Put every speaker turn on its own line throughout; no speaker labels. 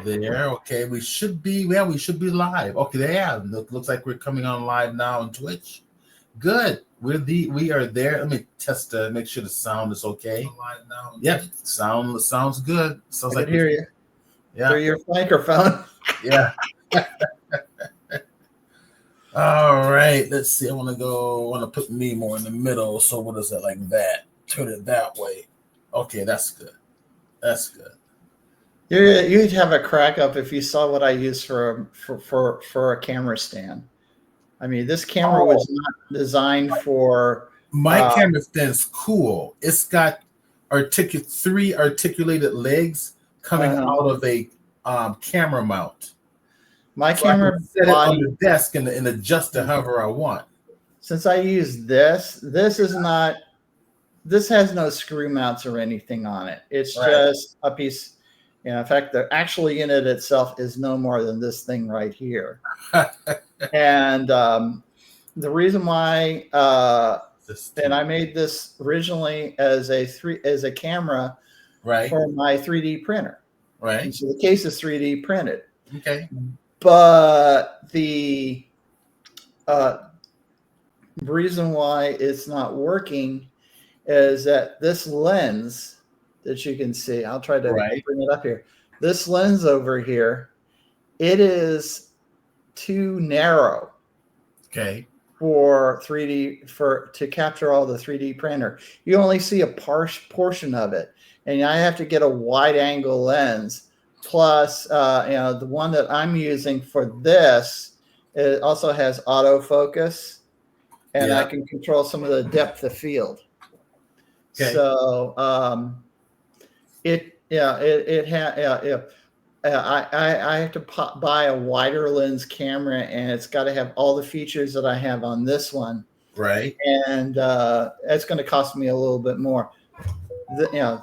There, okay. We should be live. Okay, yeah. Looks like we're coming on live now on Twitch. Good. We are there. Let me test make sure the sound is okay. Live now. Yep. Sounds good. Sounds
I
like
can hear you
yeah.
through your microphone.
Yeah. All right. Let's see. I want to put me more in the middle. So what is it like that? Turn it that way. Okay, that's good. That's good.
You'd have a crack up if you saw what I use for a camera stand. I mean, this camera was not designed for.
My camera stand's cool. It's got three articulated legs coming out of a camera mount.
My
So
camera
I can set it on the desk and adjust it however I want.
Since I use this is not. This has no screw mounts or anything on it. It's just a piece. In fact, the actual unit itself is no more than this thing right here. And the reason why, and I made this originally as a camera, for my 3D printer.
Right.
And so the case is 3D printed.
Okay.
But the reason why it's not working is that this lens that you can see, I'll try to bring it up here. This lens over here, it is too narrow.
Okay.
For 3D to capture all the 3D printer. You only see a portion of it, and I have to get a wide angle lens. Plus, the one that I'm using for this, it also has autofocus, and I can control some of the depth of field. Okay. So I have to buy a wider lens camera, and it's got to have all the features that I have on this one.
Right.
And it's going to cost me a little bit more.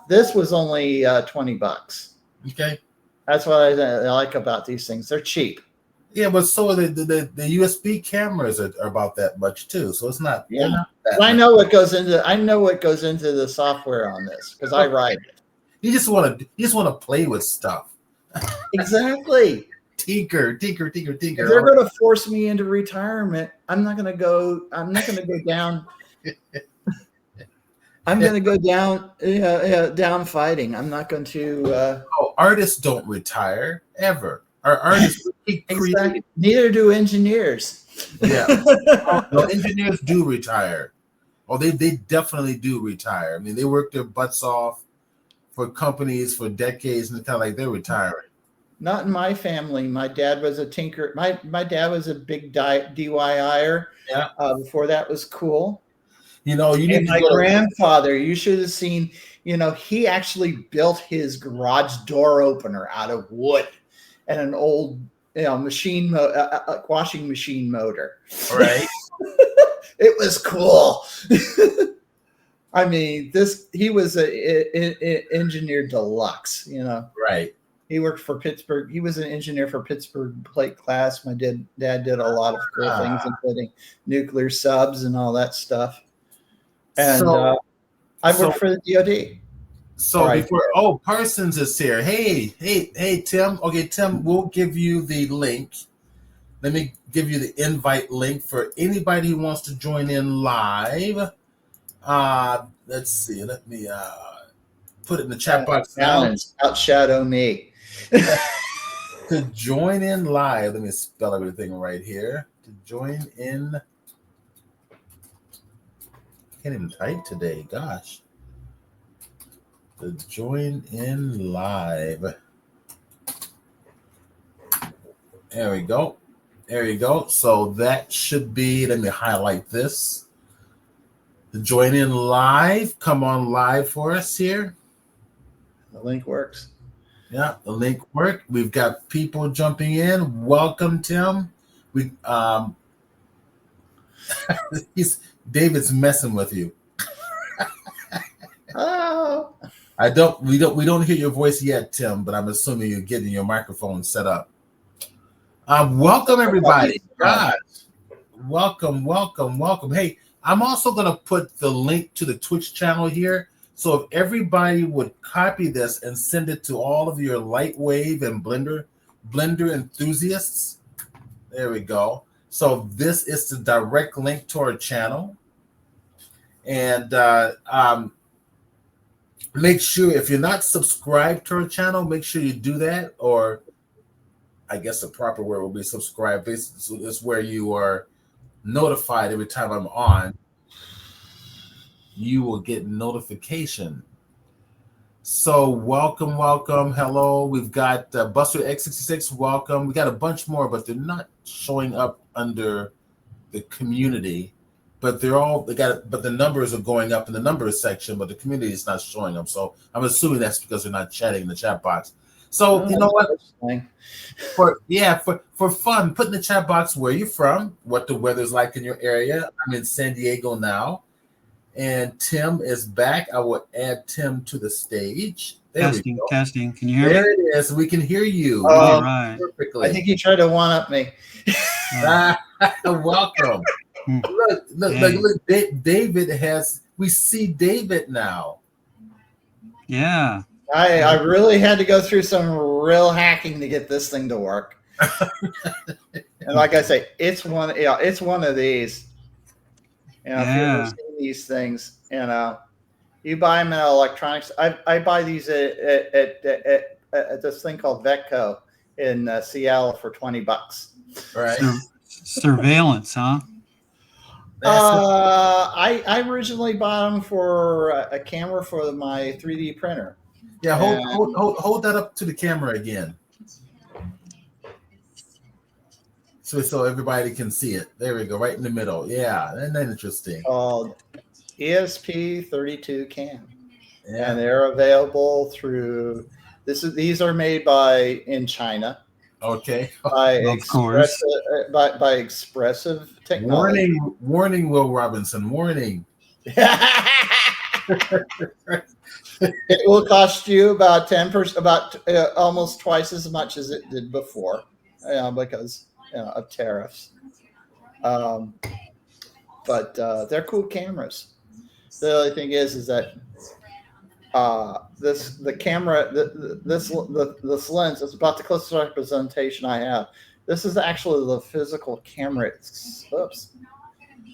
This was only $20.
Okay.
That's what I like about these things. They're cheap.
Yeah, but so are the USB cameras are about that much too. So it's not.
Yeah. I know what goes into the software on this because I write it.
You just want to play with stuff.
Exactly.
Tinker.
If they're going to force me into retirement, I'm not going to go down. I'm going to go down, down fighting. I'm not going to.
Artists don't retire ever. Our artists keep creating.
Neither do engineers.
Yeah. No, engineers do retire. Oh, they definitely do retire. I mean, they work their butts off for companies for decades, and it's kind of like they're retiring.
Not in my family. My dad was a tinker. My dad was a big DIYer.
Yeah.
Before that was cool.
My
grandfather, you should have seen, he actually built his garage door opener out of wood and an old, washing machine motor.
Right.
It was cool. I mean, he was an engineer deluxe,
Right.
He worked for Pittsburgh. He was an engineer for Pittsburgh Plate Glass. My dad did a lot of cool things, including nuclear subs and all that stuff. And I worked for the DoD.
So Parsons is here. Hey, Tim. Okay, Tim, we'll give you the link. Let me give you the invite link for anybody who wants to join in live. Let's see. Let me put it in the chat box now.
Outshadow me.
To join in live, let me spell everything right here. To join in. I can't even type today. Gosh. To join in live. There we go. There you go. So that should be, let me highlight this. To join in live, come on live for us here.
The link works.
Yeah, the link worked. We've got people jumping in. Welcome, Tim. David's messing with you.
Oh.
We don't hear your voice yet, Tim, but I'm assuming you're getting your microphone set up. Welcome everybody. God. Welcome. Hey, I'm also going to put the link to the Twitch channel here So if everybody would copy this and send it to all of your Lightwave and Blender enthusiasts, there we go. So this is the direct link to our channel. And make sure, if you're not subscribed to our channel, make sure you do that. Or I guess the proper word will be subscribe. So it's where you are notified every time I'm on. You will get notification. So welcome. Hello. We've got Buster X66. Welcome. We got a bunch more, but they're not showing up under the community. But but the numbers are going up in the numbers section, but the community is not showing them. So I'm assuming that's because they're not chatting in the chat box. So you know what? For fun, put in the chat box where you're from, what the weather's like in your area. I'm in San Diego now. And Tim is back. I will add Tim to the stage.
Testing. Can you hear me?
There it is. We can hear you.
All right.
Perfectly.
I think you tried to one-up me.
Welcome. Look, David we see David now.
Yeah.
I really had to go through some real hacking to get this thing to work. And like I say, it's one of these. If you've ever seen these things, you buy them in electronics. I buy these at this thing called Vetco in Seattle for $20.
Right.
Surveillance, huh?
I originally bought them for a camera for my 3D printer.
Yeah, hold that up to the camera again. So everybody can see it. There we go, right in the middle. Yeah, isn't that interesting?
Called ESP32 Cam.
Yeah.
And they're available through these are made in China.
Okay.
By Expressive Technology.
Warning, Will Robinson. Warning.
It will cost you about 10%, almost twice as much as it did before, because of tariffs. But they're cool cameras. The only thing is that this lens is about the closest representation I have. This is actually the physical camera.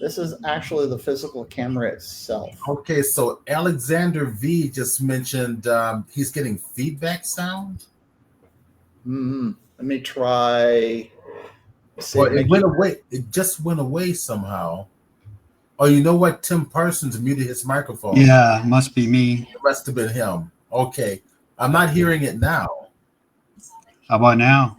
This is actually the physical camera itself.
Okay, so Alexander V just mentioned he's getting feedback sound.
Let me try.
Well, it went away. It just went away somehow. Oh, you know what? Tim Parsons muted his microphone.
Yeah, must be me.
It must have been him. Okay. I'm not hearing it now.
How about now?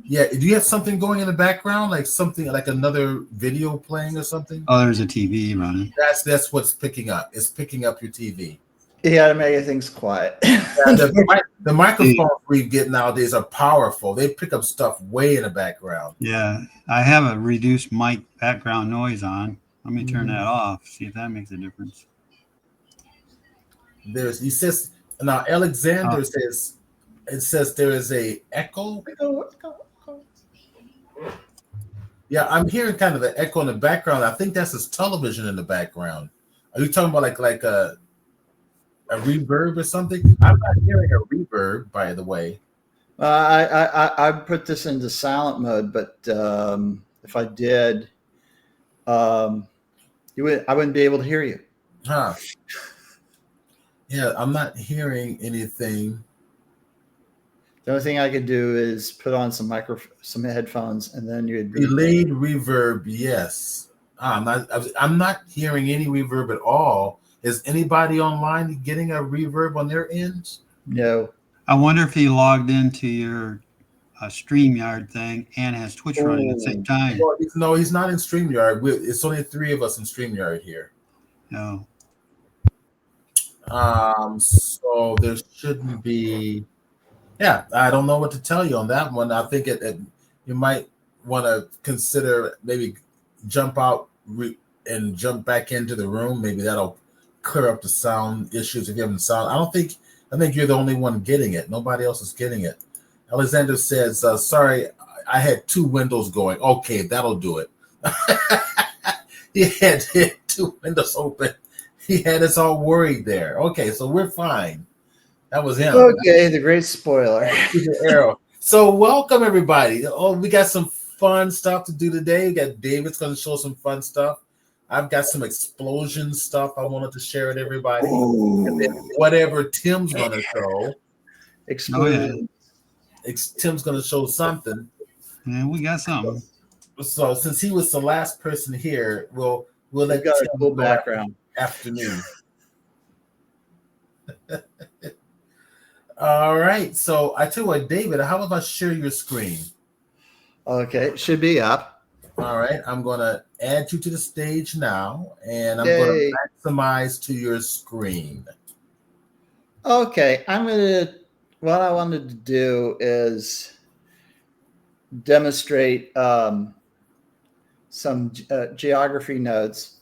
Yeah. Do you have something going in the background? Like something like another video playing or something?
Oh, there's a TV running.
That's what's picking up. It's picking up your TV.
Yeah, to make things quiet.
The microphones we get nowadays are powerful. They pick up stuff way in the background.
Yeah. I have a reduced mic background noise on. Let me turn that off. See if that makes a difference.
He says now Alexander says it says there is a echo. Yeah, I'm hearing kind of an echo in the background. I think that's his television in the background. Are you talking about like a reverb or something? I'm not hearing a reverb, by the way.
I put this into silent mode, but if I did, I wouldn't be able to hear you.
Huh. Yeah, I'm not hearing anything.
The only thing I could do is put on some headphones, and then you'd
delayed reverb. Yes, I'm not hearing any reverb at all. Is anybody online getting a reverb on their ends?
No.
I wonder if he logged into your StreamYard thing and has Twitch running at the same time.
No, he's not in StreamYard. It's only 3 of us in StreamYard here.
No.
So there shouldn't be. Yeah, I don't know what to tell you on that one. I think you might want to consider maybe jump out and jump back into the room. Maybe that'll clear up the sound issues if you haven't sound. I think you're the only one getting it. Nobody else is getting it. Alexander says, sorry, I had 2 windows going. Okay, that'll do it. He had 2 windows open. He had us all worried there. Okay, so we're fine. That was him.
Okay, the great spoiler.
Arrow. So welcome everybody. Oh, we got some fun stuff to do today. We got David's going to show some fun stuff. I've got some explosion stuff I wanted to share with everybody. And then whatever Tim's going to show.
Explosion.
Tim's going to show something.
Yeah, we got something.
So since he was the last person here, we'll let
got
Tim
a cool
go
background.
afternoon. All right. So I tell you what, David, how about I share your screen?
Okay, it should be up.
All right. I'm going to add you to the stage now, and I'm going to maximize to your screen.
Okay, what I wanted to do is demonstrate some geography nodes.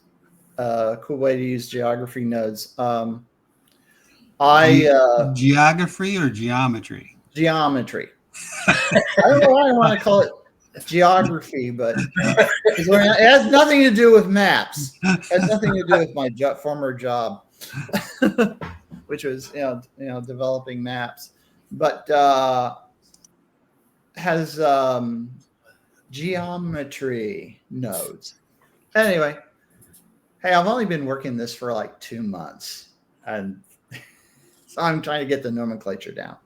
Cool way to use geography nodes.
Geography or geometry?
Geometry. I don't know why I want to call it geography, but it has nothing to do with maps. It has nothing to do with my former job, which was developing maps, but has geometry nodes. Anyway, hey, I've only been working this for like 2 months, and so I'm trying to get the nomenclature down.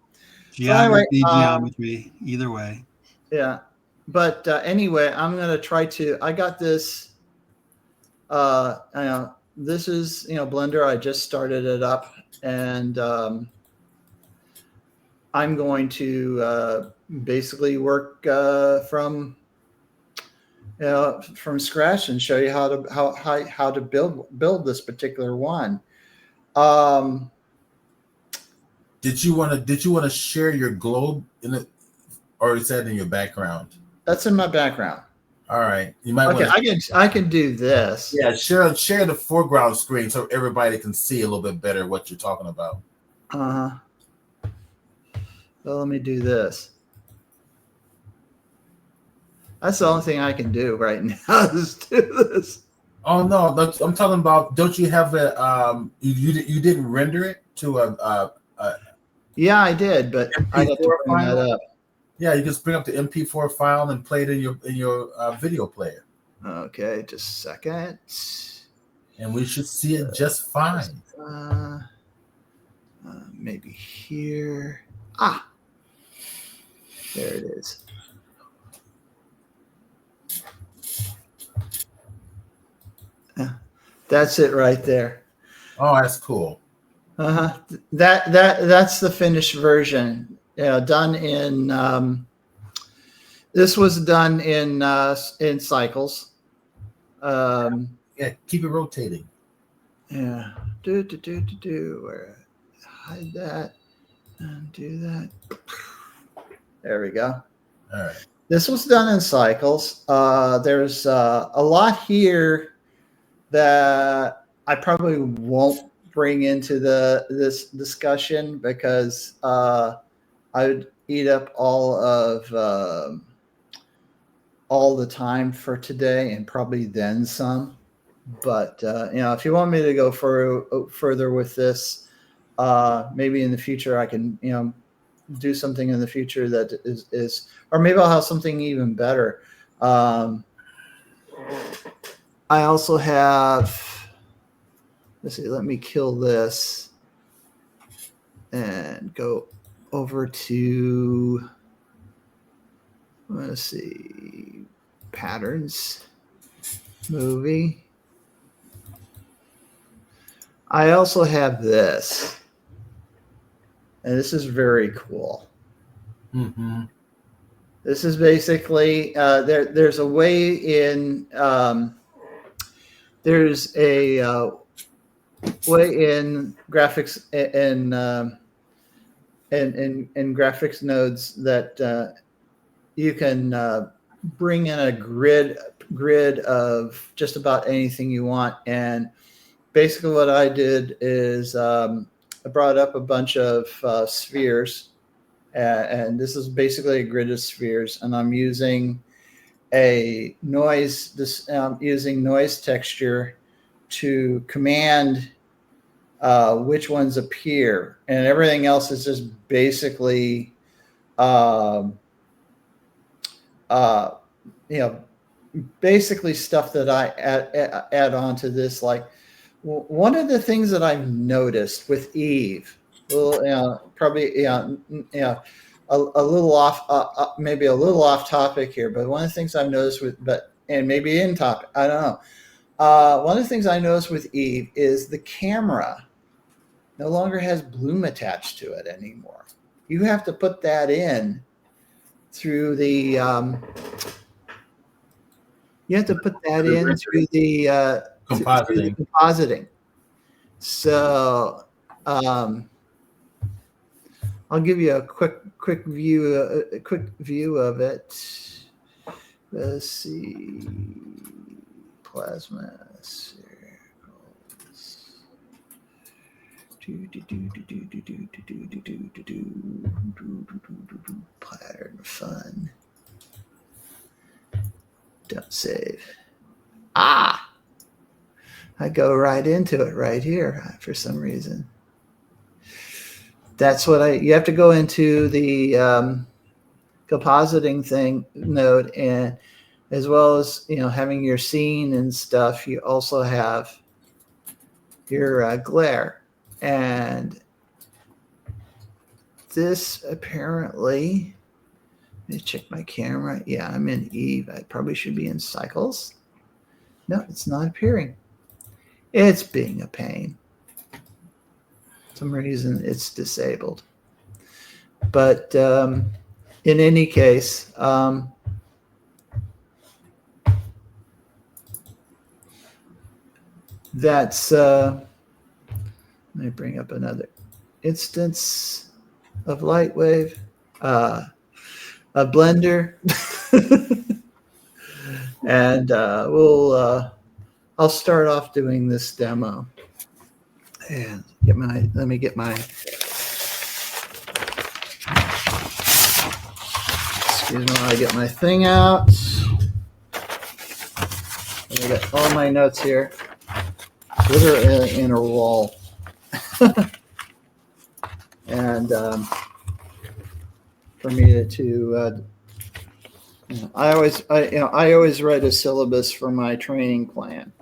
Geography, geometry, either way.
Yeah, but anyway, I'm gonna try to. I got this. This is Blender. I just started it up, and I'm going to basically work from scratch and show you how to build this particular one.
Did you want to share your globe in it, or is that in your background?
That's in my background.
All right, you might.
Okay, I can do this.
Yeah, share the foreground screen so everybody can see a little bit better what you're talking about.
Well, let me do this. That's the only thing I can do right now is do this.
Oh no, I'm talking about. Don't you have a you didn't render it to a
Yeah, I did, but I got to bring that up.
Yeah, you just bring up the MP4 file and play it in your video player.
Okay, just a second.
And we should see it just fine.
Maybe here. There it is. That's it right there.
Oh, that's cool.
That's the finished version. Done in. This was done in cycles.
Yeah, keep it rotating.
Yeah. Where hide that and do that. There we go.
All right.
This was done in cycles. There's a lot here that I probably won't bring into this discussion because I would eat up all the time for today and probably then some. But if you want me to go further with this, maybe in the future I can do something in the future that is or maybe I'll have something even better. I also have, let's see, let me kill this and go over to, let's see, patterns, movie. I also have this, and this is very cool.
Mm-hmm.
This is basically there's a way in there's a way in graphics in graphics nodes that you can bring in a grid of just about anything you want. And basically what I did is I brought up a bunch of spheres. And this is basically a grid of spheres, and I'm using a noise. Using noise texture to command which ones appear, and everything else is just basically, basically stuff that I add on to this. Like one of the things that I've noticed with Eve, well, probably, a little off, maybe a little off topic here, but one of the things I've noticed and maybe in topic, I don't know. One of the things I noticed with Eve is the camera no longer has bloom attached to it anymore. You have to put that in through the, compositing. So I'll give you a quick view of it. Let's see, plasma circles. Pattern fun. Don't save. I go right into it right here for some reason. That's what you have to go into the compositing thing node, and as well as having your scene and stuff, you also have your glare. And this apparently, let me check my camera. Yeah, I'm in Eve. I probably should be in cycles. No, it's not appearing. It's being a pain. For some reason it's disabled. But in any case, that's let me bring up another instance of Lightwave, a Blender, and I'll start off doing this demo and let me get my, excuse me while I get my thing out. I got all my notes here. Literally in a roll. And for me to I always write a syllabus for my training plan,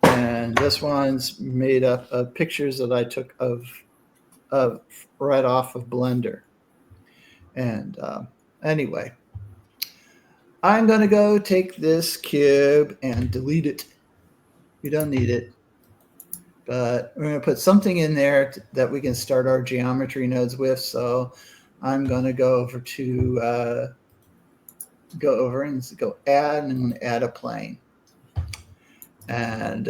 and this one's made up of pictures that I took of right off of Blender. And anyway, I'm gonna go take this cube and delete it. We don't need it, but we're going to put something in there that we can start our geometry nodes with. So I'm going to go over to and go add, and I'm going to add a plane. And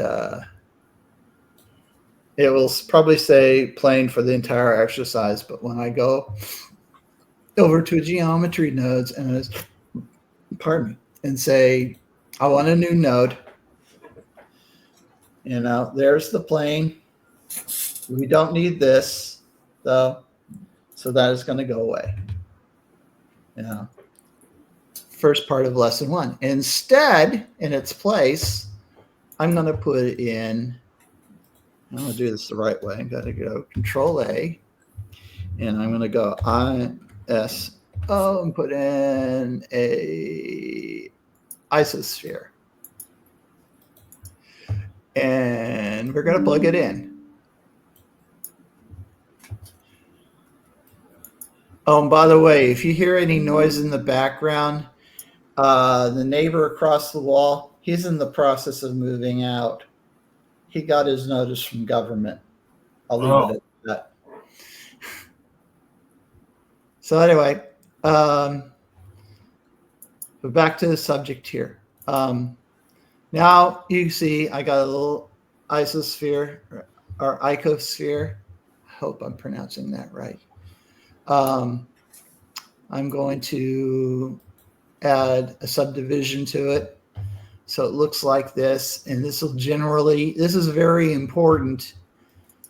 it will probably say plane for the entire exercise. But when I go over to geometry nodes and say, I want a new node. There's the plane. We don't need this, though, so that is going to go away. First part of lesson 1. Instead, in its place, I'm going to put in, I'm going to do this the right way. I'm going to go Control A, and I'm going to go ISO and put in a isosphere. And we're going to plug it in. Oh, and by the way, if you hear any noise in the background, the neighbor across the wall, he's in the process of moving out. He got his notice from government. I'll leave it at that. So anyway, but back to the subject here. Now you see I got a little isosphere or icosphere. I hope I'm pronouncing that right. I'm going to add a subdivision to it. So it looks like this, and this is very important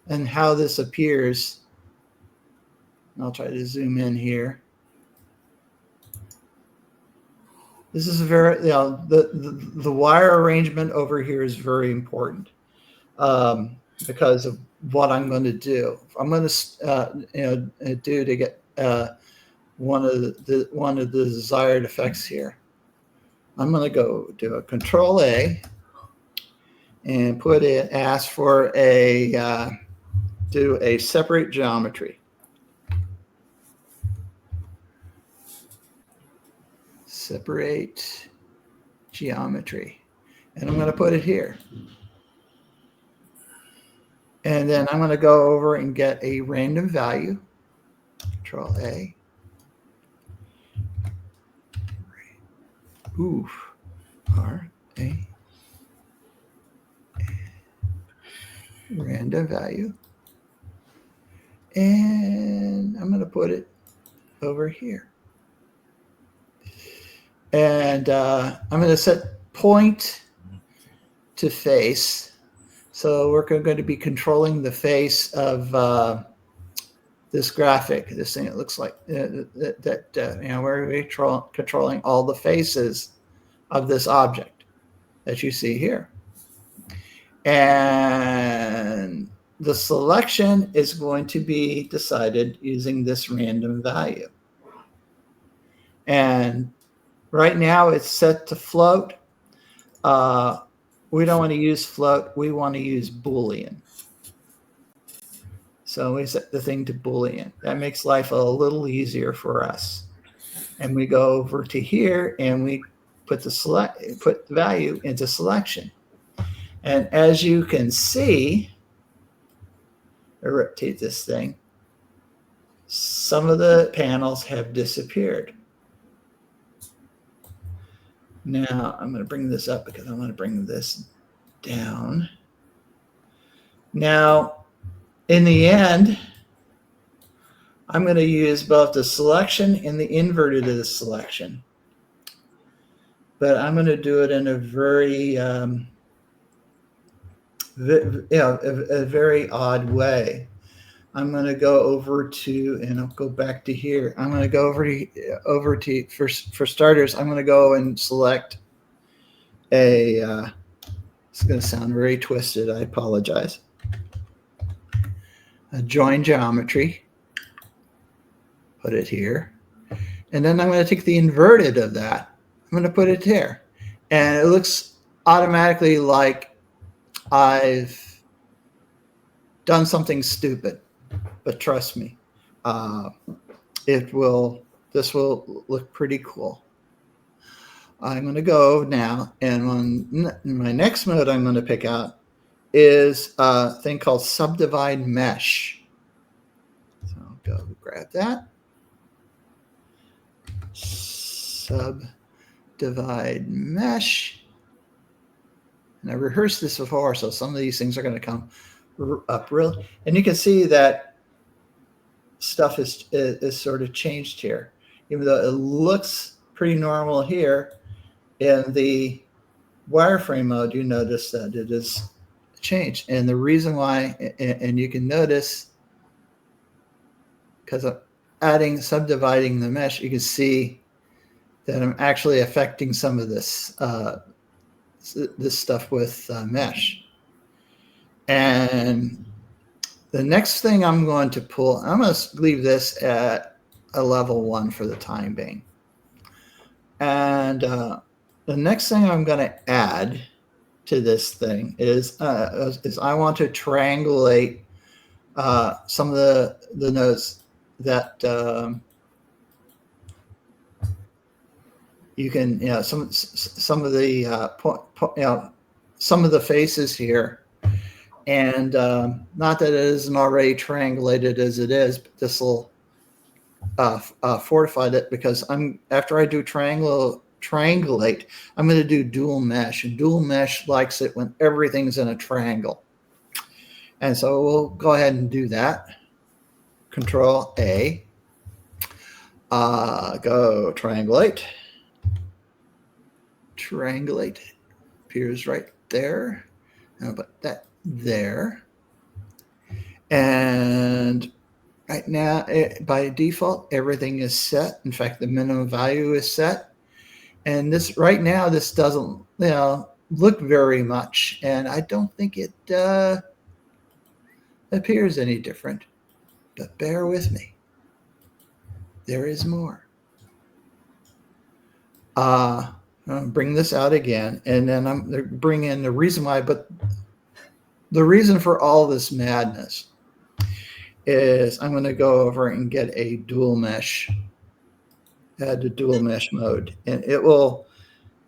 in how this appears. I'll try to zoom in here. This is the wire arrangement over here is very important. because of what I'm going to do. I'm going to do to get one of the desired effects here. I'm going to go do a Control A and ask for do a separate geometry. Separate geometry. And I'm going to put it here. And then I'm going to go over and get a random value. Control A. R A. Random value. And I'm going to put it over here. And I'm going to set point to face. So we're going to be controlling the face of this graphic, this thing. It looks like we're controlling all the faces of this object that you see here. And the selection is going to be decided using this random value. And right now it's set to float. We don't want to use float. We want to use Boolean. So we set the thing to Boolean. That makes life a little easier for us. And we go over to here and we put the value into selection. And as you can see, I rotate this thing, some of the panels have disappeared. Now I'm going to bring this up because I want to bring this down. Now, in the end, I'm going to use both the selection and the inverted of the selection. But I'm going to do it in a very, a very odd way. I'm going to go over to, and I'll go back to here. I'm going to go over to for starters, I'm going to go and select it's going to sound very twisted. I apologize. A join geometry. Put it here. And then I'm going to take the inverted of that. I'm going to put it here. And it looks automatically like I've done something stupid. But trust me, this will look pretty cool. I'm going to go now, and my next mode I'm going to pick out is a thing called Subdivide Mesh. So I'll go grab that. Subdivide Mesh. And I rehearsed this before, so some of these things are going to come up real. And you can see that stuff is sort of changed here. Even though it looks pretty normal here, in the wireframe mode, you notice that it is changed. And the reason why, and you can notice, because I'm subdividing the mesh, you can see that I'm actually affecting some of this this stuff with mesh. And the next thing I'm going to pull, I'm going to leave this at a level 1 for the time being. And the next thing I'm going to add to this thing is I want to triangulate some of the nodes that you can, some of the some of the faces here. And not that it isn't already triangulated as it is, but this will fortify it, because after I do triangulate, I'm going to do dual mesh, and dual mesh likes it when everything's in a triangle. And so we'll go ahead and do that. Control A, go triangulate. Triangulate appears right there. I'll put that there. And right now, by default, everything is set. In fact, the minimum value is set. And this right now, this doesn't look very much. And I don't think it appears any different, but bear with me. There is more. I'll bring this out again, and then I'm going to bring in the reason why, but the reason for all this madness is I'm going to go over and get a dual mesh, add the dual mesh mode, and it will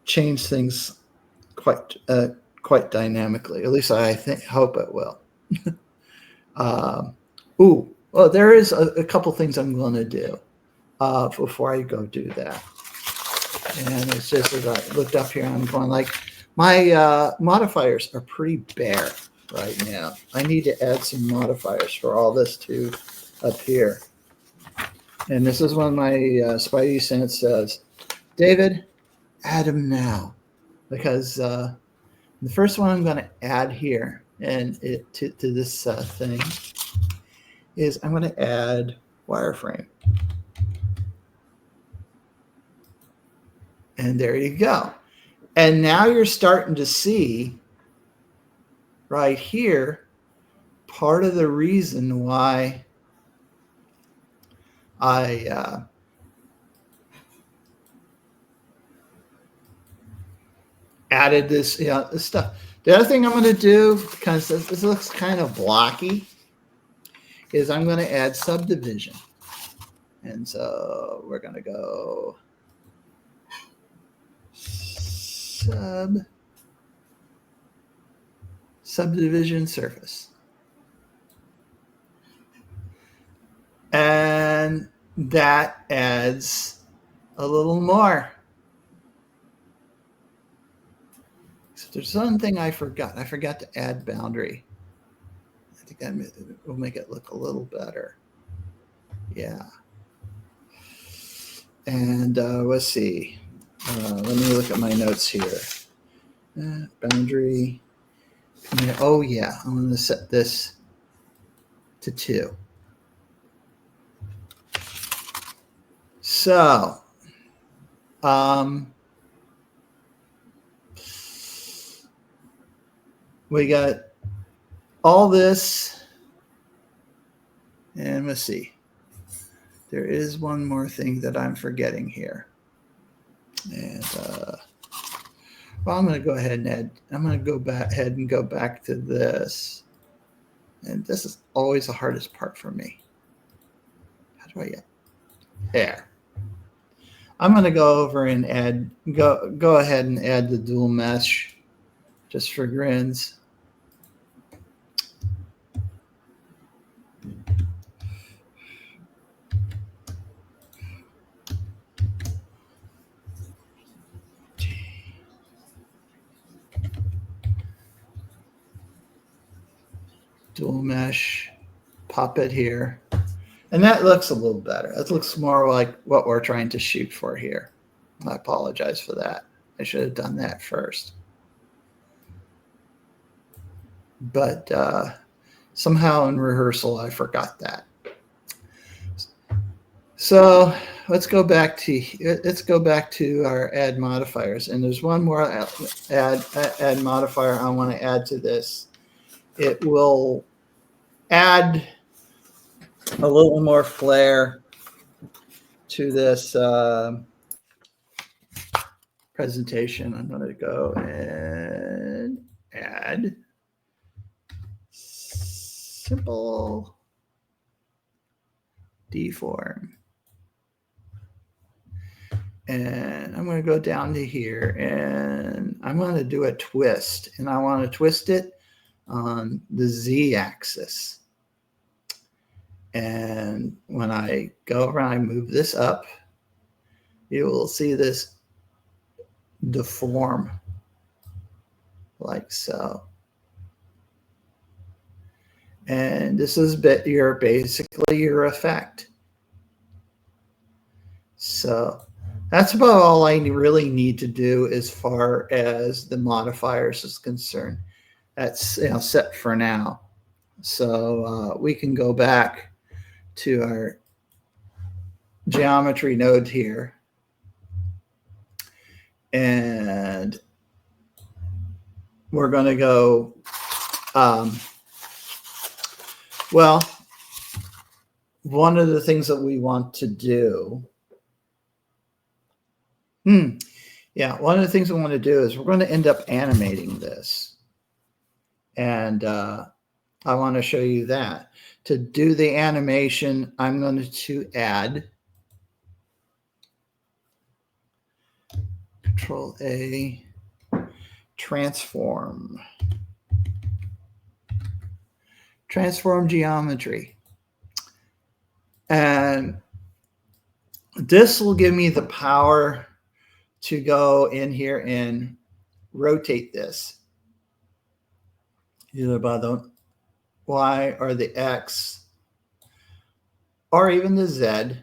change things quite dynamically. At least I hope it will. Well, there is a couple things I'm going to do before I go do that. And it's just as I looked up here, I'm going like, my modifiers are pretty bare right now. I need to add some modifiers for all this to appear. And this is when my Spidey sense says, David, add them now. Because the first one I'm going to add here and to this thing is I'm going to add wireframe. And there you go. And now you're starting to see right here part of the reason why I added this, this stuff. The other thing I'm going to do, because this looks kind of blocky, is I'm going to add subdivision. And so we're going to go subdivision surface. And that adds a little more. So there's one thing I forgot. I forgot to add boundary. I think that will make it look a little better. Yeah. And let's see. Let me look at my notes here. Boundary. Oh, yeah. I'm going to set this to 2. So, we got all this. And let's see. There is one more thing that I'm forgetting here. And well, I'm going to go ahead and add. I'm going to go back to this, and this is always the hardest part for me. How do I get there? I'm going to go over and add. Go ahead and add the dual mesh, just for grins. Dual mesh, pop it here. And that looks a little better. That looks more like what we're trying to shoot for here. I apologize for that. I should have done that first. But somehow in rehearsal, I forgot that. So let's go back to our add modifiers. And there's one more add modifier I want to add to this. It will add a little more flair to this presentation. I'm going to go and add simple deform. And I'm going to go down to here and I'm going to do a twist. And I want to twist it on the Z-axis. And when I go around, I move this up, you will see this deform like so. And this is basically your effect. So that's about all I really need to do as far as the modifiers is concerned. That's set for now. So we can go back to our geometry node here. And we're going to go Well, one of the things that we want to do. Yeah, one of the things we want to do is we're going to end up animating this. And I want to show you that. To do the animation, I'm going to add Control A, transform geometry. And this will give me the power to go in here and rotate this either by the Y or the X or even the Z.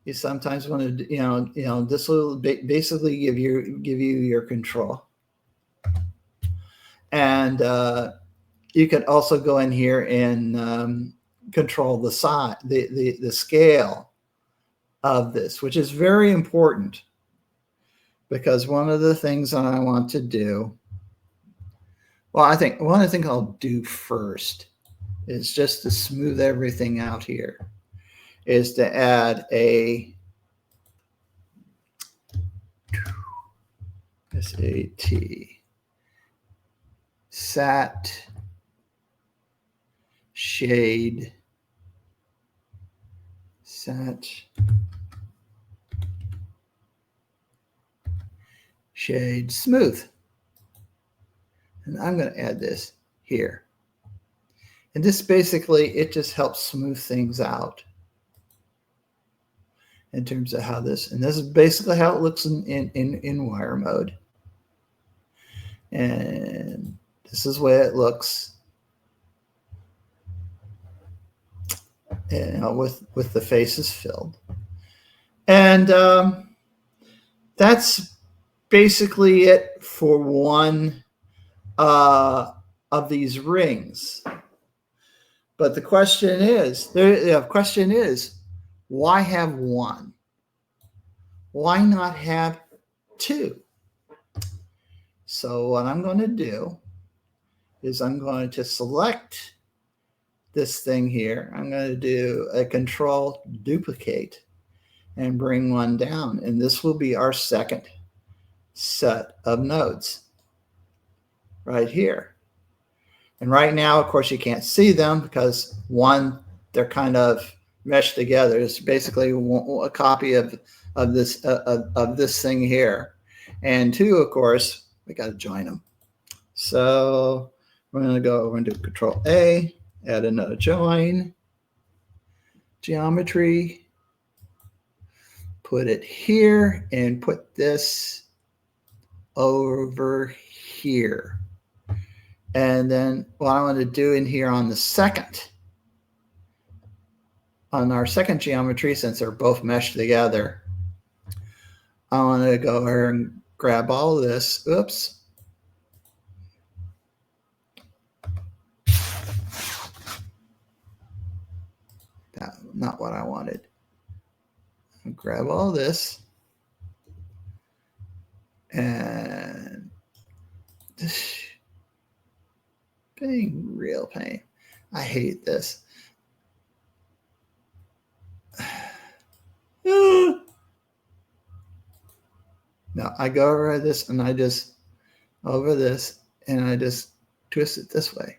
You sometimes want to, this will basically give you your control. And you can also go in here and control the size, the scale of this, which is very important, because one of the things that I want to do, well, I think one of the things I'll do first is just to smooth everything out here, is to add a sat shade smooth. And I'm going to add this here. And this basically, it just helps smooth things out in terms of how this, and this is basically how it looks in wire mode. And this is where it looks, with the faces filled. And that's basically it for one of these rings. But the question is, why have one? Why not have two? So what I'm going to do is I'm going to select this thing here. I'm going to do a Control Duplicate and bring one down. And this will be our second set of nodes right here. And right now, of course, you can't see them because one, they're kind of meshed together. It's basically a copy of this thing here. And two, of course, we got to join them. So we're going to go over and do Control A, add another join, geometry, put it here, and put this over here. And then what I want to do in here on our second geometry, since they're both meshed together, I want to go here and grab all of this. Oops. Not what I wanted. I'll grab all this. And this being real pain. I hate this. No, I go over this and I just twist it this way.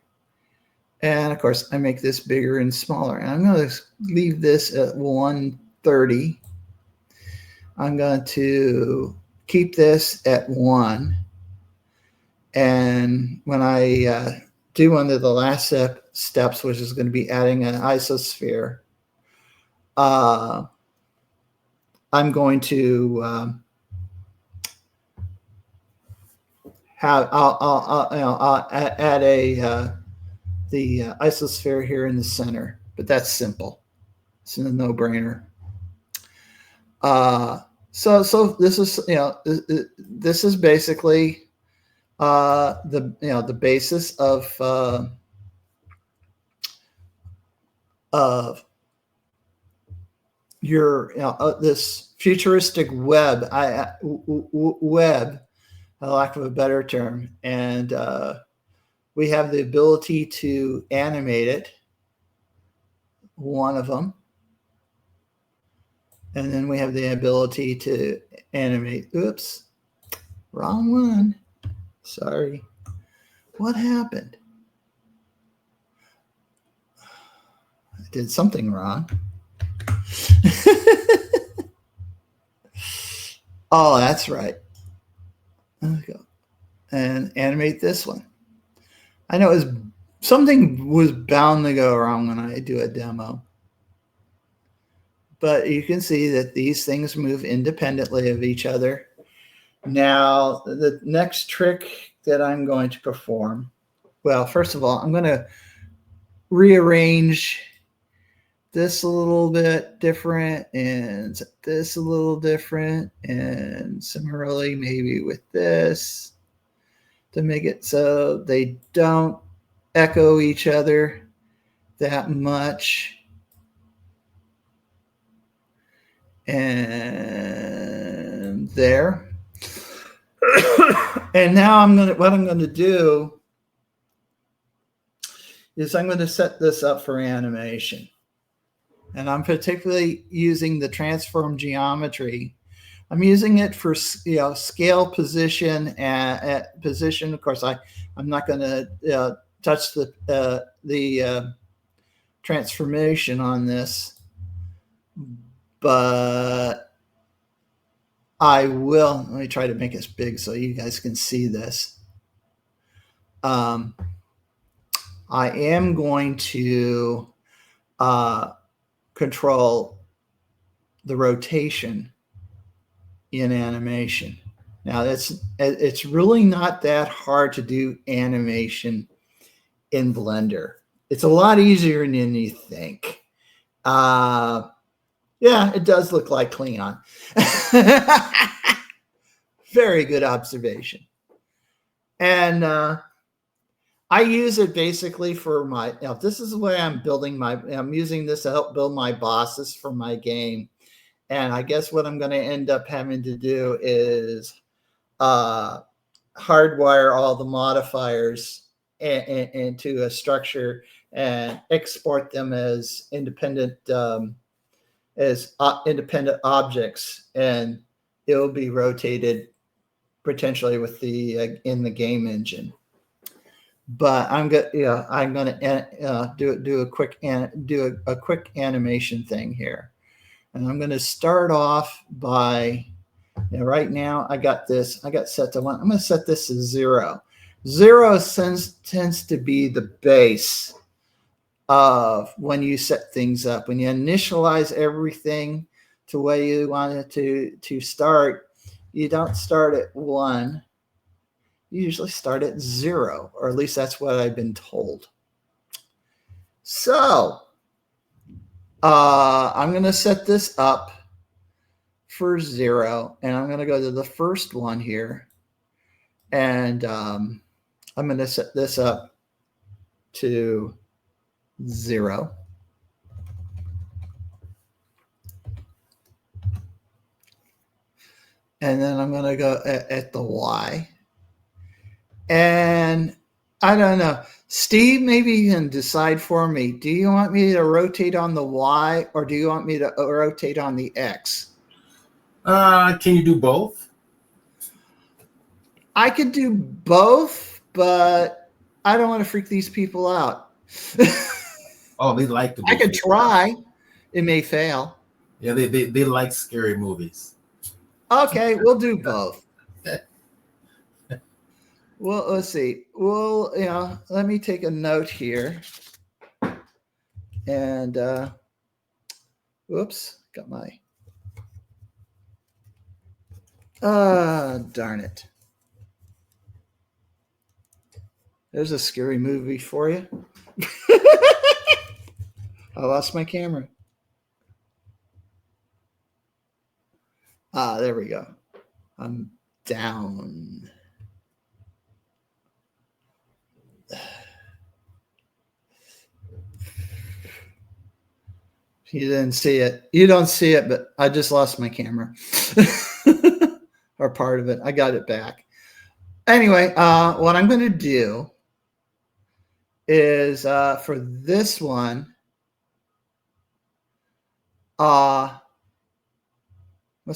And of course, I make this bigger and smaller. And I'm going to leave this at 130. I'm going to keep this at 1. And when I do one of the last steps, which is going to be adding an isosphere, I'm going to I'll add the isosphere here in the center, but that's simple. It's a no-brainer. So this is this is basically the basis of your this futuristic web, for lack of a better term, and we have the ability to animate it, one of them. And then we have the ability to animate. Oops, wrong one. Sorry. What happened? I did something wrong. Oh, that's right. Let's go and animate this one. I know something was bound to go wrong when I do a demo. But you can see that these things move independently of each other. Now, the next trick that I'm going to perform, well, first of all, I'm going to rearrange this a little bit different and set this a little different, and similarly maybe with this to make it so they don't echo each other that much. And there. And now what I'm going to do is I'm going to set this up for animation. And I'm particularly using the transform geometry. I'm using it for scale, position, and position. Of course, I'm not going to touch the transformation on this, but I will. Let me try to make this big so you guys can see this. I am going to control the rotation in animation. Now it's really not that hard to do animation in Blender. It's a lot easier than you think. Yeah, it does look like Klingon. Very good observation. And I use it basically for this is the way I'm using this to help build my bosses for my game. And I guess what I'm going to end up having to do is hardwire all the modifiers into a structure and export them as independent objects, and it will be rotated potentially with in the game engine. But I'm going to do a quick animation thing here, and I'm going to start off by right now I got set to 1. I'm going to set this to 0. 0 tends to be the base of when you set things up. When you initialize everything to where you want it to start, you don't start at 1. You usually start at 0, or at least that's what I've been told. So I'm going to set this up for 0, and I'm going to go to the first one here, and I'm going to set this up to 0. And then I'm going to go at the Y. And I don't know. Steve, maybe you can decide for me. Do you want me to rotate on the Y, or do you want me to rotate on the X?
Can you do both?
I could do both, but I don't want to freak these people out.
Oh, they like to.
I could try. It may fail.
Yeah, they like scary movies.
Okay, we'll do both. Well, let's see. Well, let me take a note here. And whoops, got my darn it. There's a scary movie for you. I lost my camera. There we go. I'm down. You didn't see it. You don't see it, but I just lost my camera. Or part of it. I got it back. Anyway, what I'm going to do is for this one. Let's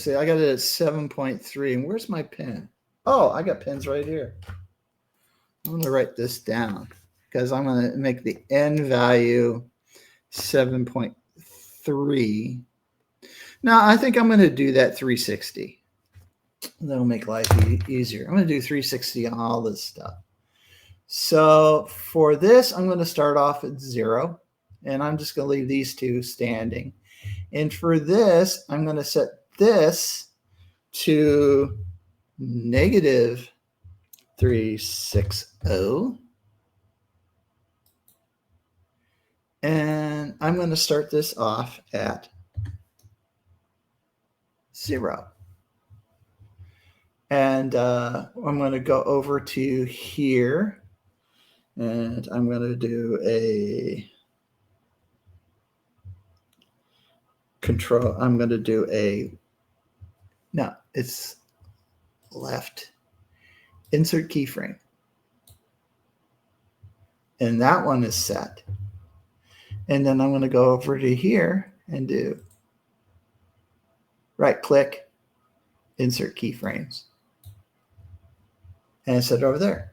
see, I got it at 7.3. And where's my pen? Oh, I got pens right here. I'm going to write this down because I'm going to make the N value 7.3. Now, I think I'm going to do that 360. That'll make life easier. I'm going to do 360 on all this stuff. So for this, I'm going to start off at 0, and I'm just going to leave these two standing. And for this, I'm going to set this to negative 360. And I'm going to start this off at 0. And I'm going to go over to here. And I'm going to do a control. I'm going to do it's left. Insert keyframe. And that one is set. And then I'm going to go over to here and do right click, insert keyframes. And set it over there.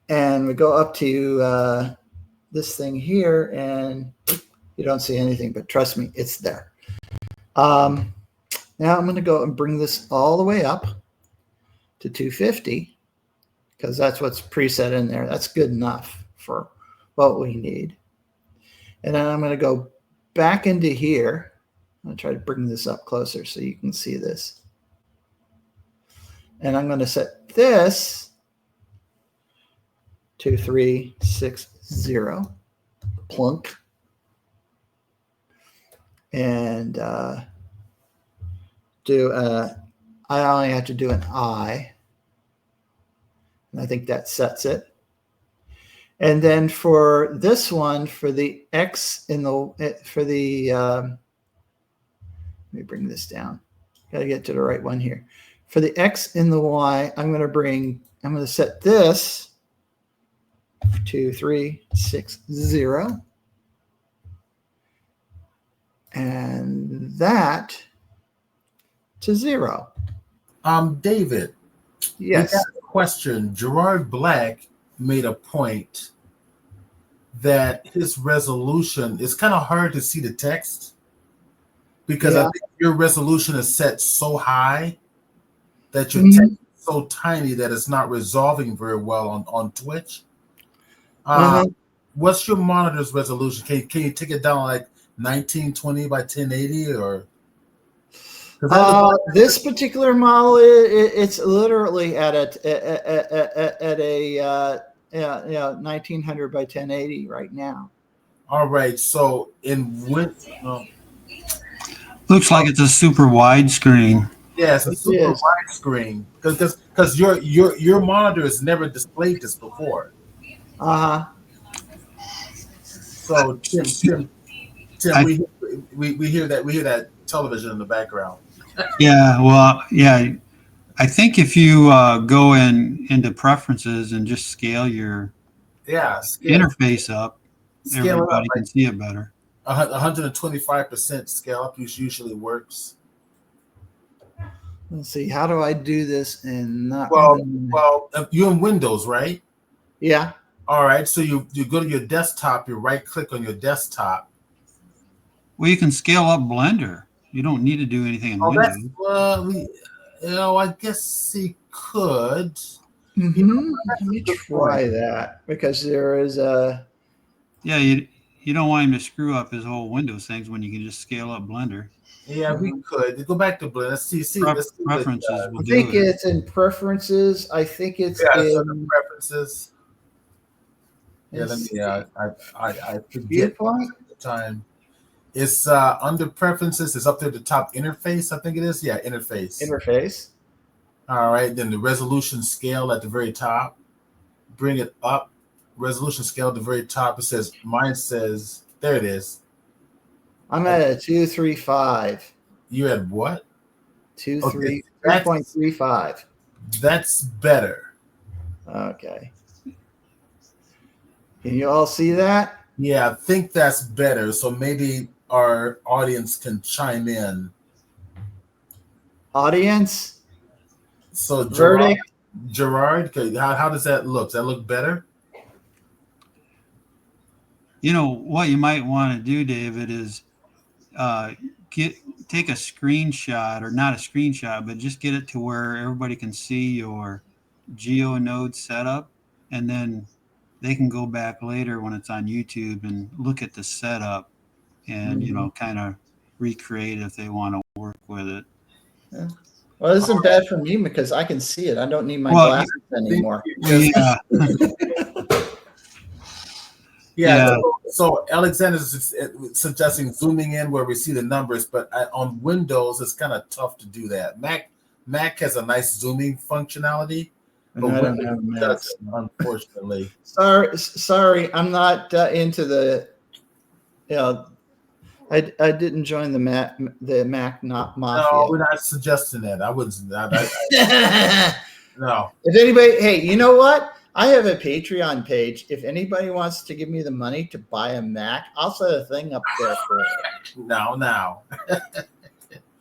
And we go up to this thing here, and you don't see anything, but trust me, it's there. Now I'm going to go and bring this all the way up to 250 because that's what's preset in there. That's good enough for what we need. And then I'm going to go back into here. I'm going to try to bring this up closer so you can see this. And I'm going to set this to 360 plunk. And I only have to do an I. And I think that sets it. And then for this one, for the X in the, let me bring this down. Got to get to the right one here. For the X in the Y, I'm going to set this to 360. And that to 0.
David.
Yes.
We got a question. Gerard Black made a point that his resolution is kind of hard to see the text because I think your resolution is set so high that your text is so tiny that it's not resolving very well on Twitch. What's your monitor's resolution? Can you take it down like 1920 by 1080 or?
This particular model, it's literally at a 1900 by 1080 right now.
All right. So
looks like it's a super wide screen.
Yes, a super wide screen because your monitor has never displayed this before. So Tim, we hear that television in the background.
Yeah, well, yeah. I think if you go into preferences and just scale your interface up, everybody can see it better.
125% scale up usually works.
Let's see. How do I do this and not?
Well, you're in Windows, right?
Yeah.
All right. So you go to your desktop. You right click on your desktop.
Well, you can scale up Blender. You don't need to do anything in Windows.
I guess he could.
Mm-hmm. Let me try that because there is a.
Yeah, you don't want him to screw up his whole Windows things when you can just scale up Blender.
Yeah, we could go back to Blender. Let's see.
Preferences.
I think it's in preferences. I think it's in
preferences. Yeah, I forget the time. It's under preferences. It's up there at the top. Interface, I think it is. Yeah, interface.
Interface.
All right. Then the resolution scale at the very top. Bring it up. Resolution scale at the very top. Mine says, there it is.
I'm at a 235.
You at what?
3.35.
That's better.
Okay. Can you all see that?
Yeah, I think that's better. So maybe our audience can chime in.
Audience?
So
Verdict?
Gerard, how does that look? Does that look better?
You know, what you might want to do, David, is take a screenshot, or not a screenshot, but just get it to where everybody can see your GeoNode setup, and then they can go back later when it's on YouTube and look at the setup and, you know, kind of recreate if they want to work with it.
Yeah. Well, this isn't bad for me because I can see it. I don't need my glasses anymore.
Yeah.
Yeah. So Alexander's suggesting zooming in where we see the numbers, but on Windows it's kind of tough to do that. Mac has a nice zooming functionality, but
I don't
Windows
have Mac,
doesn't, unfortunately.
Sorry, I'm not into the. You know, I didn't join the Mac not mafia.
No, we're not suggesting that. I wouldn't. No.
If anybody, hey, you know what? I have a Patreon page. If anybody wants to give me the money to buy a Mac, I'll set a thing up there for it.
No.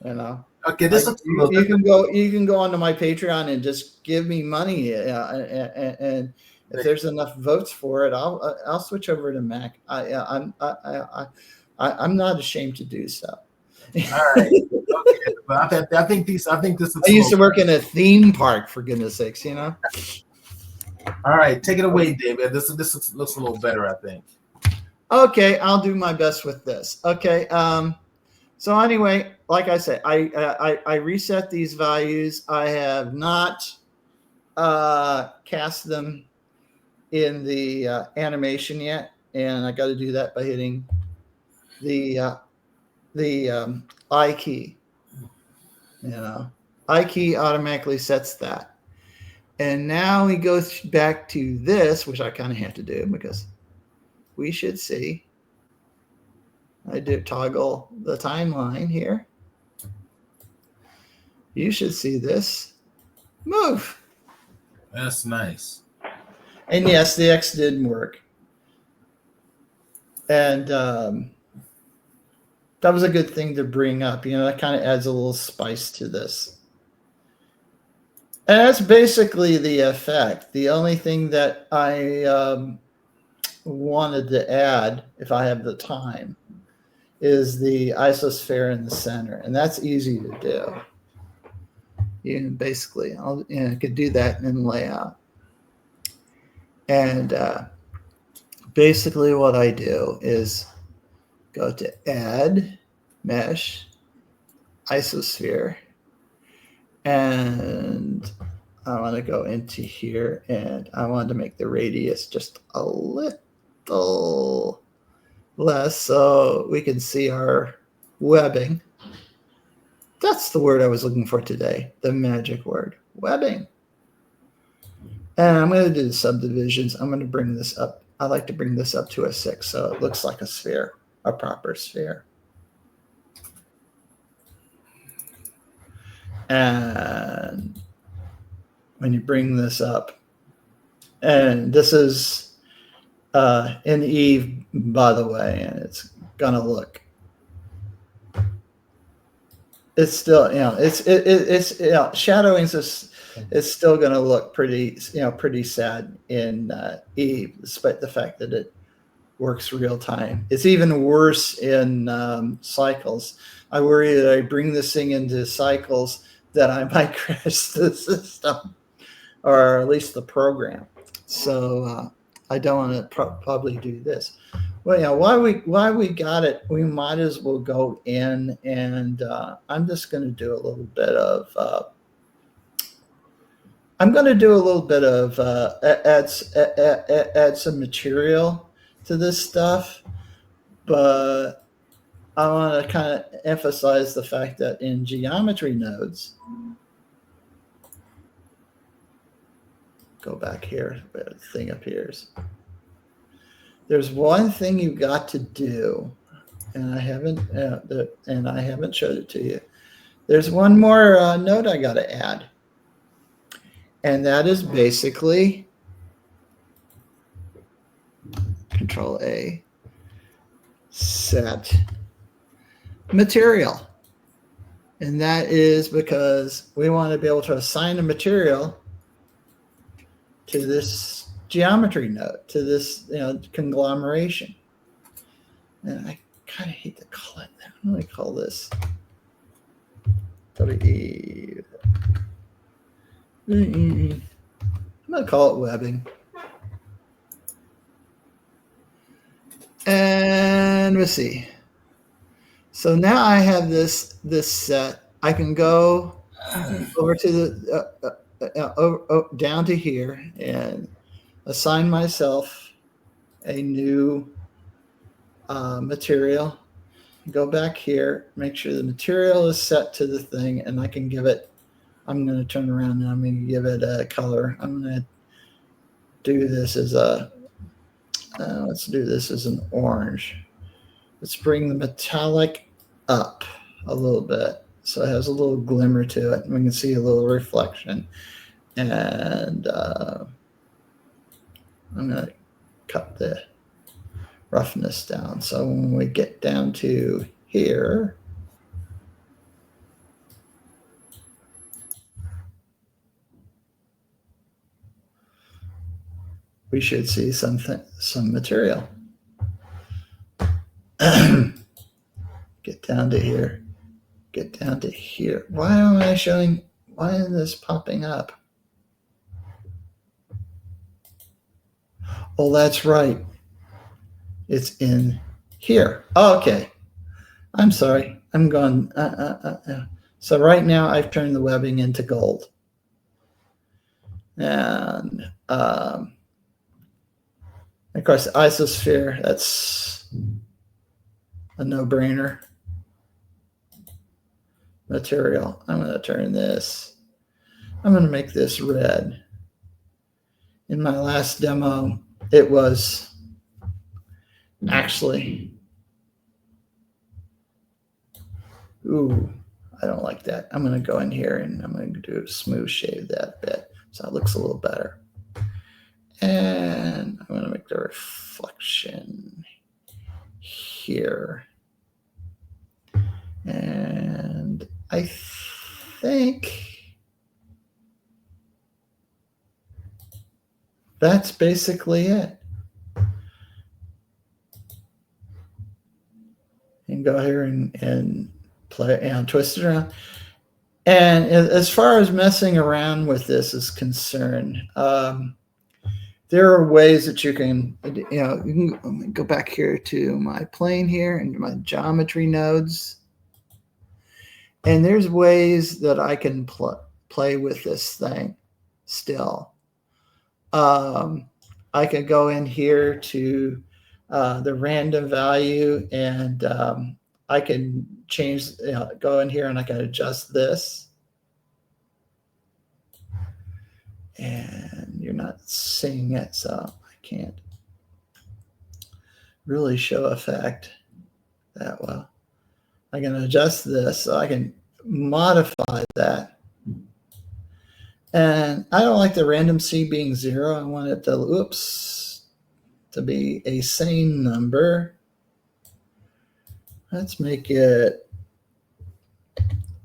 You know.
Okay,
you can go onto my Patreon and just give me money, and if there's enough votes for it, I'll switch over to Mac. I'm not ashamed to do so.
All right. Okay. But I think this. I
used to work in a theme park, for goodness sakes, you know.
All right, take it away, David. This looks a little better, I think.
Okay, I'll do my best with this. Okay. So anyway, like I said, I reset these values. I have not cast them in the animation yet, and I got to do that by hitting the I key. You know, I key automatically sets that. And now we go back to this, which I kind of have to do because we should see. I did toggle the timeline here. You should see this move.
That's nice.
And yes, the X didn't work. And that was a good thing to bring up. You know, that kind of adds a little spice to this. And that's basically the effect. The only thing that I wanted to add, if I have the time, is the isosphere in the center. And that's easy to do. You can basically, I could do that in layout. And basically what I do is go to Add, Mesh, Isosphere. And I want to go into here and I want to make the radius just a little less so we can see our webbing. That's the word I was looking for today, the magic word, webbing. And I'm going to do the subdivisions. I'm going to bring this up. I like to bring this up to a 6 so it looks like a sphere, a proper sphere. And when you bring this up, and this is in Eve, by the way, and it's gonna look. It's still, you know, it's you know, shadowing is still gonna look pretty, you know, pretty sad in Eve, despite the fact that it works real time. It's even worse in cycles. I worry that I bring this thing into cycles that I might crash the system, or at least the program. So I don't want to probably do this. Well, yeah, why we got it, we might as well go in and I'm just going to do a little bit of. I'm going to do a little bit of add some material to this stuff, but I want to kind of emphasize the fact that in geometry nodes, go back here, the thing appears. There's one thing you got to do, and I haven't showed it to you. There's one more node I got to add, and that is basically Control A, set material. And that is because we want to be able to assign a material to this geometry node, to this conglomeration. And I kind of hate to call it that. What do I call this? W-E. I'm going to call it webbing. And let's see. So now I have this set. I can go over to the down to here and assign myself a new material. Go back here, make sure the material is set to the thing, and I can give it. I'm going to turn around and I'm going to give it a color. I'm going to do this as a. Let's do this as an orange. Let's bring the metallic up a little bit so it has a little glimmer to it, and we can see a little reflection. And I'm going to cut the roughness down. So when we get down to here, we should see some material. Get down to here. Get down to here. Why am I showing? Why is this popping up? Oh, that's right. It's in here. Oh, okay. I'm sorry. I'm going. So right now I've turned the webbing into gold. And of course, the isosphere, that's a no-brainer. Material. I'm going to turn this. I'm going to make this red. In my last demo, it was actually, ooh, I don't like that. I'm going to go in here and I'm going to do a smooth shade that bit so it looks a little better. And I'm going to make the reflection here. And I think that's basically it. And go here and play and twist it around. And as far as messing around with this is concerned, there are ways that you can go back here to my plane here and my geometry nodes. And there's ways that I can play with this thing still. I could go in here to the random value and I can change, go in here and I can adjust this. And you're not seeing it, so I can't really show effect that well. I can adjust this so I can modify that. And I don't like the random C being 0. I want it to be a sane number. Let's make it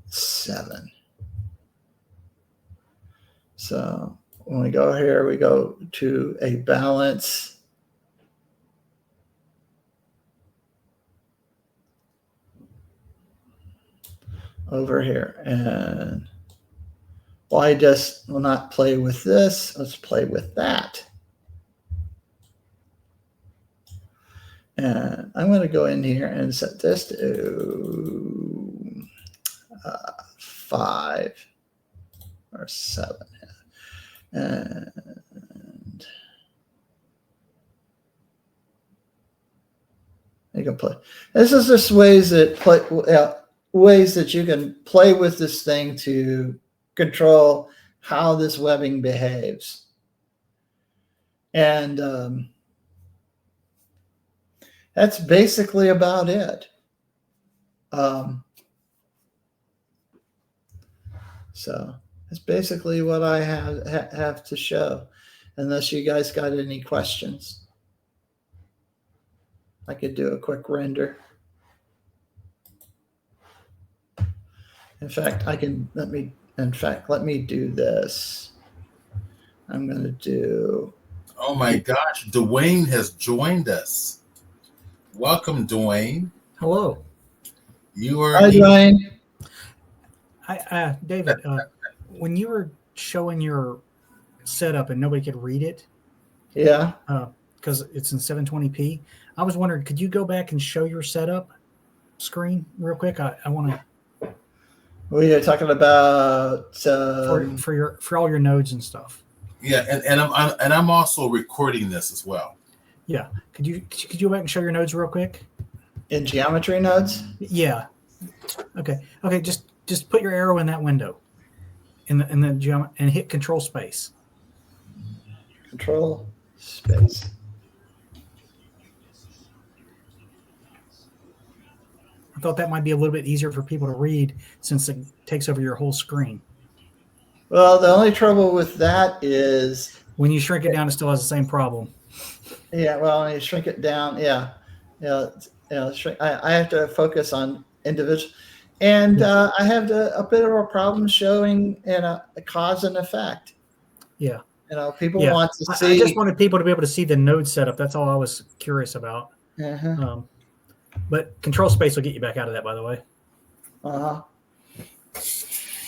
7. So when we go here, we go to a balance. Over here, and why just will not play with this? Let's play with that. And I'm going to go in here and set this to 5 or 7. And you can play. This is just ways that ways that you can play with this thing to control how this webbing behaves. And that's basically about it. So that's basically what I have to show, unless you guys got any questions. I could do a quick render. In fact, let me do this. I'm going to do.
Oh my gosh, Dwayne has joined us. Welcome, Dwayne.
Hello.
You are.
Hi, Dwayne.
Hi, David. When you were showing your setup and nobody could read it,
Yeah.
Because it's in 720p, I was wondering, could you go back and show your setup screen real quick? I want to.
We are talking about
for all your nodes and stuff.
Yeah, and I'm also recording this as well.
Yeah. Could you go back and show your nodes real quick?
in geometry nodes.
Yeah. Okay. Just put your arrow in that window, in the and hit Control Space.
Control Space.
I thought that might be a little bit easier for people to read since it takes over your whole screen.
Well, the only trouble with that is
when you shrink it down, it still has the same problem.
Yeah, well, when you shrink it down, shrink, I have to focus on individual, and I have a bit of a problem showing a cause and effect.
Yeah.
People want to see.
I just wanted people to be able to see the node setup. That's all I was curious about.
Uh-huh.
But Control Space will get you back out of that, by the way.
Uh-huh.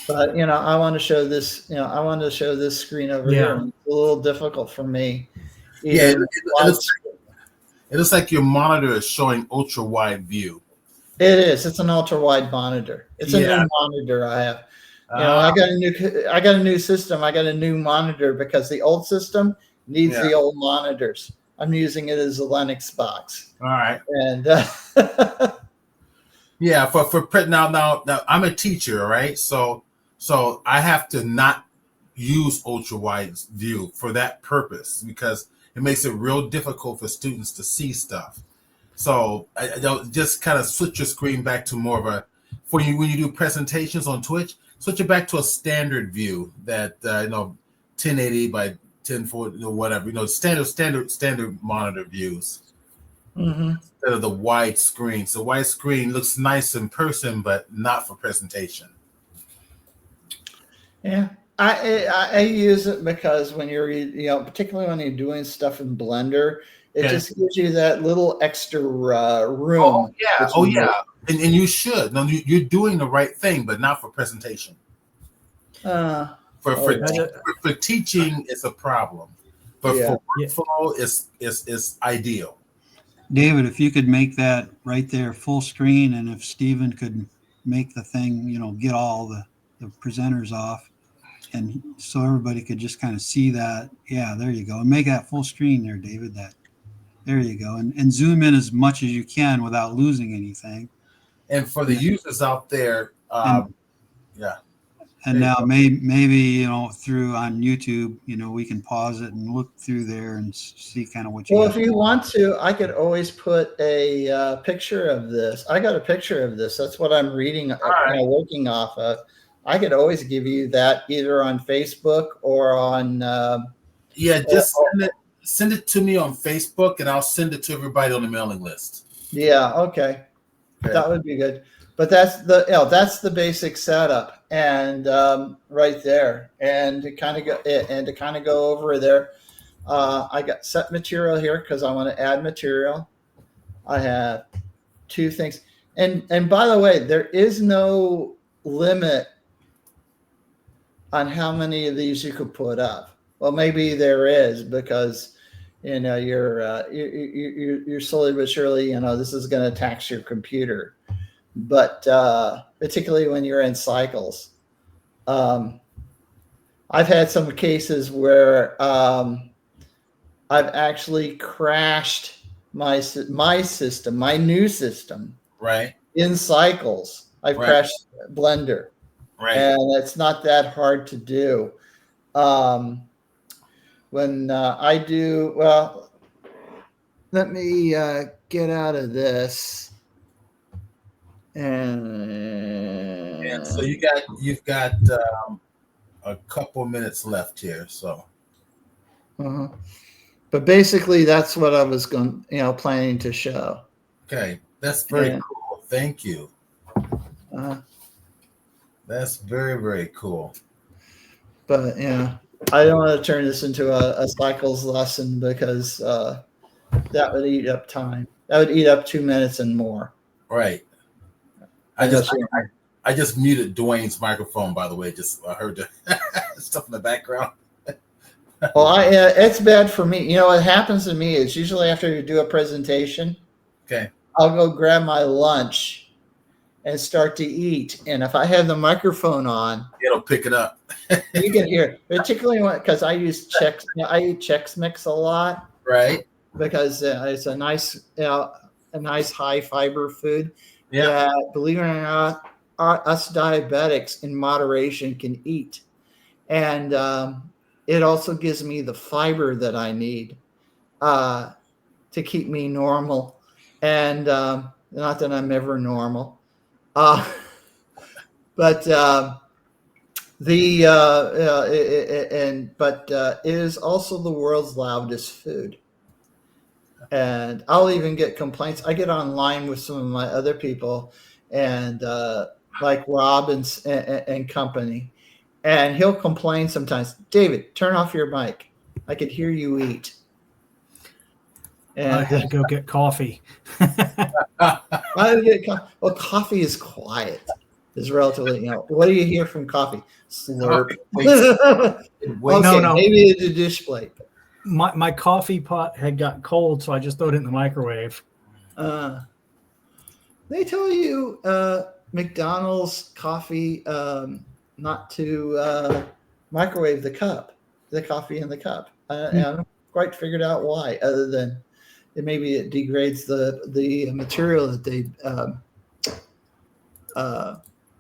But I want to show this. I want to show this screen over here. It's a little difficult for me.
It looks like your monitor is showing ultra wide view.
It is. It's an ultra wide monitor. It's a new monitor I have. I got a new system. I got a new monitor because the old system needs the old monitors. I'm using it as a Linux box.
All right.
And
for print now I'm a teacher, right? So I have to not use ultra wide view for that purpose because it makes it real difficult for students to see stuff. So I don't just kind of switch your screen back to more of a when you do presentations on Twitch, switch it back to a standard view that 1080 by 1040 or whatever, standard monitor views.
Mm-hmm.
Instead of the wide screen. So wide screen looks nice in person, but not for presentation.
Yeah, I use it because when you're, particularly when you're doing stuff in Blender, it just gives you that little extra room.
Oh yeah. And you should. No, you're doing the right thing, but not for presentation. For teaching, it's a problem, but for workflow, it's ideal.
David, if you could make that right there full screen, and if Stephen could make the thing, get all the presenters off, and so everybody could just kind of see that. Yeah, there you go. And make that full screen there, David. There you go. And zoom in as much as you can without losing anything.
And for the users out there,
And now maybe through on YouTube, we can pause it and look through there and see kind of what you.
Well, if you want to, I could always put a picture of this. I got a picture of this. That's what I'm reading, working off of. I could always give you that either on Facebook or on.
Just send it to me on Facebook, and I'll send it to everybody on the mailing list.
Yeah. Okay. That would be good. But that's the basic setup, and right there, and to kind of go over there, I got set material here because I want to add material. I have two things, and by the way, there is no limit on how many of these you could put up. Well, maybe there is because you're slowly but surely this is going to tax your computer. But particularly when you're in cycles, I've had some cases where I've actually crashed my system, my new system,
right, in
cycles. I've crashed Blender,
right,
and it's not that hard to do. When I do, let me get out of this. And
so you've got a couple minutes left here. So,
but basically, that's what I was planning to show.
Okay, that's very
Yeah.
cool. Thank you.
Uh,
That's very, very cool.
but yeah, I don't want to turn this into a cycles lesson because that would eat up time. That would eat up 2 minutes and more.
Right. I just muted Dwayne's microphone, by the way. Just I heard the stuff in the background.
Well, it's bad for me. You know what happens to me is usually after you do a presentation,
Okay.
I'll go grab my lunch and start to eat. And if I have the microphone on,
It'll pick it up.
you can hear, particularly because I use Chex. I eat Chex Mix a lot
Right.
because it's a nice high fiber food.
Yeah.
That, believe it or not, us diabetics in moderation can eat, and it also gives me the fiber that I need to keep me normal. And not that I'm ever normal, but it is also the world's loudest food. And I'll even get complaints. I get online with some of my other people, and like Rob and company, and he'll complain sometimes. David, turn off your mic. I could hear you eat. And
I had to go get coffee.
well, coffee is quiet. It's relatively, what do you hear from coffee? Slurp.
Wait.
Okay,
No.
maybe it's a dish plate.
My coffee pot had got cold, so I just threw it in the microwave.
They tell you McDonald's coffee not to microwave the coffee in the cup. I haven't quite figured out why, other than maybe it degrades the material that they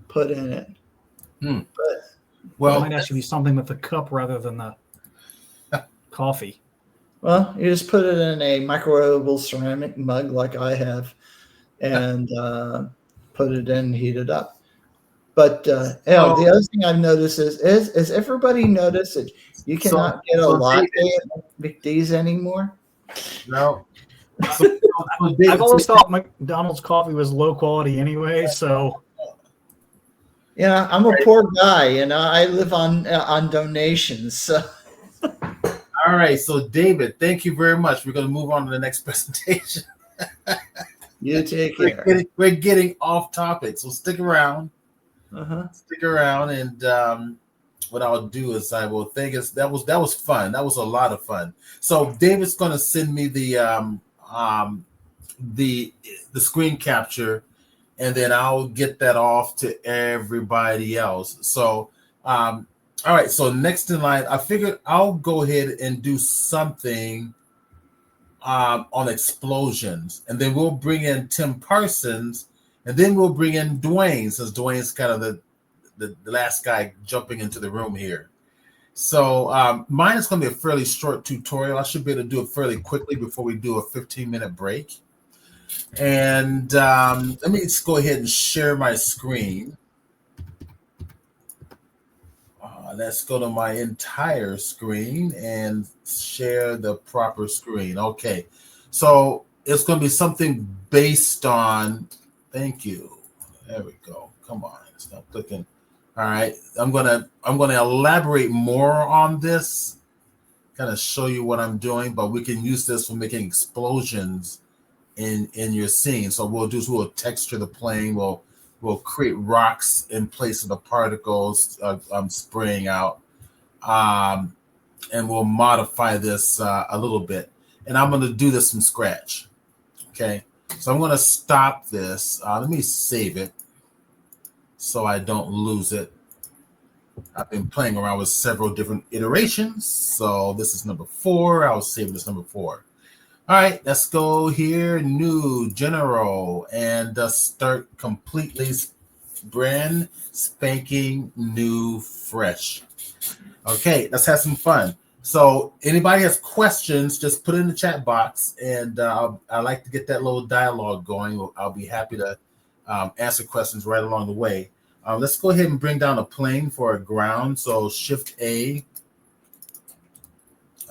put in it.
Well, it might actually be something with the cup rather than the coffee.
Well, you just put it in a microwavable ceramic mug like I have, and put it in, heat it up. But the other thing I've noticed is everybody noticed that you cannot get a latte at McD's anymore?
No.
I've always thought McDonald's coffee was low quality anyway, so.
Yeah, I'm a poor guy, I live on donations. So.
All right, so David, thank you very much. We're going to move on to the next presentation.
You take care.
We're getting off topic, so stick around. Stick around, and what I'll do is I will thank us. That was fun. That was a lot of fun. So David's going to send me the screen capture, and then I'll get that off to everybody else. So all right, so next in line, I figured I'll go ahead and do something on explosions, and then we'll bring in Tim Parsons, and then we'll bring in Dwayne, since Dwayne's kind of the last guy jumping into the room here. So mine is going to be a fairly short tutorial. I should be able to do it fairly quickly before we do a 15-minute break. And let me just go ahead and share my screen. Let's go to my entire screen and share the proper screen. Okay, so it's going to be something based on. Thank you. There we go. Come on, it's not clicking. All right, I'm gonna elaborate more on this, kind of show you what I'm doing, but we can use this for making explosions in your scene. So we'll do is we'll texture the plane. We'll create rocks in place of the particles spraying out, and we'll modify this a little bit. And I'm going to do this from scratch. Okay, so I'm going to stop this. Let me save it so I don't lose it. I've been playing around with several different iterations. So this is number 4. I'll save this number 4. All right, let's go here, new, general, and start completely brand spanking new, fresh. Okay, let's have some fun. So anybody has questions, just put it in the chat box, and I like to get that little dialogue going. I'll be happy to answer questions right along the way. Let's go ahead and bring down a plane for a ground. So Shift A.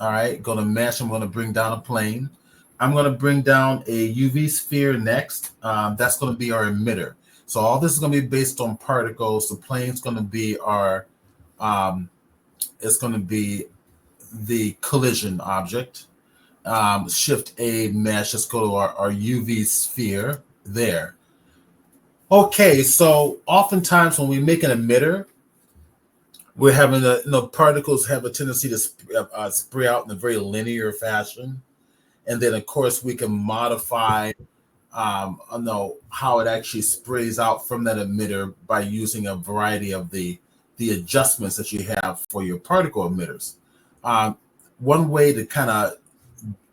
All right, go to mesh. I'm going to bring down a plane. I'm going to bring down a UV sphere next. That's going to be our emitter. So all this is going to be based on particles. The plane's going to be our, it's going to be the collision object. Shift A mesh. Let's go to our UV sphere there. Okay, so oftentimes when we make an emitter, we're having particles have a tendency to spray out in a very linear fashion. And then, of course, we can modify how it actually sprays out from that emitter by using a variety of the adjustments that you have for your particle emitters. One way to kind of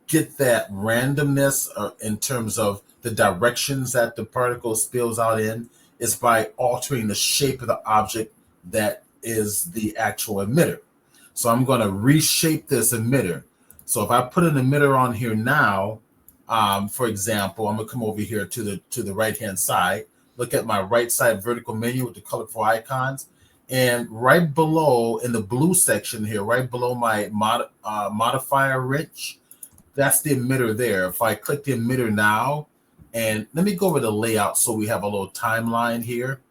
get that randomness in terms of the directions that the particle spills out in is by altering the shape of the object that is the actual emitter. So I'm going to reshape this emitter. So if I put an emitter on here now, for example, I'm going to come over here to the right-hand side, look at my right side vertical menu with the colorful icons, and right below in the blue section here, right below my modifier wrench, that's the emitter there. If I click the emitter now, and let me go over the layout so we have a little timeline here.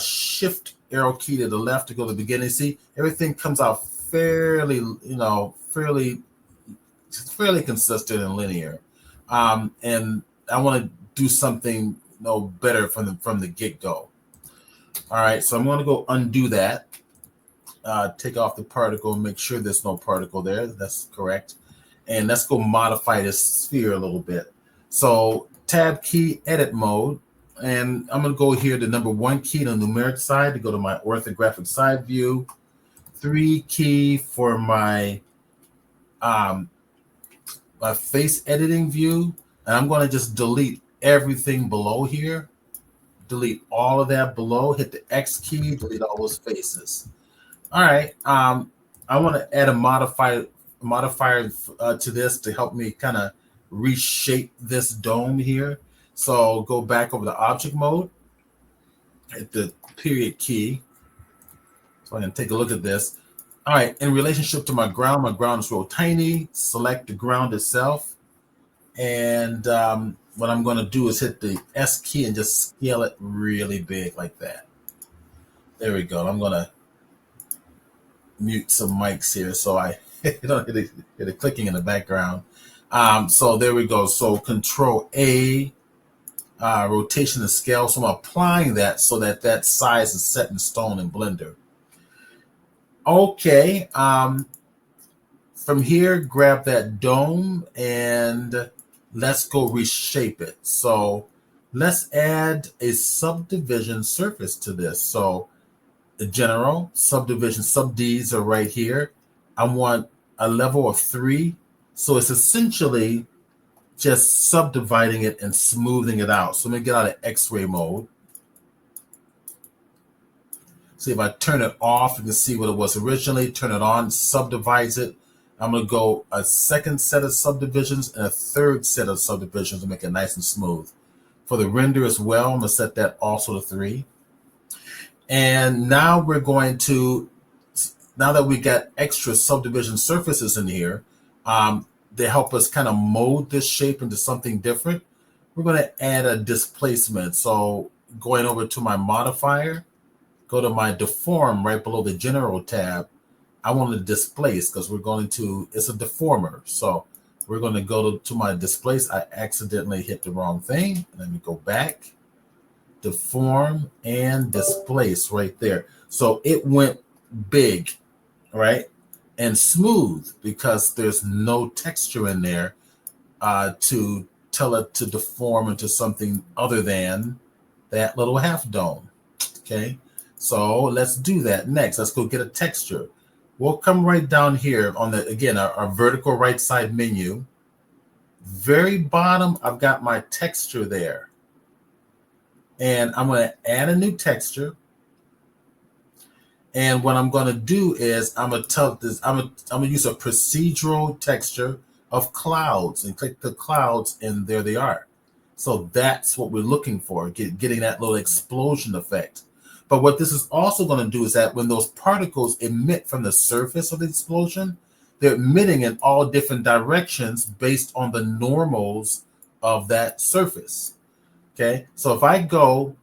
Shift arrow key to the left to go to the beginning. See, everything comes out fairly consistent and linear. And I want to do something better from the get-go. All right, so I'm going to go undo that. Take off the particle and make sure there's no particle there. That's correct. And let's go modify this sphere a little bit. So tab key, edit mode. And I'm going to go here to number 1 key on the numeric side to go to my orthographic side view. 3 key for my my face editing view. And I'm going to just delete everything below here. Delete all of that below. Hit the X key, delete all those faces. All right. I want to add a modifier to this to help me kind of reshape this dome here. So go back over to object mode, hit the period key. So I can take a look at this. All right, in relationship to my ground is real tiny. Select the ground itself. And what I'm going to do is hit the S key and just scale it really big like that. There we go. I'm going to mute some mics here so I don't hit a clicking in the background. So there we go. So Control A, rotation and scale. So I'm applying that so that size is set in stone in Blender. Okay. From here, grab that dome and let's go reshape it. So let's add a subdivision surface to this. So the general subdivision sub-Ds are right here. I want a level of 3. So it's essentially just subdividing it and smoothing it out. So let me get out of X-ray mode. See, if I turn it off, you can see what it was originally. Turn it on, subdivides it. I'm going to go a second set of subdivisions and a third set of subdivisions to make it nice and smooth. For the render as well, I'm going to set that also to 3. And now we're going to, now that we got extra subdivision surfaces in here, they help us kind of mold this shape into something different. We're going to add a displacement. So going over to my modifier, go to my deform right below the general tab. I want to displace because we're going to, it's a deformer. So we're going to go to my displace. I accidentally hit the wrong thing. Let me go back, deform and displace right there. So it went big, right? And smooth because there's no texture in there to tell it to deform into something other than that little half dome. Okay, so let's do that next. Let's go get a texture. We'll come right down here on the, again, our vertical right side menu. Very bottom, I've got my texture there. And I'm going to add a new texture. And what I'm going to do is I'm going to tell this, I'm going to use a procedural texture of clouds and click the clouds and there they are. So that's what we're looking for, getting that little explosion effect. But what this is also going to do is that when those particles emit from the surface of the explosion, they're emitting in all different directions based on the normals of that surface. Okay, so if I go,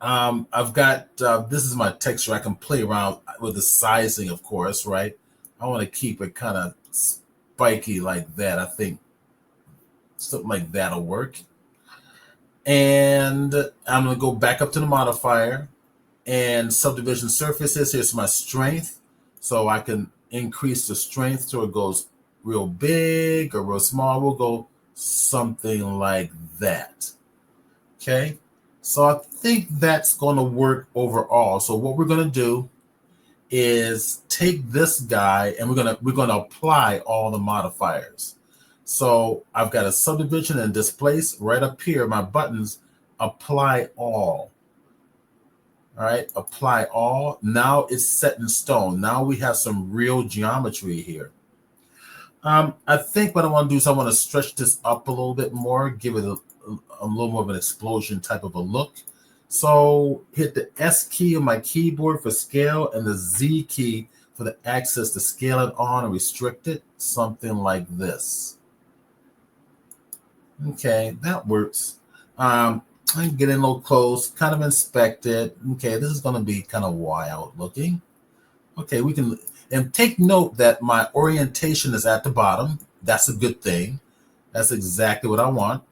I've got, this is my texture. I can play around with the sizing, of course, right? I want to keep it kind of spiky like that. I think something like that'll work. And I'm going to go back up to the modifier and subdivision surfaces. Here's my strength. So I can increase the strength so it goes real big or real small. We'll go something like that. Okay. So I think that's going to work overall. So what we're going to do is take this guy and we're going to apply all the modifiers. So I've got a subdivision and displace right up here. My buttons, apply all. All right, apply all. Now it's set in stone. Now we have some real geometry here. I think what I want to do is I want to stretch this up a little bit more, give it a little more of an explosion type of a look. So hit the S key on my keyboard for scale and the Z key for the axis to scale it on and restrict it, something like this. Okay, that works. I can get in a little close, kind of inspect it. Okay, this is going to be kind of wild looking. Okay, we can, and take note that my orientation is at the bottom. That's a good thing. That's exactly what I want.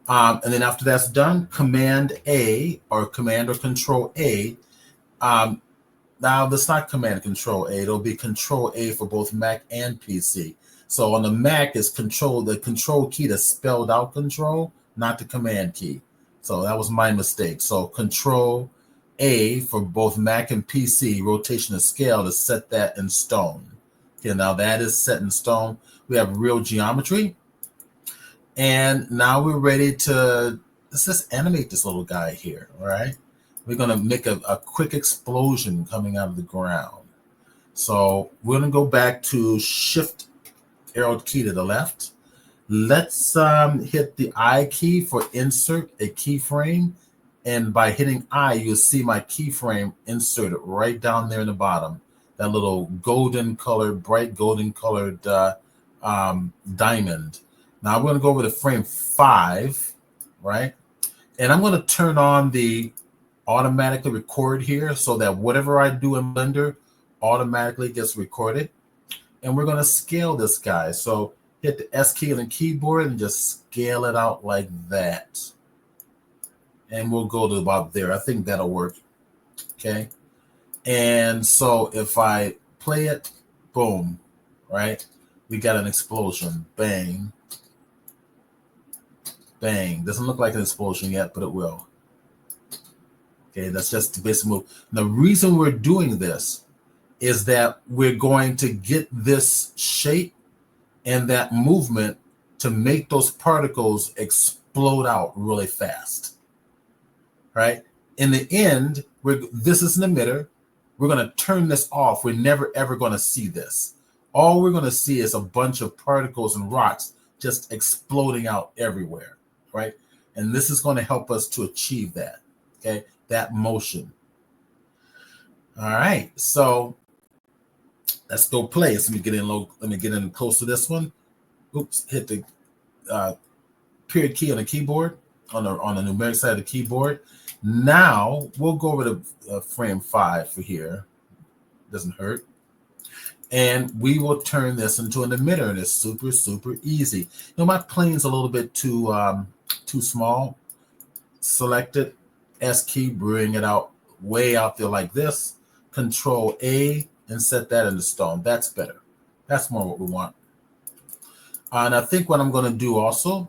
And then after that's done, Command A or Command or Control A. Now that's not Command Control A. It'll be Control A for both Mac and PC. So on the Mac is the control key that's spelled out control, not the command key. So that was my mistake. So Control A for both Mac and PC, rotation of scale, to set that in stone. Okay, now that is set in stone. We have real geometry. And now we're ready to, let's just animate this little guy here, all right? We're going to make a quick explosion coming out of the ground. So we're going to go back to Shift arrow key to the left. Let's hit the I key for insert a keyframe. And by hitting I, you'll see my keyframe inserted right down there in the bottom. That little golden colored, bright golden colored diamond. Now I'm going to go over to frame 5, right? And I'm going to turn on the automatically record here so that whatever I do in Blender automatically gets recorded. And we're going to scale this guy. So hit the S key on the keyboard and just scale it out like that. And we'll go to about there. I think that'll work. Okay. And so if I play it, boom, right? We got an explosion. Bang. Bang. Doesn't look like an explosion yet, but it will. Okay, that's just the basic move. The reason we're doing this is that we're going to get this shape and that movement to make those particles explode out really fast. Right? In the end, this is an emitter. We're going to turn this off. We're never, ever going to see this. All we're going to see is a bunch of particles and rocks just exploding out everywhere. Right? And this is going to help us to achieve that. Okay? That motion. All right. So let's go play. Let me get in low. Let me get in close to this one. Oops, hit the period key on the keyboard, on the numeric side of the keyboard. Now we'll go over to frame 5 for here. Doesn't hurt. And we will turn this into an emitter, and it's super, super easy. You know, my plane's a little bit too small. Select it, S key, bring it out way out there like this. Control A and set that into stone. That's better. That's more what we want. And I think what I'm going to do also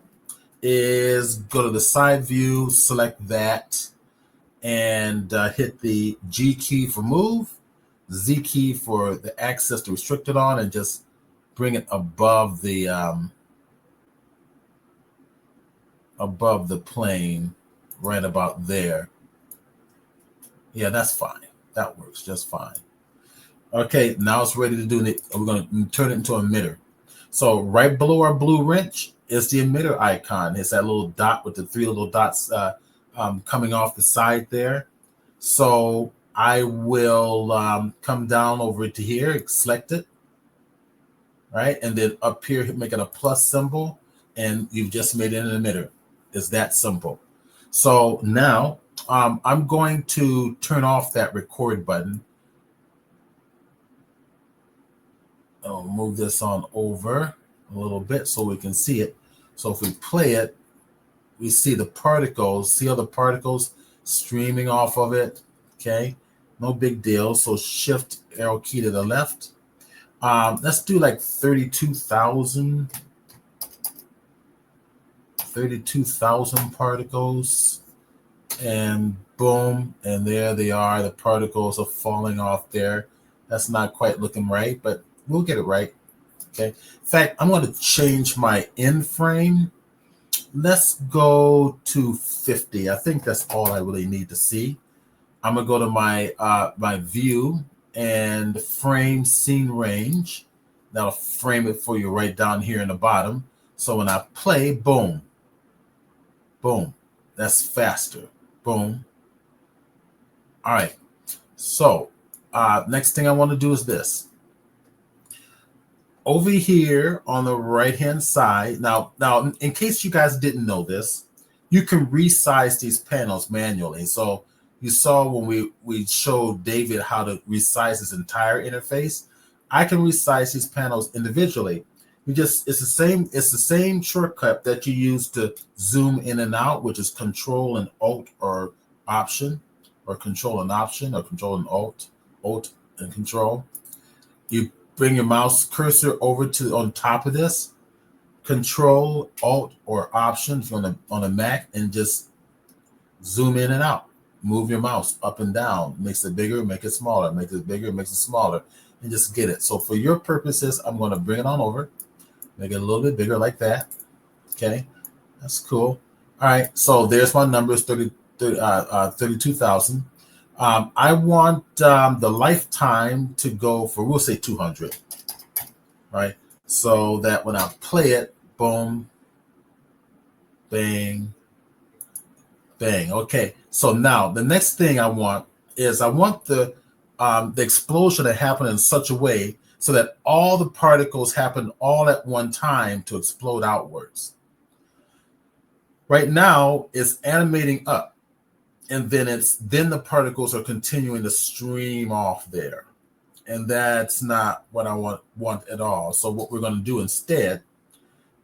is go to the side view, select that, and hit the G key for move, Z key for the axis to restrict it on, and just bring it above the plane, right about there. Yeah, that's fine. That works just fine. Okay, now it's ready to do it. We're going to turn it into an emitter. So right below our blue wrench is the emitter icon. It's that little dot with the 3 little dots coming off the side there. So I will come down over to here, select it, right? And then up here, making a plus symbol, and you've just made an emitter. It's that simple. So now I'm going to turn off that record button. I'll move this on over a little bit so we can see it. So if we play it, we see the particles. See all the particles streaming off of it? Okay, no big deal. So shift arrow key to the left. Let's do like 32,000 particles, and boom, and there they are. The particles are falling off there. That's not quite looking right, but we'll get it right. Okay. In fact, I'm going to change my end frame. Let's go to 50. I think that's all I really need to see. I'm gonna go to my my view and frame scene range. That'll frame it for you right down here in the bottom. So when I play, boom, boom, that's faster. Boom. All right. So next thing I want to do is this. Over here on the right-hand side, now, in case you guys didn't know this, you can resize these panels manually. So you saw when we showed David how to resize his entire interface. I can resize these panels individually. It's the same shortcut that you use to zoom in and out, which is Control and Alt or Option, or Control and Option, or Control and Alt and Control. You bring your mouse cursor over to on top of this, Control, Alt, or Option on a Mac, and just zoom in and out. Move your mouse up and down. Makes it bigger, make it smaller. Makes it bigger, makes it smaller, and just get it. So for your purposes, I'm going to bring it on over, make it a little bit bigger like that. Okay, that's cool. All right, so there's my numbers, 32,000. I want the lifetime to go for, we'll say 200, right? So that when I play it, boom, bang, bang. Okay, so now the next thing I want the explosion to happen in such a way so that all the particles happen all at one time to explode outwards. Right now, it's animating up, and then the particles are continuing to stream off there. And that's not what I want at all. So what we're going to do instead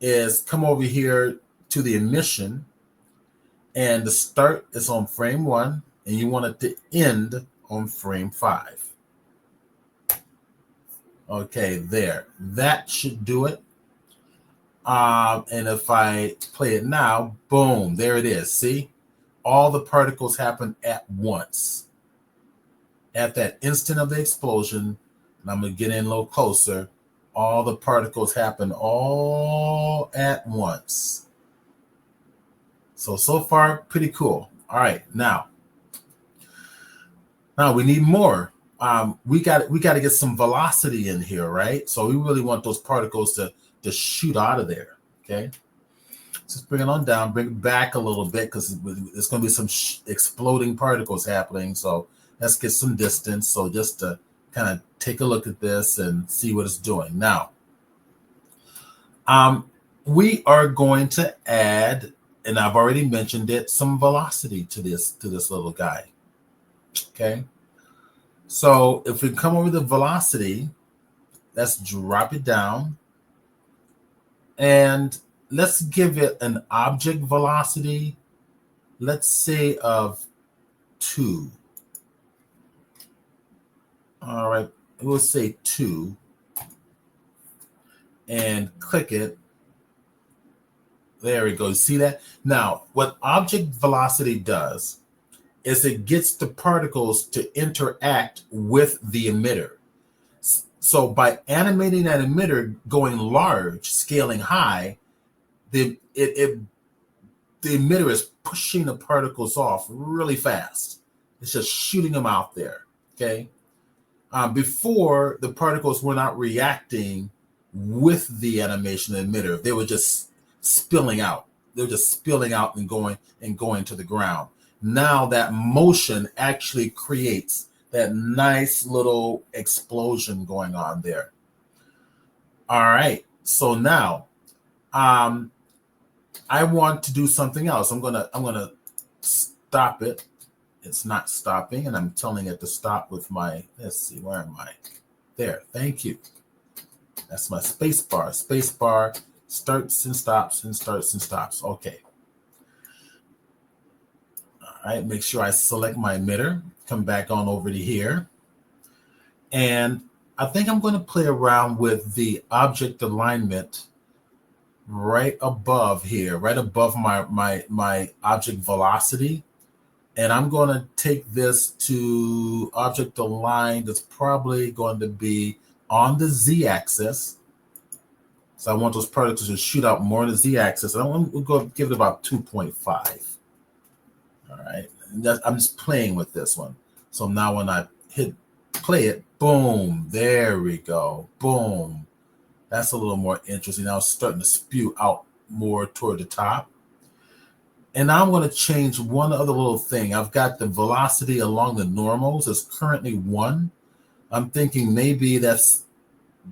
is come over here to the emission, and the start is on frame 1, and you want it to end on frame 5. Okay, there. That should do it. And if I play it now, boom, there it is. See? All the particles happen at once. At that instant of the explosion, and I'm going to get in a little closer, all the particles happen all at once. So far, pretty cool. All right, now we need more. We got to get some velocity in here, right? So we really want those particles to shoot out of there. Okay, just bring it on down, bring it back a little bit because there's going to be some exploding particles happening. So let's get some distance. So just to kind of take a look at this and see what it's doing. Now, we are going to add, and I've already mentioned it, some velocity to this little guy. Okay. So if we come over the velocity, let's drop it down. And let's give it an object velocity, let's say of 2. All right, we'll say 2. And click it. There we go. See that? Now, what object velocity does is it gets the particles to interact with the emitter. So by animating that emitter going large, scaling high, the emitter is pushing the particles off really fast. It's just shooting them out there. Okay. Before, the particles were not reacting with the animation emitter. They were just spilling out. They were just spilling out and going to the ground. Now that motion actually creates that nice little explosion going on there. All right. So now I want to do something else. I'm gonna stop it. It's not stopping, and I'm telling it to stop with my, let's see, where am I? There, thank you. That's my space bar. Space bar starts and stops and starts and stops. Okay. All right, make sure I select my emitter, come back on over to here. And I think I'm going to play around with the object alignment right above here, right above my object velocity. And I'm going to take this to object align that's probably going to be on the z-axis. So I want those particles to shoot out more on the z-axis. I want to go give it about 2.5. All right. I'm just playing with this one. So now when I hit play it, boom, there we go. Boom. That's a little more interesting. Now it's starting to spew out more toward the top. And now I'm going to change one other little thing. I've got the velocity along the normals is currently 1. I'm thinking maybe that's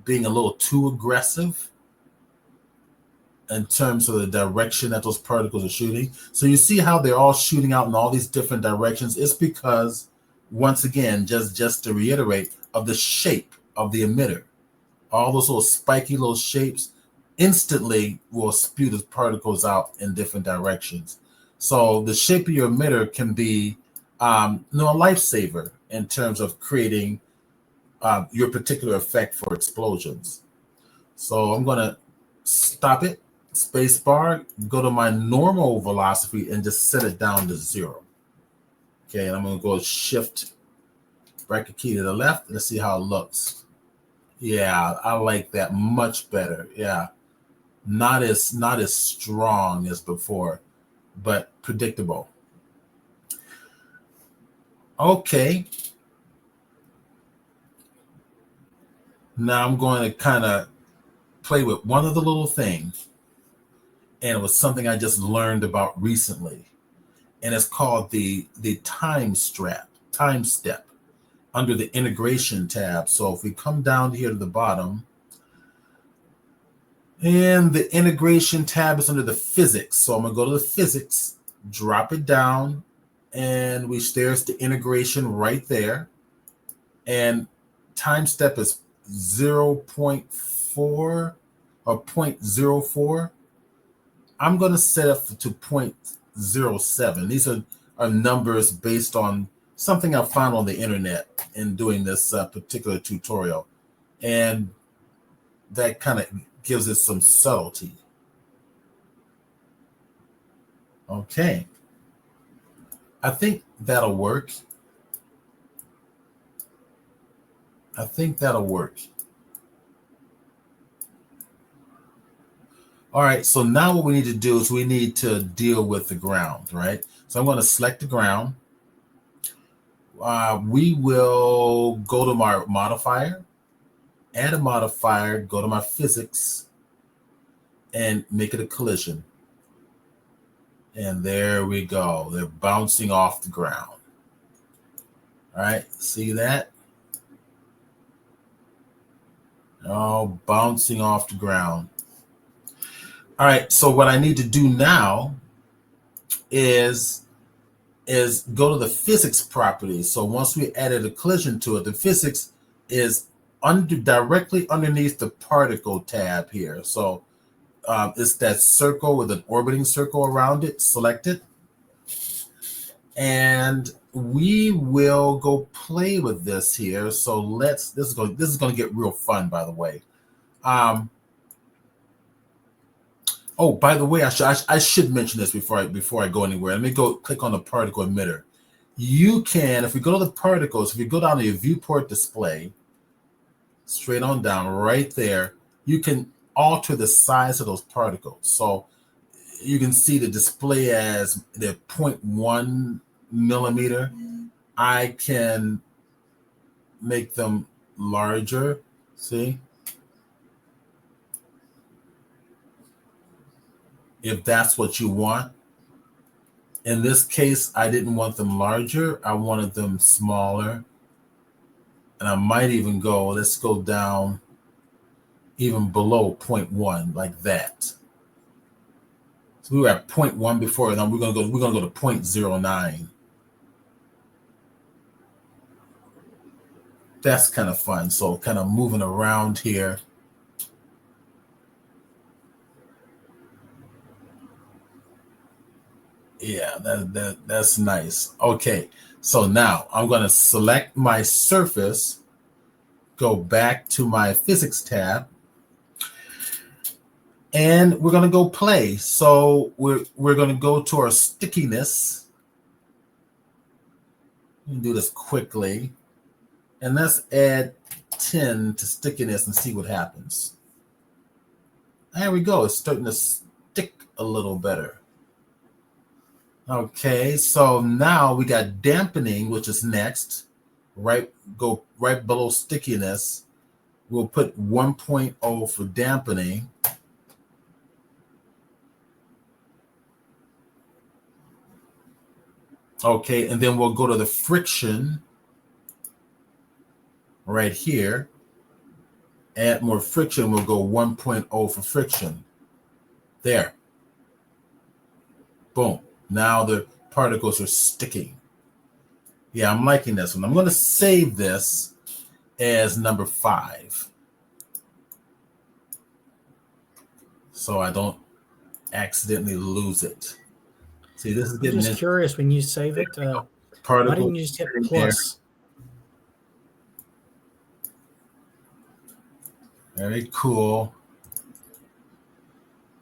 being a little too aggressive in terms of the direction that those particles are shooting. So you see how they're all shooting out in all these different directions. It's because, once again, just to reiterate, of the shape of the emitter. All those little spiky little shapes instantly will spew the particles out in different directions. So the shape of your emitter can be a lifesaver in terms of creating your particular effect for explosions. So I'm going to stop it, space bar, go to my normal velocity and just set it down to 0. Okay, and I'm going to go shift bracket key to the left. Let's see how it looks. Yeah, I like that much better. Yeah, not as strong as before, but predictable. Okay. Now I'm going to kind of play with one of the little things, and it was something I just learned about recently, and it's called the time step under the integration tab. So if we come down here to the bottom, and the integration tab is under the physics. So I'm going to go to the physics, drop it down, and there's the integration right there. And time step is 0.4 or 0.04. I'm going to set up to 0.07. These are numbers based on something I found on the internet in doing this particular tutorial. And that kind of gives it some subtlety. Okay. I think that'll work. All right, so now what we need to do is we need to deal with the ground, right? So I'm going to select the ground. We will go to my modifier, add a modifier, go to my physics, and make it a collision. And there we go. They're bouncing off the ground. All right, see that? Oh, bouncing off the ground. All right, so what I need to do now is go to the physics properties. So once we added a collision to it, the physics is directly underneath the particle tab here. So it's that circle with an orbiting circle around it. Select it. And we will go play with this here. So this is going to get real fun, by the way. Oh, by the way, I should mention this before I go anywhere. Let me go click on the particle emitter. You can, if we go to the particles, if you go down to your viewport display, straight on down right there, you can alter the size of those particles. So you can see the display as the 0.1 millimeter. I can make them larger. See? If that's what you want. In this case, I didn't want them larger. I wanted them smaller. And I might even go, let's go down even below 0.1 like that. So we were at 0.1 before, and then we're gonna go to 0.09. That's kind of fun. So kind of moving around here. Yeah, that's nice. Okay, so now I'm going to select my surface, go back to my physics tab, and we're going to go play. So we're going to go to our stickiness. Let me do this quickly, and let's add 10 to stickiness and see what happens. There we go. It's starting to stick a little better. Okay, so now we got dampening, which is next. Go right below stickiness. We'll put 1.0 for dampening. Okay, and then we'll go to the friction right here. Add more friction. We'll go 1.0 for friction. There. Boom. Now the particles are sticking. Yeah, I'm liking this one. I'm going to save this as number 5, so I don't accidentally lose it. See, this is getting
I'm just curious, when you save it, why didn't you just hit plus?
Very cool.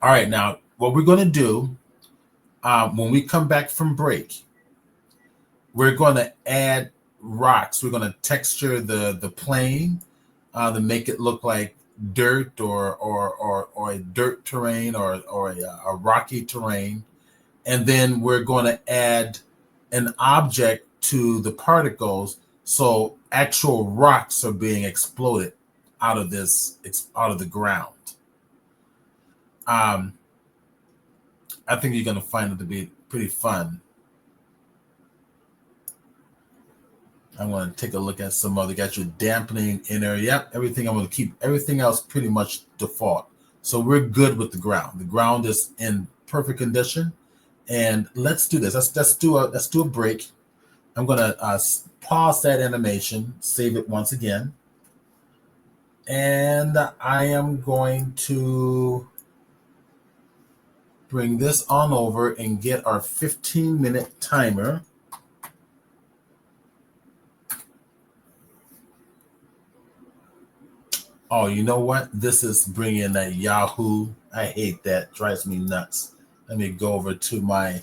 All right, now what we're going to do when we come back from break, we're going to add rocks. We're going to texture the plane to make it look like dirt or a dirt terrain or a rocky terrain. And then we're going to add an object to the particles, so actual rocks are being exploded out of the ground. I think you're going to find it to be pretty fun. I'm going to take a look at some other. Got your dampening in there. Yep, everything. I'm going to keep everything else pretty much default. So we're good with the ground. The ground is in perfect condition. And let's do this. Let's do a break. I'm going to pause that animation, save it once again. And I am going to bring this on over and get our 15-minute timer. Oh, you know what? This is bringing that Yahoo. I hate that. Drives me nuts. Let me go over to my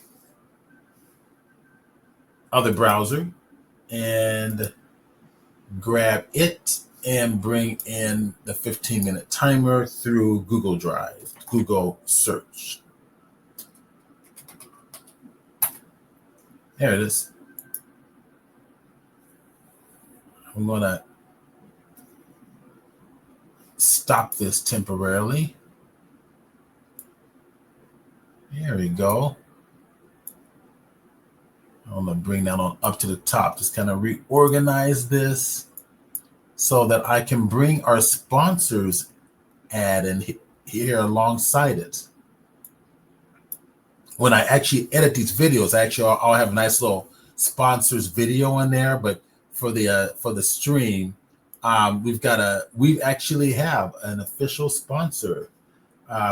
other browser and grab it and bring in the 15-minute timer through Google Drive, Google search. There it is. I'm going to stop this temporarily. There we go. I'm going to bring that on up to the top. Just kind of reorganize this so that I can bring our sponsors ad in here alongside it. When I actually edit these videos, I'll have a nice little sponsors video in there. But for the stream, we actually have an official sponsor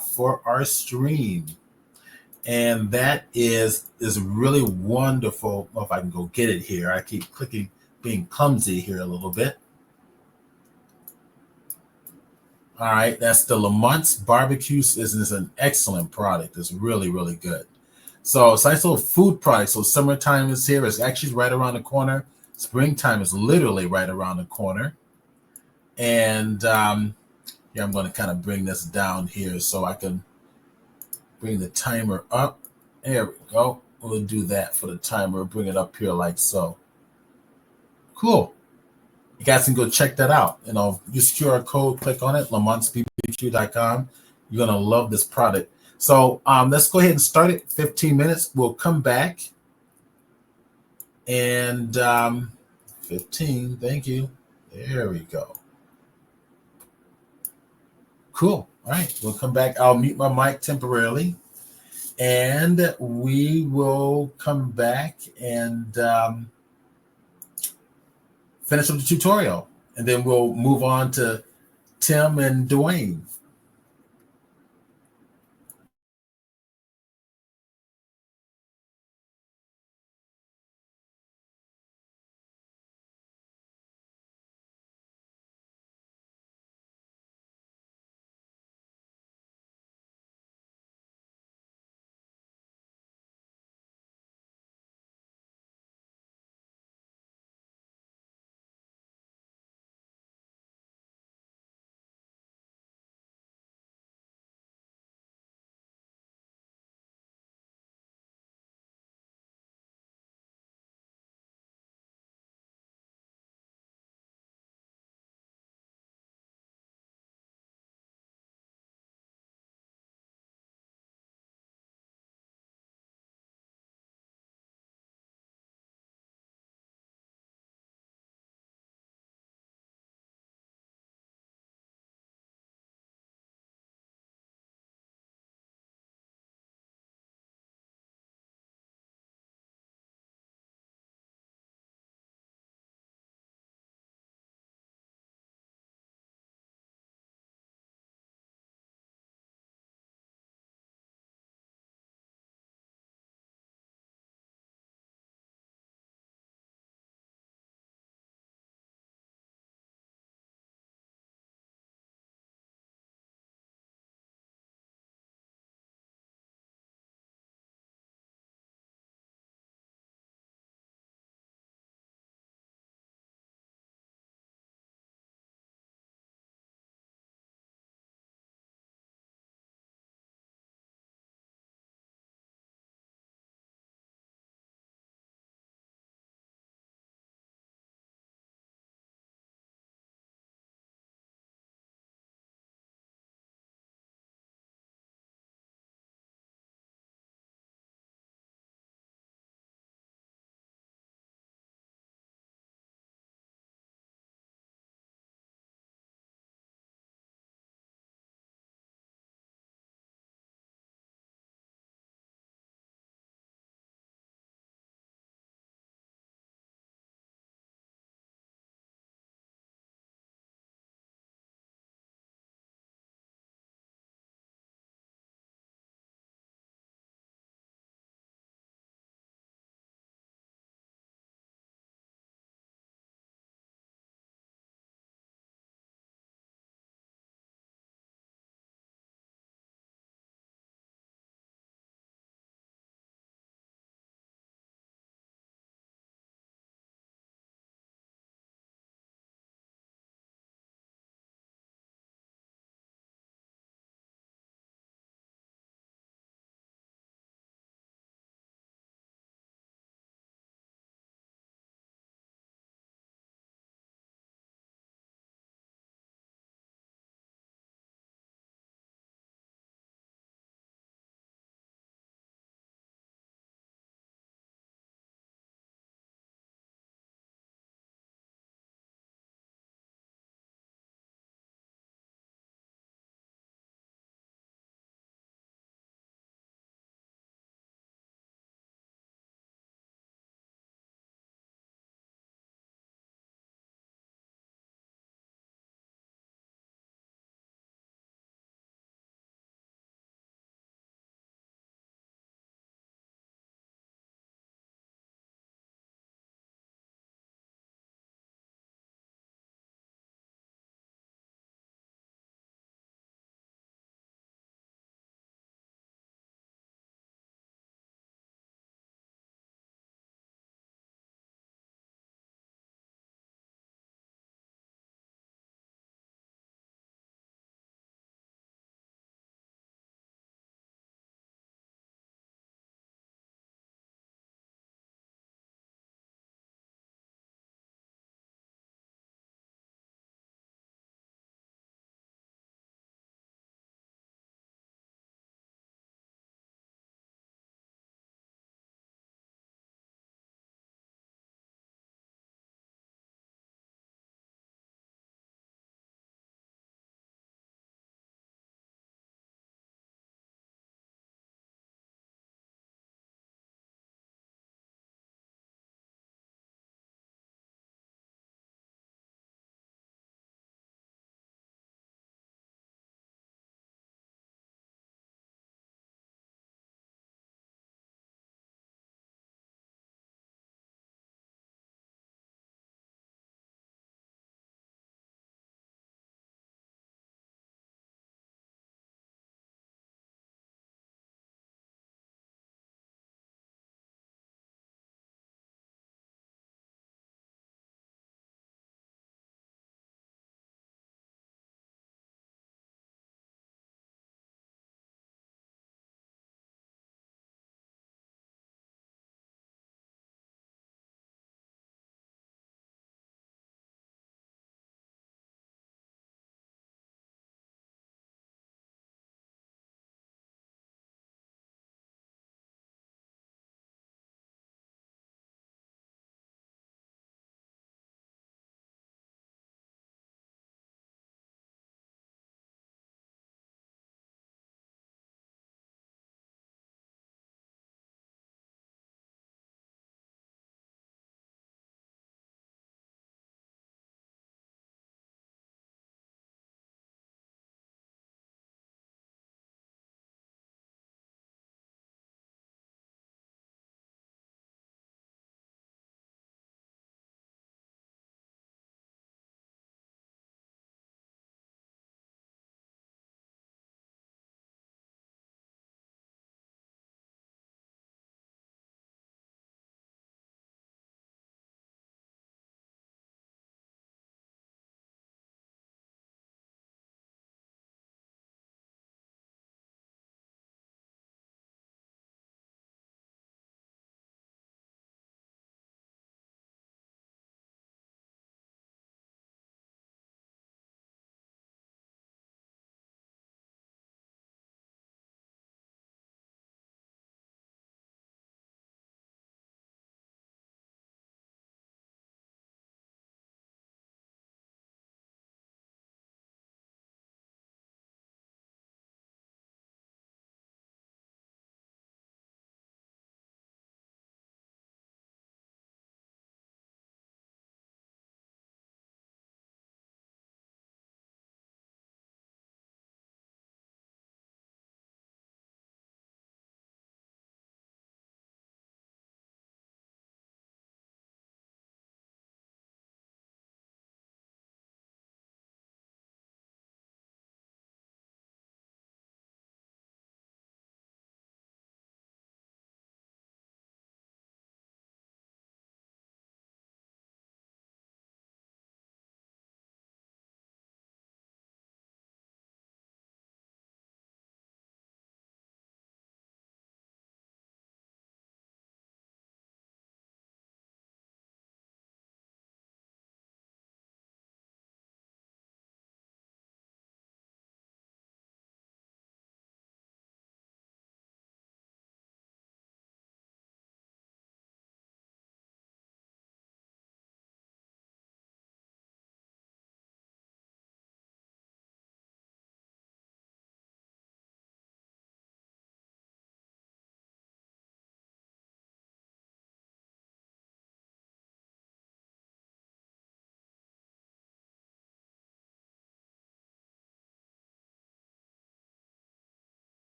for our stream, and that is really wonderful. Well, if I can go get it here, I keep clicking, being clumsy here a little bit. All right, that's the Lamont's Barbecue. Is an excellent product. It's really, really good. So it's a nice little food product. So summertime is here. It's actually right around the corner. Springtime is literally right around the corner. And yeah, I'm going to kind of bring this down here so I can bring the timer up. There we go. We'll do that for the timer. Bring it up here like so. Cool. You guys can go check that out. Use QR code, click on it, lamontsbbq.com. You're going to love this product. So let's go ahead and start it. 15 minutes. We'll come back. And 15, thank you. There we go. Cool. All right. We'll come back. I'll mute my mic temporarily, and we will come back and finish up the tutorial. And then we'll move on to Tim and Dwayne.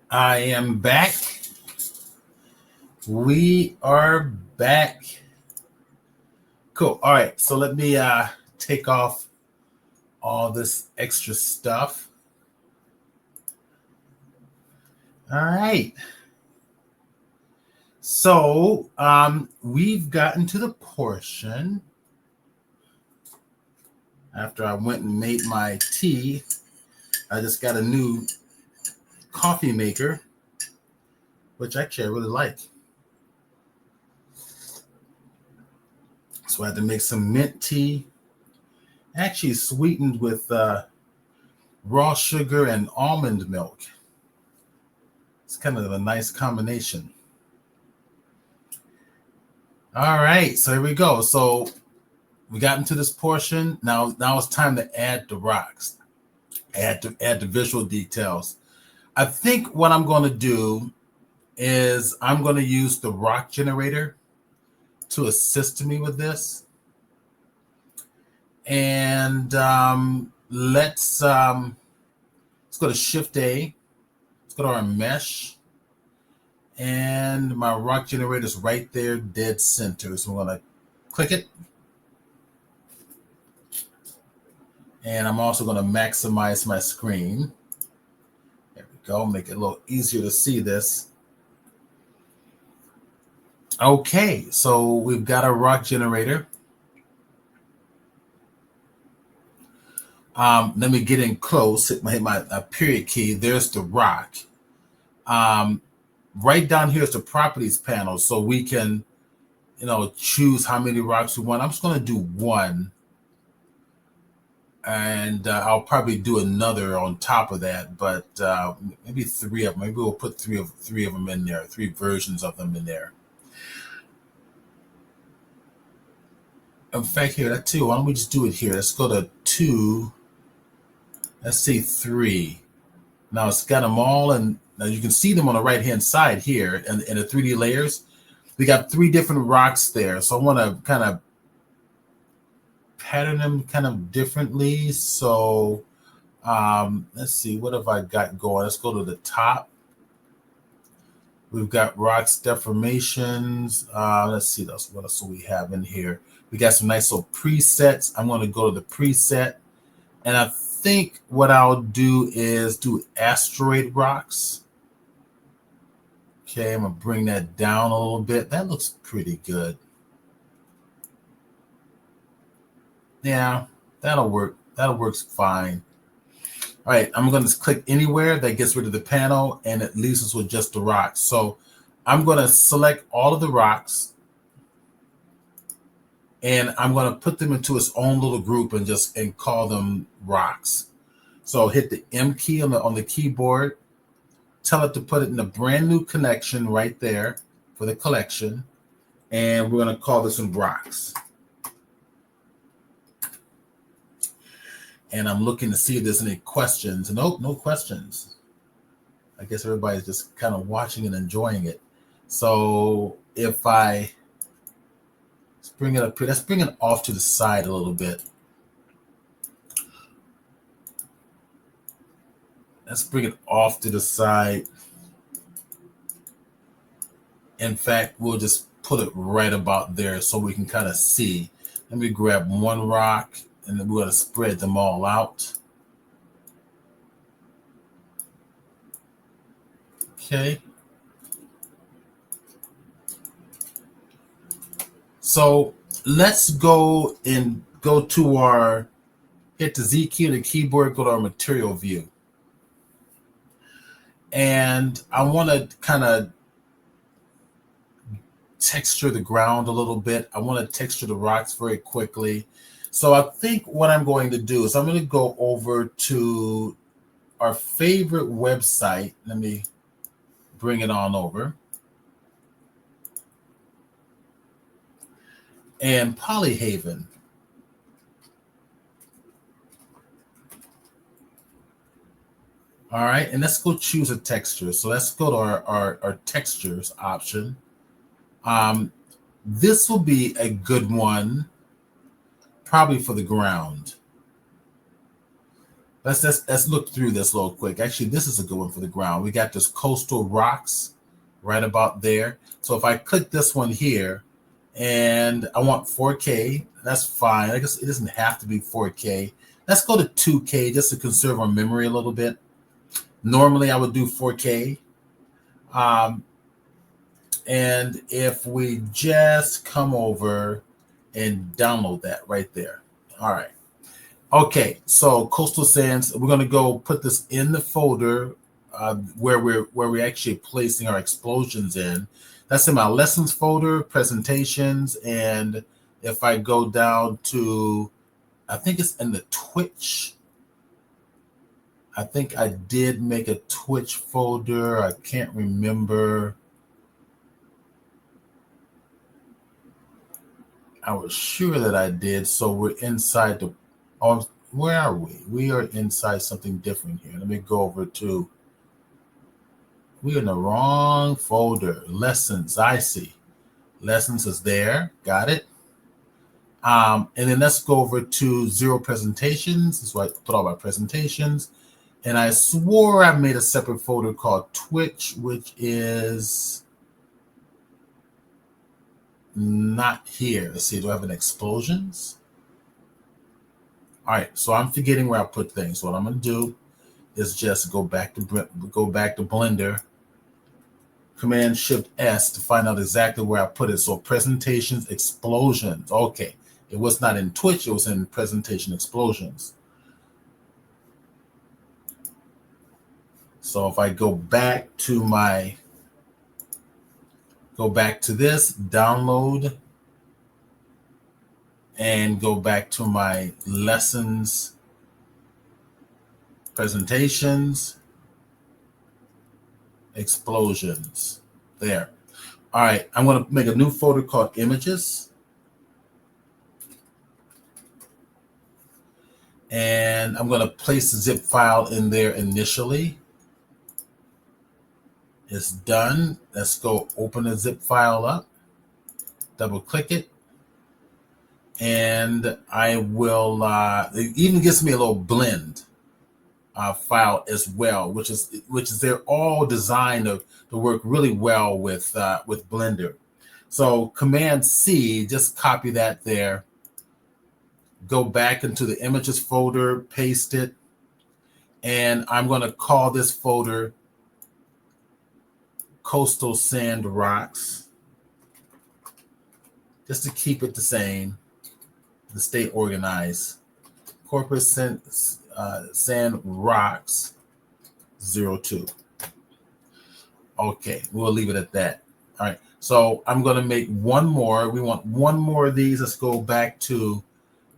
I am back. We are back. Cool. All right. So let me take off all this extra stuff. All right. So we've gotten to the portion after I went and made my tea. I just got a new coffee maker, which actually I really like. So I had to make some mint tea, actually sweetened with raw sugar and almond milk. It's kind of a nice combination. All right, so here we go. So we got into this portion. Now it's time to add the rocks, add the visual details. I think what I'm going to do is I'm going to use the rock generator to assist me with this. And let's go to Shift A. Let's go to our mesh. And my rock generator is right there, dead center. So I'm going to click it. And I'm also going to maximize my screen. There we go. Make it a little easier to see this. Okay, so we've got a rock generator. Let me get in close. Hit my period key. There's the rock. Right down here is the properties panel, so we can, choose how many rocks we want. I'm just going to do one, and I'll probably do another on top of that. But maybe three of them. Maybe we'll put three of them in there. 3 versions of them in there. In fact, here that 2. Why don't we just do it here? Let's go to 2. Let's say 3. Now it's got them all, and now you can see them on the right-hand side here in the 3D layers. We got 3 different rocks there. So I want to kind of pattern them kind of differently. So let's see, what have I got going? Let's go to the top. We've got rocks deformations. Let's see what else do we have in here. We got some nice little presets. I'm going to go to the preset. And I think what I'll do is do asteroid rocks. Okay, I'm going to bring that down a little bit. That looks pretty good. Yeah, that'll work. That works fine. All right, I'm going to click anywhere. That gets rid of the panel, and it leaves us with just the rocks. So I'm going to select all of the rocks, and I'm going to put them into its own little group and call them rocks. So hit the M key on the keyboard. Tell it to put it in a brand new connection right there for the collection. And we're going to call this one rocks. And I'm looking to see if there's any questions. Nope, no questions. I guess everybody's just kind of watching and enjoying it. So if let's bring it up here. Let's bring it off to the side a little bit. Let's bring it off to the side. In fact, we'll just put it right about there so we can kind of see. Let me grab one rock, and then we're going to spread them all out. Okay. So let's go to hit the Z key on the keyboard, go to our material view. And I want to kind of texture the ground a little bit. I want to texture the rocks very quickly. So I think what I'm going to do is I'm going to go over to our favorite website. Let me bring it on over. And Polyhaven. All right, and let's go choose a texture. So let's go to our textures option. This will be a good one, probably for the ground. let's look through this a little quick. Actually, this is a good one for the ground. We got this coastal rocks right about there. So if I click this one here and I want 4K, that's fine. I guess it doesn't have to be 4K. Let's go to 2K just to conserve our memory a little bit. Normally I would do 4K. And if we just come over and download that right there. All right. Okay, so Coastal Sands, we're going to go put this in the folder where we're actually placing our explosions in. That's in my lessons folder, presentations, and if I go down to, I think it's in the Twitch. I think I did make a Twitch folder. I can't remember. I was sure that I did. So we're inside the, oh, where are we? We are inside something different here. Let me go over to, we're in the wrong folder. Lessons, I see. Lessons is there. Got it. And then let's go over to zero presentations. That's why I put all my presentations. And I swore I made a separate folder called Twitch, which is not here. Let's see, do I have an explosions? All right, so I'm forgetting where I put things. What I'm gonna do is just go back to Blender, Command Shift S to find out exactly where I put it. So presentations, explosions. Okay, it was not in Twitch, it was in presentation explosions. So if I go back to this, download, and go back to my lessons, presentations, explosions. There. All right, I'm going to make a new folder called images. And I'm going to place the zip file in there initially. It's done. Let's go open the zip file up, double click it. And I will, it even gives me a little blend file as well, which is they're all designed to work really well with Blender. So Command C, just copy that there. Go back into the images folder, paste it, and I'm going to call this folder Coastal Sand Rocks, just to keep it the same, to stay organized. Corporate Sand Rocks 02. Okay, we'll leave it at that. All right, so I'm going to make one more. We want one more of these. Let's go back to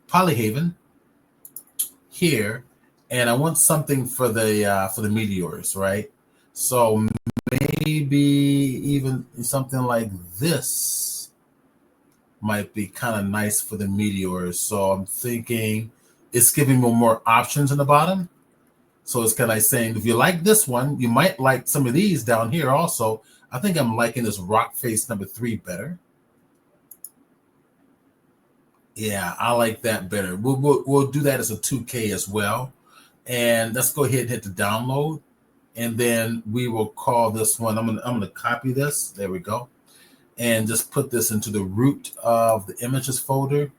Polyhaven here, and I want something for the meteors, right? So maybe even something like this might be kind of nice for the meteors. So I'm thinking it's giving me more options in the bottom. So it's kind of like saying, if you like this one, you might like some of these down here also. I think I'm liking this rock face number 3 better. Yeah, I like that better. We'll do that as a 2K as well. And let's go ahead and hit the download. And then we will call this one, I'm gonna copy this. There we go. And just put this into the root of the images folder.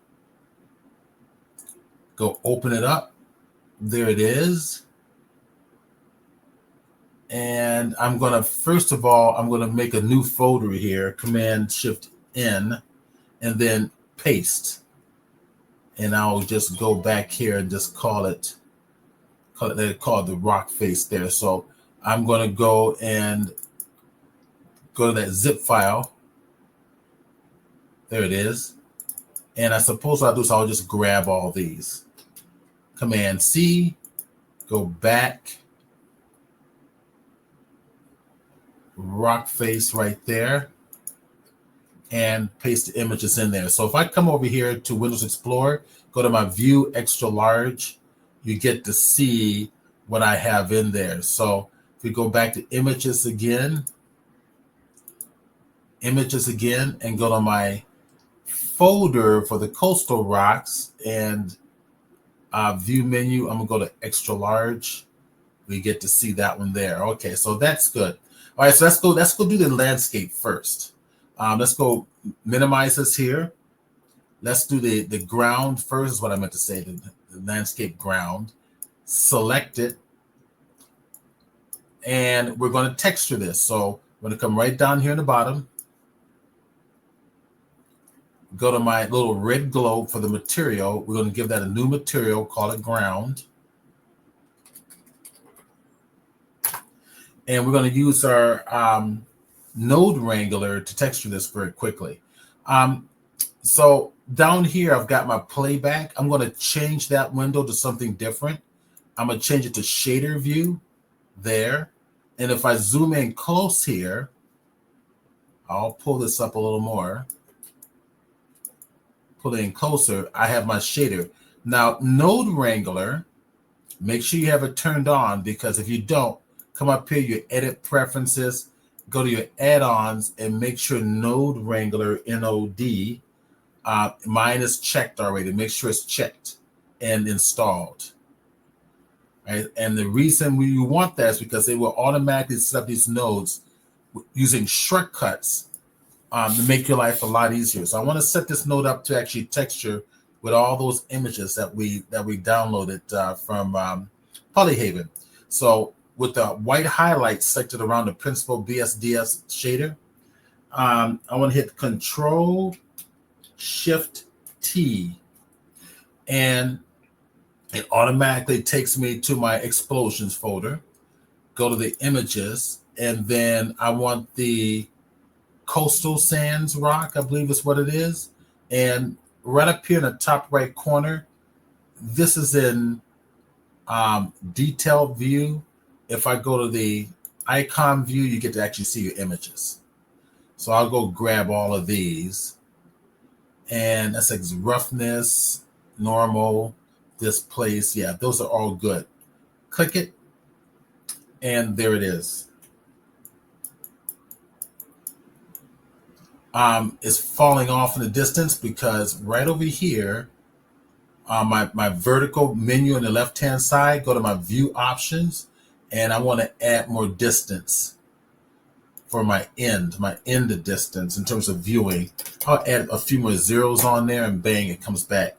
Go open it up. There it is. And I'm gonna, first of all, I'm gonna make a new folder here, Command Shift N, and then paste. And I'll just go back here and just call it the rock face there. So I'm going to go to that zip file. There it is. And I suppose what I'll do is I'll just grab all these. Command C, go back. Rock face right there. And paste the images in there. So if I come over here to Windows Explorer, go to my View Extra Large, you get to see what I have in there. So if we go back to images again, and go to my folder for the coastal rocks, and view menu. I'm gonna go to extra large. We get to see that one there. Okay, so that's good. All right, so let's go do the landscape first. Let's go minimize this here. Let's do the ground first, is what I meant to say, the landscape ground. Select it. And we're going to texture this. So I'm going to come right down here in the bottom. Go to my little red globe for the material. We're going to give that a new material, call it ground. And we're going to use our node wrangler to texture this very quickly. So down here, I've got my playback. I'm going to change that window to something different. I'm going to change it to shader view there. And if I zoom in close here, I'll pull this up a little more. Pull it in closer. I have my shader. Now, Node Wrangler, make sure you have it turned on, because if you don't, come up here, your edit preferences, go to your add-ons, and make sure Node Wrangler, NOD, mine is checked already. Make sure it's checked and installed. Right? And the reason you want that is because they will automatically set up these nodes using shortcuts to make your life a lot easier. So I want to set this node up to actually texture with all those images that we downloaded from Polyhaven. So with the white highlights selected around the principal BSDS shader, I want to hit Control Shift T, and it automatically takes me to my explosions folder. Go to the images, and then I want the Coastal Sands rock, I believe is what it is. And right up here in the top right corner, this is in detailed view. If I go to the icon view, you get to actually see your images. So I'll go grab all of these. And that's like roughness, normal, displace. Yeah, those are all good. Click it, and there it is. It's falling off in the distance because right over here, my vertical menu on the left-hand side, go to my view options, and I want to add more distance for my end distance in terms of viewing. I'll add a few more zeros on there, and bang, it comes back.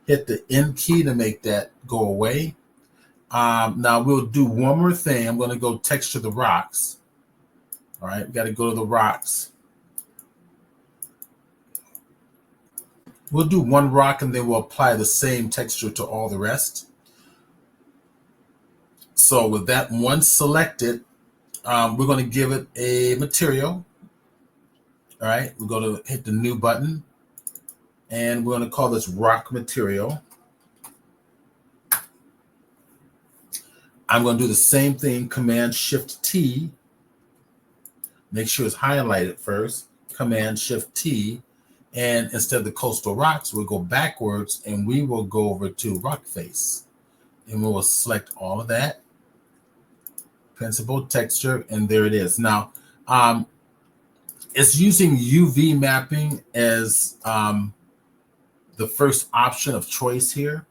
Hit the end key to make that go away. Now we'll do one more thing. I'm going to go texture the rocks. All right, we got to go to the rocks. We'll do one rock, and then we'll apply the same texture to all the rest. So with that one selected, we're going to give it a material. All right, we're going to hit the new button, and we're going to call this rock material. I'm going to do the same thing, Command Shift T. Make sure it's highlighted first, Command Shift T. And instead of the coastal rocks, we'll go backwards, and we will go over to rock face. And we will select all of that. Principal texture, and there it is. Now, it's using UV mapping as the first option of choice here.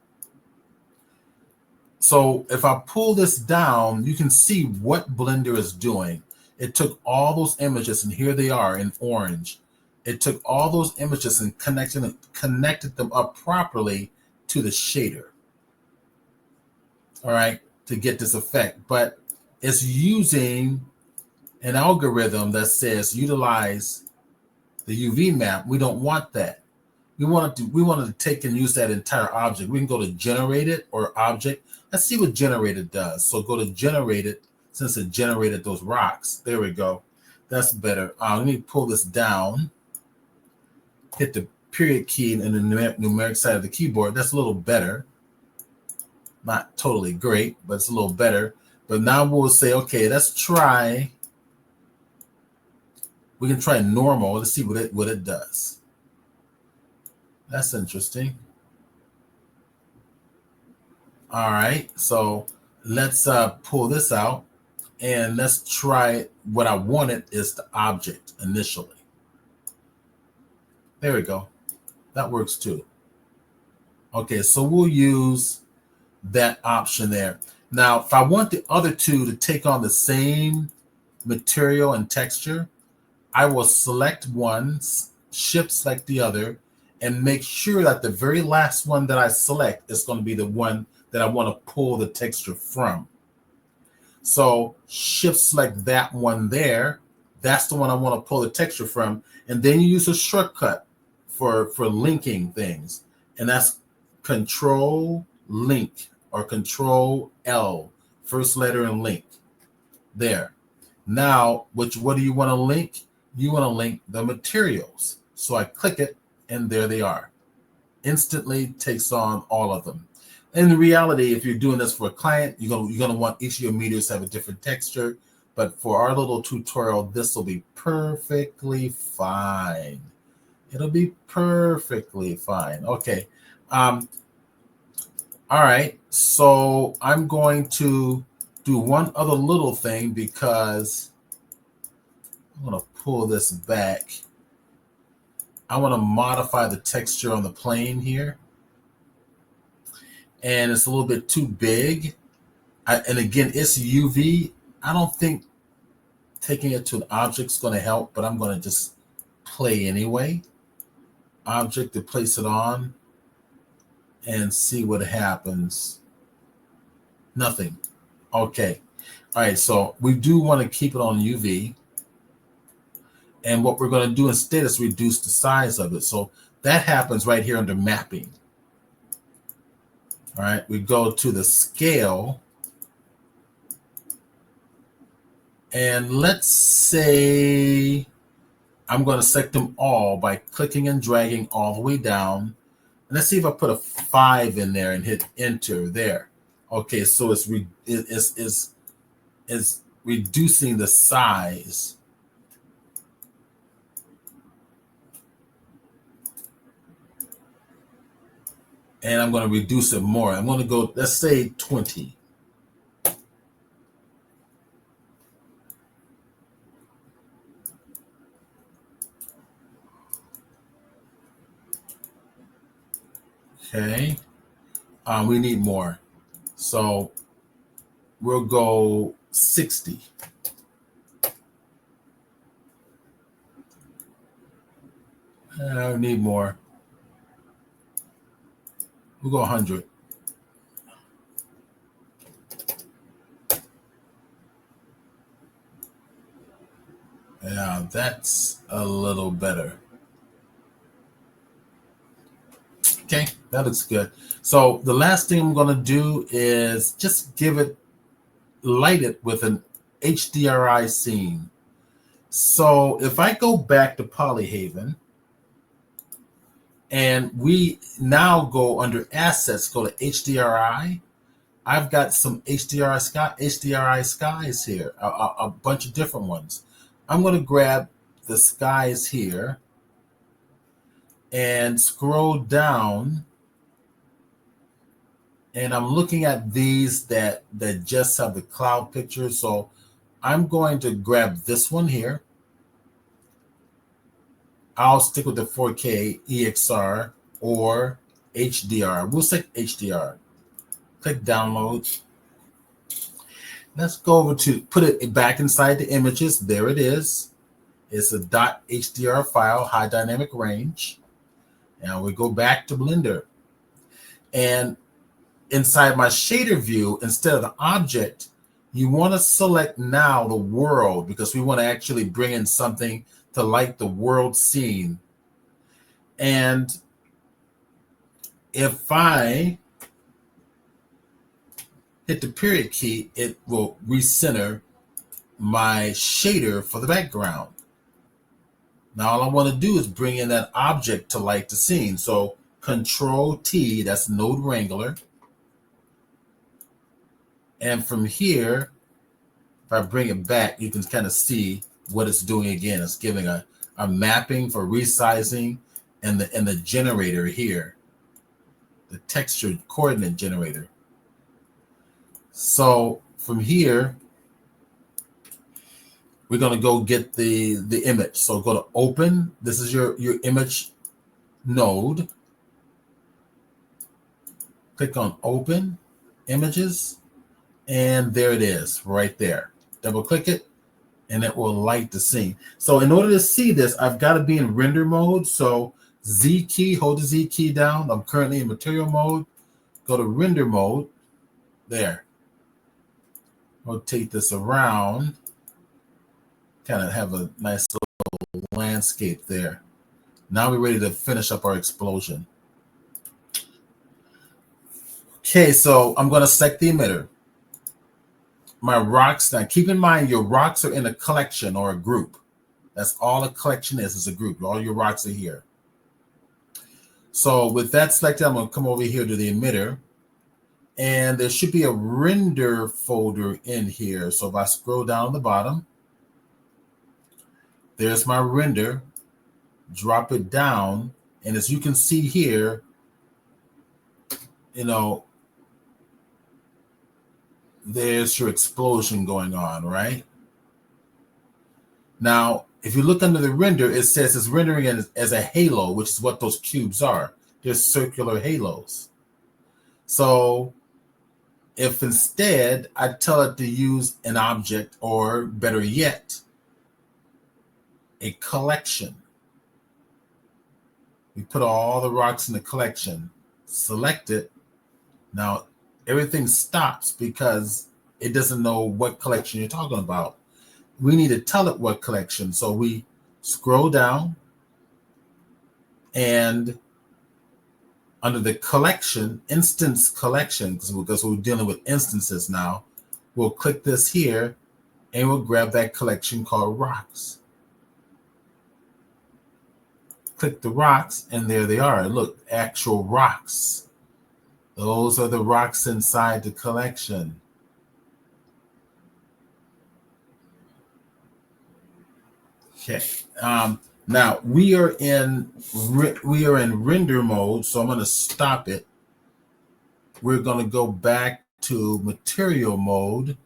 So if I pull this down, you can see what Blender is doing. It took all those images, and here they are in orange. It took all those images and connected them up properly to the shader. All right, to get this effect. But it's using an algorithm that says utilize the UV map. We don't want that. We wanted to take and use that entire object. We can go to generated or object. Let's see what generated does. So go to generated, since it generated those rocks. There we go. That's better. Let me pull this down. Hit the period key in the numeric side of the keyboard. That's a little better. Not totally great, but it's a little better. But now we'll say, okay, let's try. We can try normal. Let's see what it does. That's interesting. All right, so let's pull this out, and let's try. What I wanted is the object initially. There we go. That works too. Okay, so we'll use that option there. Now, if I want the other two to take on the same material and texture, I will select one, shift select the other, and make sure that the very last one that I select is going to be the one that I want to pull the texture from. So shift select that one there. That's the one I want to pull the texture from. And then you use a shortcut for linking things. And that's Control Link or Control L, first letter in link. There. Now, what do you want to link? You want to link the materials. So I click it, and there they are. Instantly takes on all of them. In reality, if you're doing this for a client, you're gonna want each of your meters to have a different texture. But for our little tutorial, this will be perfectly fine. It'll be perfectly fine. Okay. All right. So I'm going to do one other little thing because I'm going to pull this back. I want to modify the texture on the plane here. And it's a little bit too big. And again, it's UV. I don't think taking it to an object is going to help, but I'm going to just play anyway. Object to place it on and see what happens. Nothing. Okay. All right. So we do want to keep it on UV. And what we're going to do instead is reduce the size of it. So that happens right here under mapping. All right. We go to the scale. And let's say I'm going to select them all by clicking and dragging all the way down. And let's see if I put a 5 in there and hit enter there. Okay, so it's reducing the size. And I'm going to reduce it more. I'm going to go, let's say 20. Okay, we need more. So we'll go 60. I need more. We'll go 100. Yeah, that's a little better. Okay, that looks good. So the last thing I'm going to do is just light it with an HDRI scene. So if I go back to Polyhaven and we now go under assets, go to HDRI, I've got some HDRI skies here, a bunch of different ones. I'm going to grab the skies here and scroll down, and I'm looking at these that just have the cloud picture. So I'm going to grab this one here. I'll stick with the 4K EXR or HDR. We'll select HDR. Click download. Let's go over to put it back inside the images. There it is. It's a .hdr file, high dynamic range. Now we go back to Blender. And inside my shader view, instead of the object, you want to select now the world because we want to actually bring in something to light the world scene. And if I hit the period key, it will recenter my shader for the background. Now all I want to do is bring in that object to light the scene. So Control T, that's Node Wrangler. And from here, if I bring it back, you can kind of see what it's doing again. It's giving a mapping for resizing and the generator here, the texture coordinate generator. So from here, we're going to go get the image. So go to open. This is your image node. Click on open. images, and there it is right there. Double click it, and it will light the scene. So in order to see this, I've got to be in render mode. So Z key, hold the Z key down. I'm currently in material mode. Go to render mode. There. Rotate this around. Kind of have a nice little landscape there. Now we're ready to finish up our explosion. Okay, so I'm going to select the emitter. My rocks, now keep in mind your rocks are in a collection or a group. That's all a collection is a group. All your rocks are here. So with that selected, I'm going to come over here to the emitter. And there should be a render folder in here. So if I scroll down the bottom, there's my render. Drop it down. And as you can see here, there's your explosion going on, right? Now, if you look under the render, it says it's rendering as a halo, which is what those cubes are. They're circular halos. So if instead I tell it to use an object, or better yet, a collection. We put all the rocks in the collection, select it. Now everything stops because it doesn't know what collection you're talking about. We need to tell it what collection. So we scroll down, and under the collection, instance collection, because we're dealing with instances now, we'll click this here and we'll grab that collection called rocks. Click the rocks, and there they are. Look, actual rocks. Those are the rocks inside the collection. Okay. Now we are in render mode, so I'm going to stop it. We're going to go back to material mode.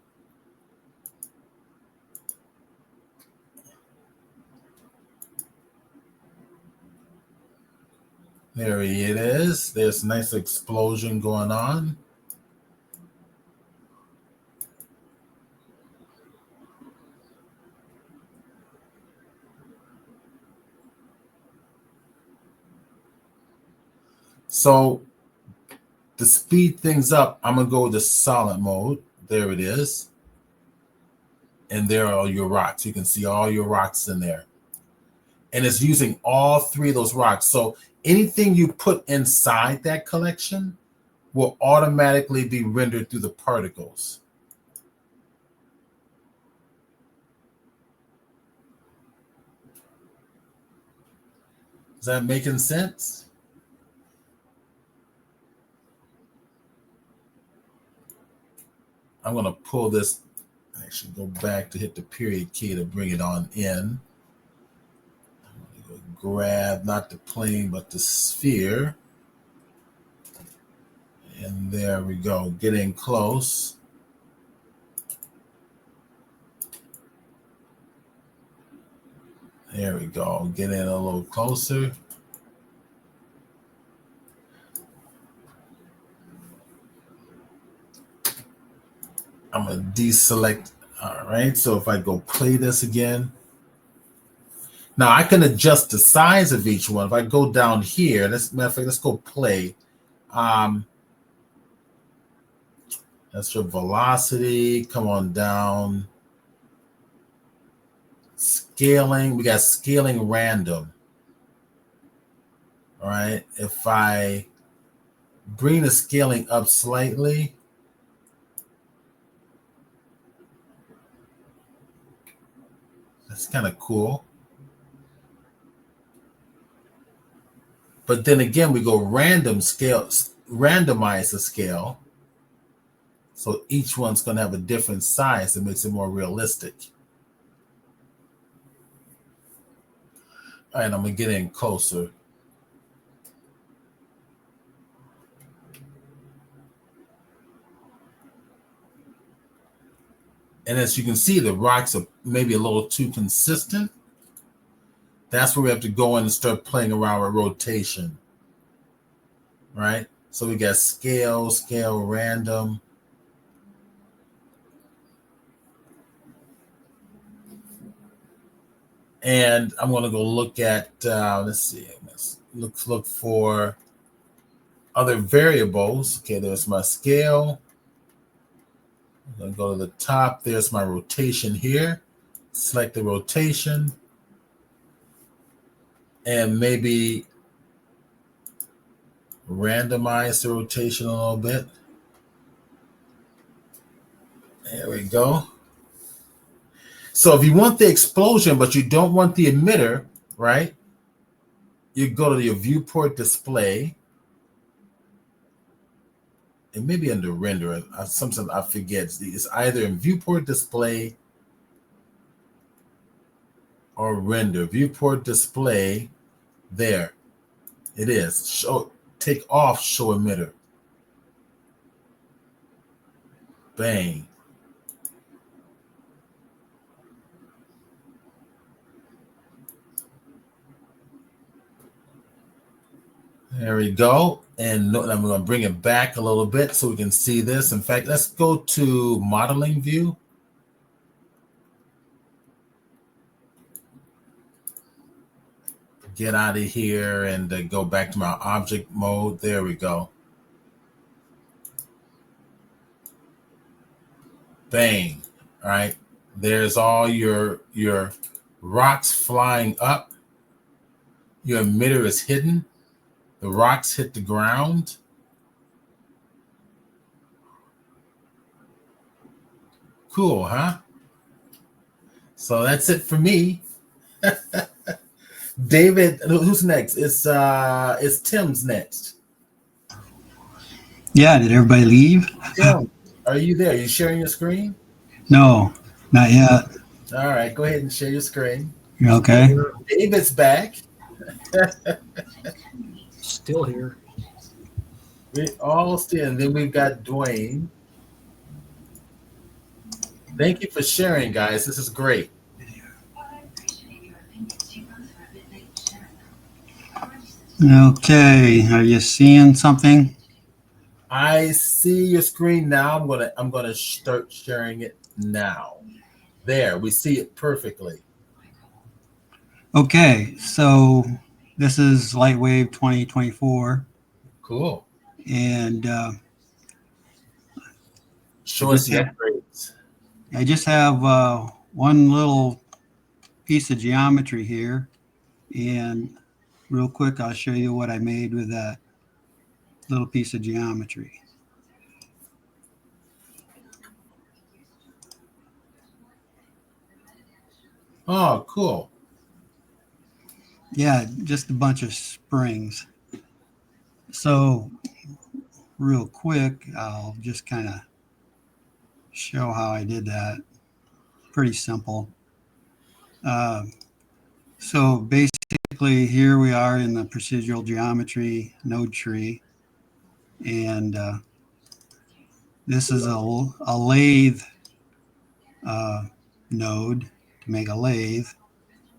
There it is. There's a nice explosion going on. So to speed things up, I'm going to go to solid mode. There it is. And there are all your rocks. You can see all your rocks in there. And it's using all three of those rocks. So anything you put inside that collection will automatically be rendered through the particles. Is that making sense? I'm going to pull this, actually go back to hit the period key to bring it on in. I'm going to grab not the plane, but the sphere. And there we go, getting close. There we go, get in a little closer. I'm going to deselect. All right, so if I go play this again. Now I can adjust the size of each one. If I go down here, matter of fact, let's go play. That's your velocity. Come on down. Scaling. We got scaling random. All right. If I bring the scaling up slightly. That's kind of cool. But then again, we go random scale, randomize the scale. So each one's going to have a different size that makes it more realistic. All right, I'm going to get in closer. And as you can see, the rocks are maybe a little too consistent. That's where we have to go in and start playing around with rotation. Right? So we got scale, random. And I'm going to go look at, let's see, let's look for other variables. Okay, there's my scale. I'm going to go to the top. There's my rotation here. Select the rotation. And maybe randomize the rotation a little bit. There we go. So if you want the explosion, but you don't want the emitter, right? You go to your viewport display. It may be under render. Sometimes I forget. It's either in viewport display or render. Viewport display. There. It is. Show. Take off show emitter. Bang. There we go. And I'm going to bring it back a little bit so we can see this. In fact, let's go to modeling view. Get out of here and go back to my object mode. There we go. Bang. All right. There's all your rocks flying up. Your emitter is hidden. The rocks hit the ground. Cool, huh? So that's it for me. David, who's next? It's Tim's next.
Yeah, did everybody leave?
Tim, are you there? Are you sharing your screen?
No, not yet.
All right, go ahead and share your screen.
You okay?
David's back.
Still here.
We all still, and then we've got Dwayne. Thank you for sharing, guys. This is great.
Okay, are you seeing something?
I see your screen now. I'm gonna start sharing it now. There, we see it perfectly.
Okay, so this is Lightwave 2024,
Cool.
and
Show us the upgrades.
I just have one little piece of geometry here, and real quick, I'll show you what I made with that little piece of geometry.
Oh, cool.
Yeah, just a bunch of springs. So real quick, I'll just kind of show how I did that. Pretty simple. So basically here we are in the procedural geometry node tree. And this is a lathe node to make a lathe.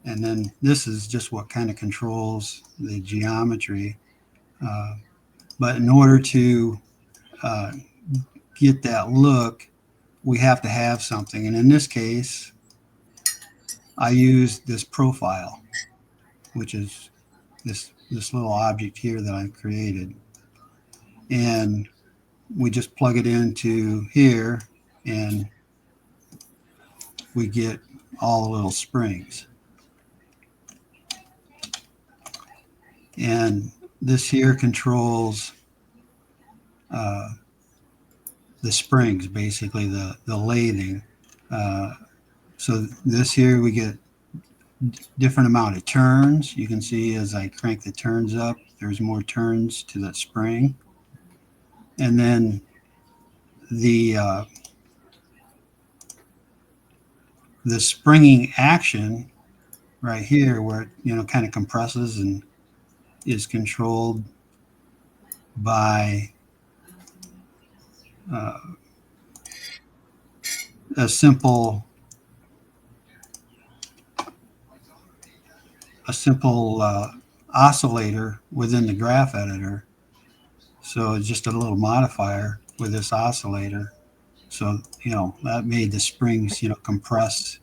And then this is just what kind of controls the geometry. But in order to get that look, we have to have something. And in this case, I used this profile, which is this little object here that I created. And we just plug it into here and we get all the little springs. And this here controls the springs, basically the lathing. So this here we get different amount of turns. You can see as I crank the turns up, there's more turns to that spring. And then the springing action right here, where it kind of compresses and is controlled by a simple oscillator within the graph editor. So it's just a little modifier with this oscillator. So, that made the springs, compress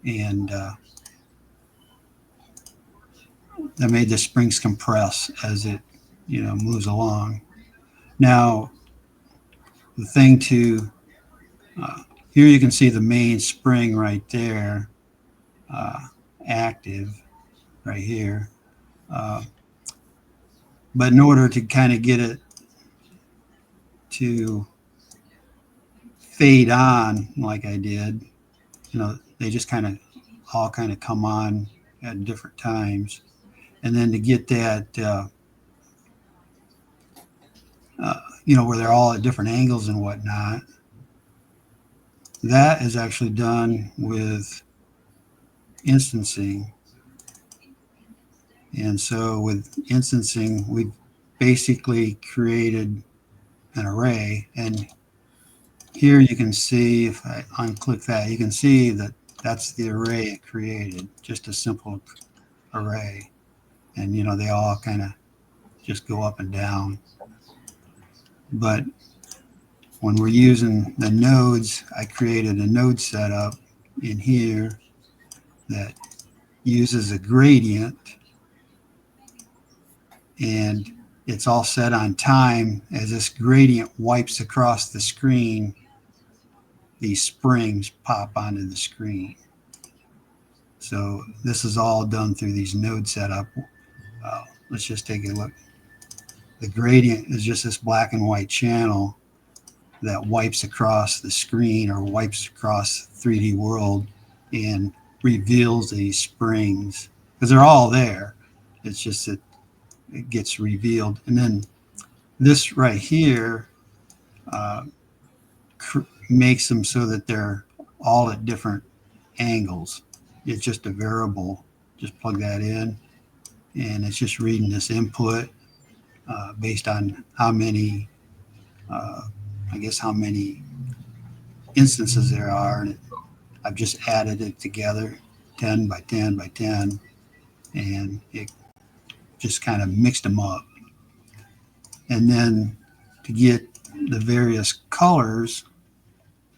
and that made the springs compress as it, moves along. Now, the thing to here you can see the main spring right there, active right here. But in order to kind of get it to fade on like I did, they just all kind of come on at different times. And then to get that, where they're all at different angles and whatnot, that is actually done with instancing. And so with instancing, we've basically created an array. And here you can see, if I unclick that, you can see that that's the array it created, just a simple array. And, they all kind of just go up and down. But when we're using the nodes, I created a node setup in here that uses a gradient, and it's all set on time. As this gradient wipes across the screen, these springs pop onto the screen. So this is all done through these node setup. Let's just take a look. The gradient is just this black and white channel that wipes across the screen or wipes across 3D world and reveals these springs, because they're all there. It's just that it gets revealed. And then this right here makes them so that they're all at different angles. It's just a variable. Just plug that in, and it's just reading this input based on how many, how many instances there are. And I've just added it together, 10 by 10 by 10, and it just kind of mixed them up. And then to get the various colors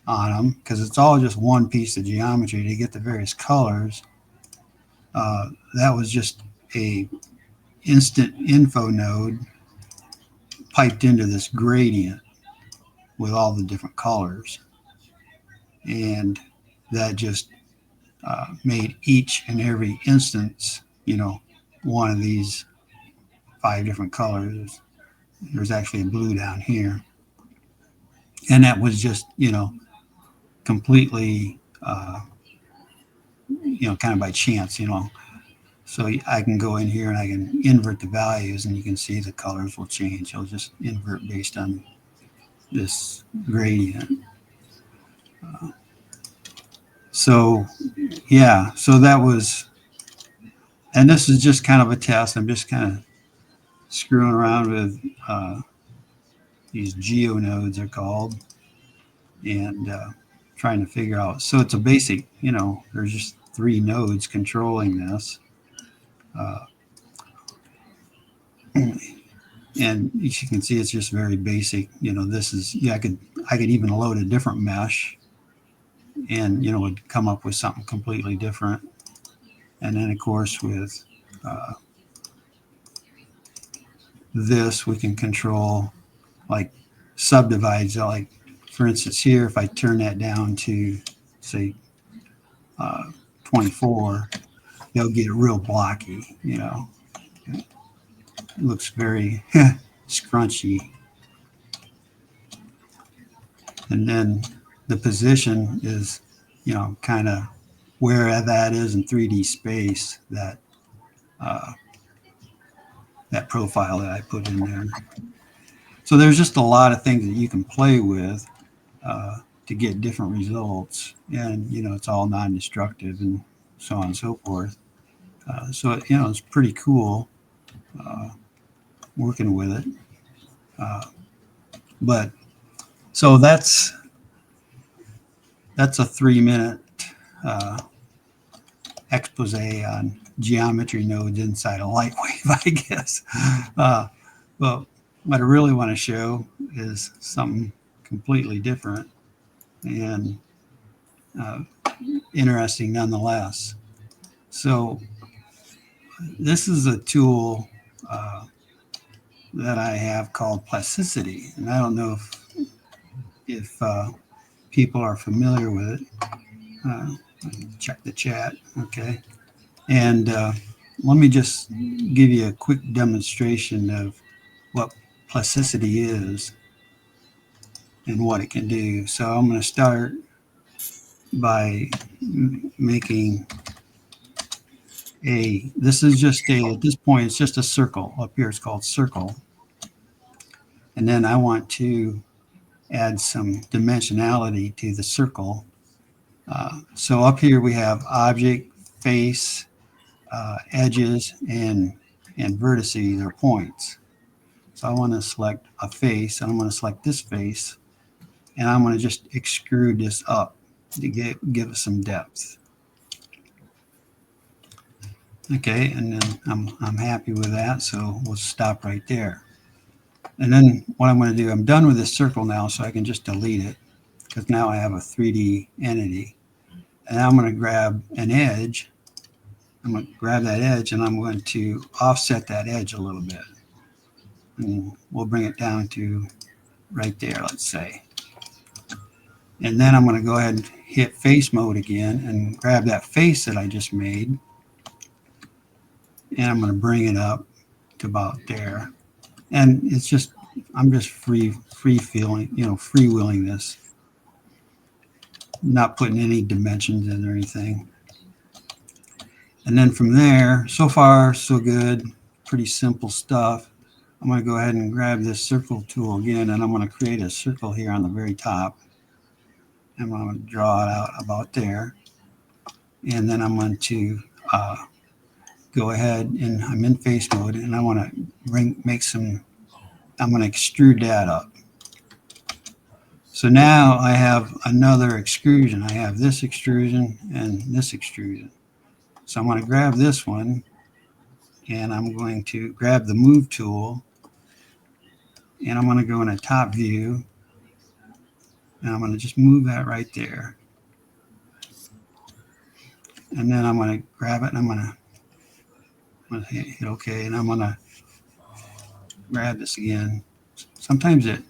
on them, because it's all just one piece of geometry, to get the various colors, that was just a instant info node piped into this gradient with all the different colors, and that just made each and every instance, one of these 5 different colors. There's actually a blue down here, and that was just completely kind of by chance. So I can go in here and I can invert the values, and you can see the colors will change. It'll just invert based on this gradient. So that was, and this is just kind of a test. I'm just kind of screwing around with these geonodes, they're called, and trying to figure out. So it's a basic, there's just 3 nodes controlling this. And as you can see, it's just very basic. This is, I could even load a different mesh, and would come up with something completely different. And then of course with this, we can control like subdivides. Like for instance here, if I turn that down to say 24, they'll get real blocky. It looks very scrunchy. And then the position is, kind of where that is in 3D space, that that profile that I put in there. So there's just a lot of things that you can play with to get different results, and it's all non-destructive and so on and so forth. So it's pretty cool working with it. But so that's a 3-minute expose on geometry nodes inside a Lightwave, I guess. But what I really want to show is something completely different and interesting nonetheless. So this is a tool that I have called plasticity, and I don't know if people are familiar with it. Check the chat, okay? And let me just give you a quick demonstration of what plasticity is and what it can do. So I'm going to start by making this is just at this point, it's just a circle. Up here it's called circle. And then I want to add some dimensionality to the circle. So up here we have object, face, edges, and vertices or points. So I want to select a face, and I'm going to select this face, and I'm going to just extrude this up to give it some depth. Okay, and then I'm happy with that, so we'll stop right there. And then what I'm going to do, I'm done with this circle now, so I can just delete it, because now I have a 3D entity. And I'm going to grab an edge. I'm going to grab that edge, and I'm going to offset that edge a little bit. And we'll bring it down to right there, let's say. And then I'm going to go ahead and hit face mode again and grab that face that I just made. And I'm going to bring it up to about there. And it's just, I'm just freewheeling this. Not putting any dimensions in or anything. And then from there, so far, so good. Pretty simple stuff. I'm going to go ahead and grab this circle tool again, and I'm going to create a circle here on the very top. I'm going to draw it out about there. And then I'm going to go ahead, and I'm in face mode, and I want to I'm going to extrude that up. So now I have another extrusion. I have this extrusion and this extrusion. So I'm going to grab this one, and I'm going to grab the move tool, and I'm going to go in a top view, and I'm going to just move that right there. And then I'm going to grab it, and I'm going to hit OK, and I'm going to grab this again. Sometimes there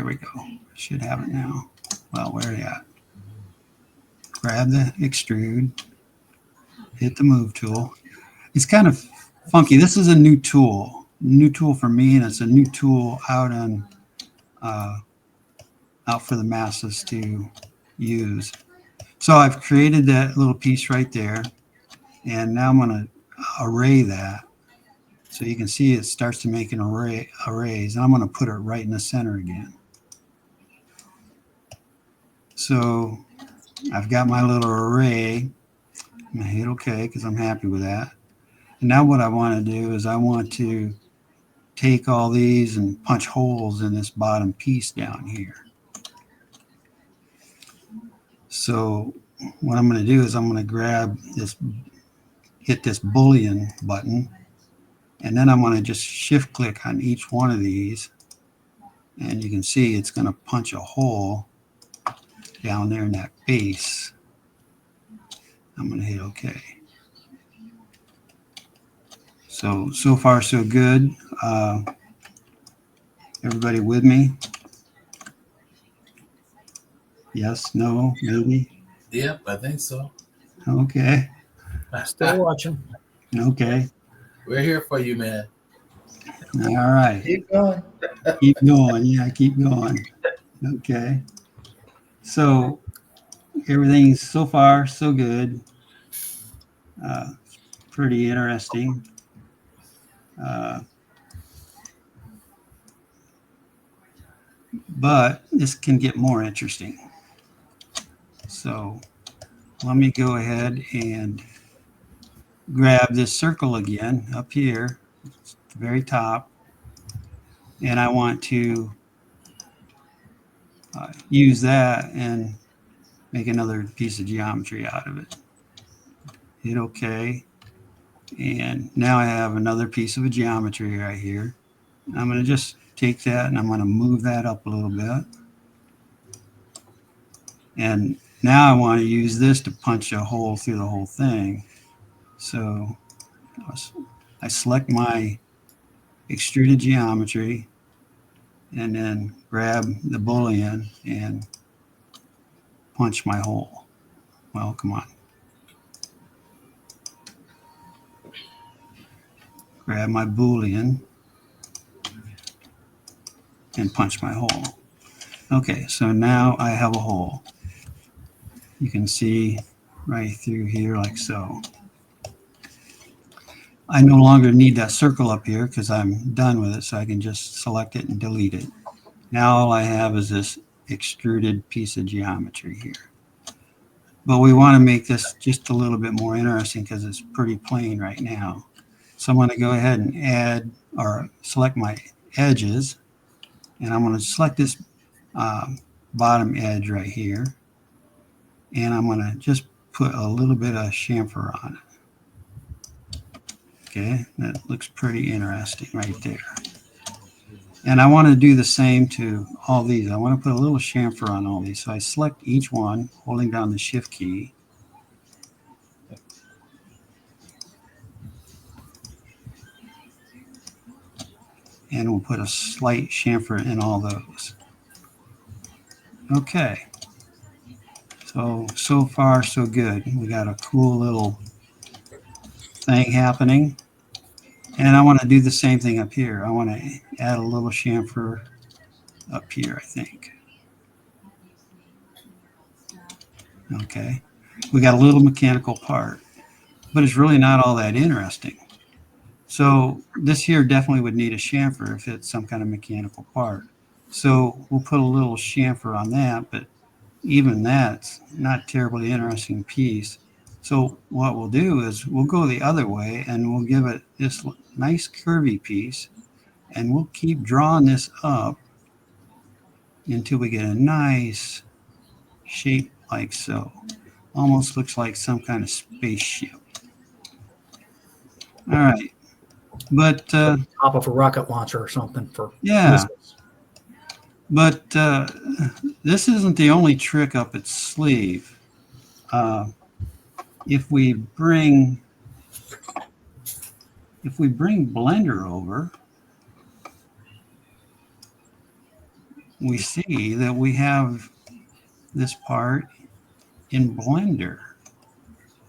we go. Should have it now. Well, where are they at? Grab the extrude, hit the move tool. It's kind of funky. This is a new tool for me, and it's a new tool out for the masses to use. So I've created that little piece right there, and now I'm going to array that. So you can see it starts to make an arrays, and I'm going to put it right in the center again. So I've got my little array. I'm going to hit OK because I'm happy with that. And now what I want to do is I want to take all these and punch holes in this bottom piece down here. So what I'm going to do is I'm going to grab this, hit this Boolean button, and then I'm going to just shift click on each one of these, and you can see it's going to punch a hole down there in that base. I'm going to hit OK. So far so good. Everybody with me? Yes, no, maybe?
Yep, I think so.
Okay.
Still watching.
Okay.
We're here for you, man.
All right.
Keep going.
Keep going. Yeah, keep going. Okay. So everything's so far so good. Pretty interesting. But this can get more interesting. So let me go ahead and grab this circle again up here, the very top, and I want to use that and make another piece of geometry out of it. Hit OK. And now I have another piece of a geometry right here. I'm going to just take that and I'm going to move that up a little bit. And now I want to use this to punch a hole through the whole thing. So I select my extruded geometry and then grab the Boolean and punch my hole. Well, come on. Grab my Boolean and punch my hole. Okay, so now I have a hole. You can see right through here like so. I no longer need that circle up here because I'm done with it, so I can just select it and delete it. Now all I have is this extruded piece of geometry here. But we want to make this just a little bit more interesting because it's pretty plain right now. So I'm going to go ahead and add or select my edges, and I'm going to select this bottom edge right here, and I'm going to just put a little bit of chamfer on it. Okay, that looks pretty interesting right there. And I want to do the same to all these. I want to put a little chamfer on all these. So I select each one, holding down the Shift key. And we'll put a slight chamfer in all those. Okay. So far, so good. We got a cool little thing happening. And I want to do the same thing up here. I want to add a little chamfer up here, I think. Okay. We got a little mechanical part, but it's really not all that interesting. So this here definitely would need a chamfer if it's some kind of mechanical part. So we'll put a little chamfer on that, but even that's not terribly interesting piece. So what we'll do is we'll go the other way and we'll give it this nice curvy piece, and we'll keep drawing this up until we get a nice shape like so. Almost looks like some kind of spaceship. All right. But
top of a rocket launcher or something for
yeah.
missiles.
But this isn't the only trick up its sleeve. If we bring Blender over, we see that we have this part in Blender.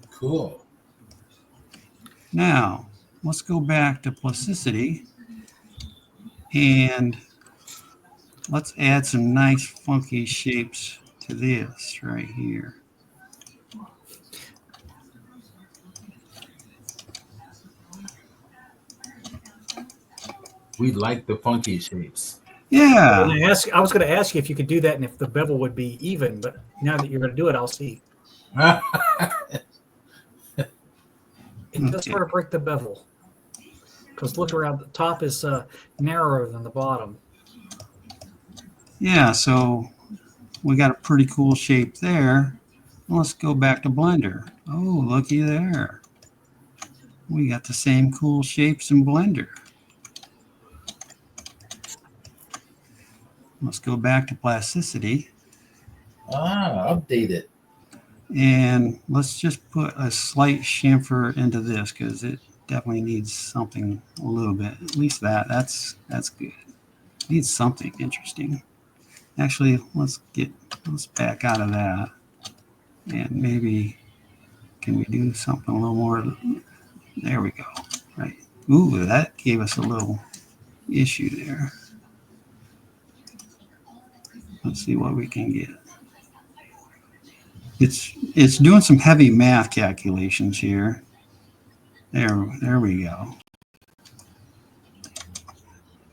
Cool.
Now, let's go back to plasticity and let's add some nice funky shapes to this right here.
We like the funky shapes.
Yeah.
I was going to ask you if you could do that and if the bevel would be even, but now that you're going to do it, I'll see. It does sort of break the bevel because look around, the top is narrower than the bottom.
Yeah, so we got a pretty cool shape there. Let's go back to Blender. Oh, looky there. We got the same cool shapes in Blender. Let's go back to plasticity.
Update it.
And let's just put a slight chamfer into this because it definitely needs something a little bit. At least that's good. Needs something interesting. Actually, let's back out of that. And maybe can we do something a little more? There we go. Right. Ooh, that gave us a little issue there. Let's see what we can get. It's doing some heavy math calculations here. There we go.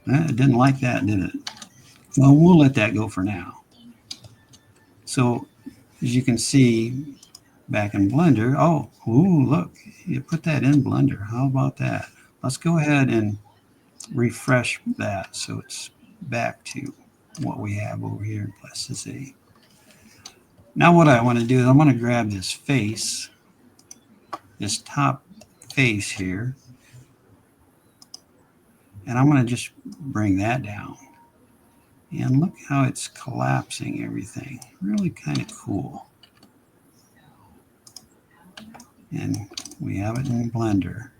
It didn't like that, did it? Well, we'll let that go for now. So as you can see back in Blender, ooh, look, you put that in Blender. How about that? Let's go ahead and refresh that so it's back to what we have over here in plasticity. Now what I want to do is I want to grab this face, this top face here, and I'm going to just bring that down. And look how it's collapsing everything. Really kind of cool. And We have it in Blender.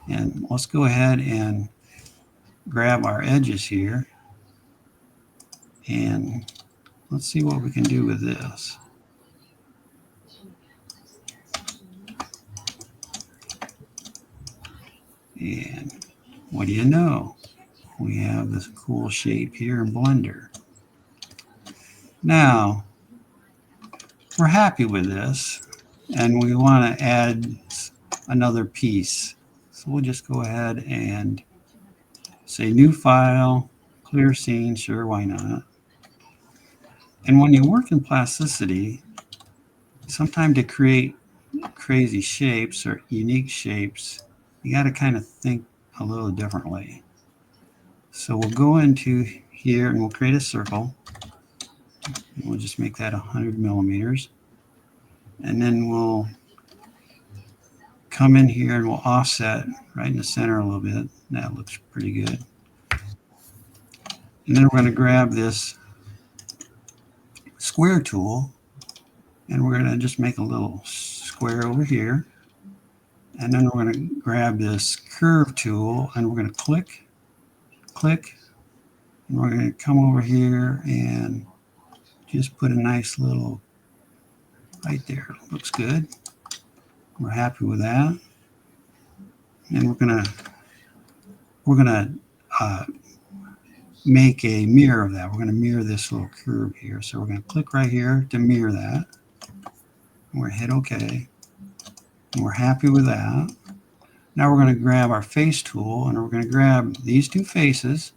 And let's go ahead and grab our edges here. And let's see what we can do with this. And what do you know? We have this cool shape here in Blender. Now, we're happy with this, and we want to add another piece. So we'll just go ahead and say new file, clear scene, sure, why not? And when you work in plasticity, sometimes to create crazy shapes or unique shapes, you got to kind of think a little differently. So we'll go into here and we'll create a circle. We'll just make that 100 millimeters. And then we'll come in here and we'll offset right in the center a little bit. That looks pretty good. And then we're going to grab this square tool and we're going to just make a little square over here. And then we're going to grab this curve tool and we're going to click, and we're going to come over here and just put a nice little right there. Looks good. We're happy with that. And we're gonna make a mirror of that. We're going to mirror this little curve here. So we're going to click right here to mirror that. And we're hit OK. And we're happy with that. Now we're going to grab our face tool and we're going to grab these two faces.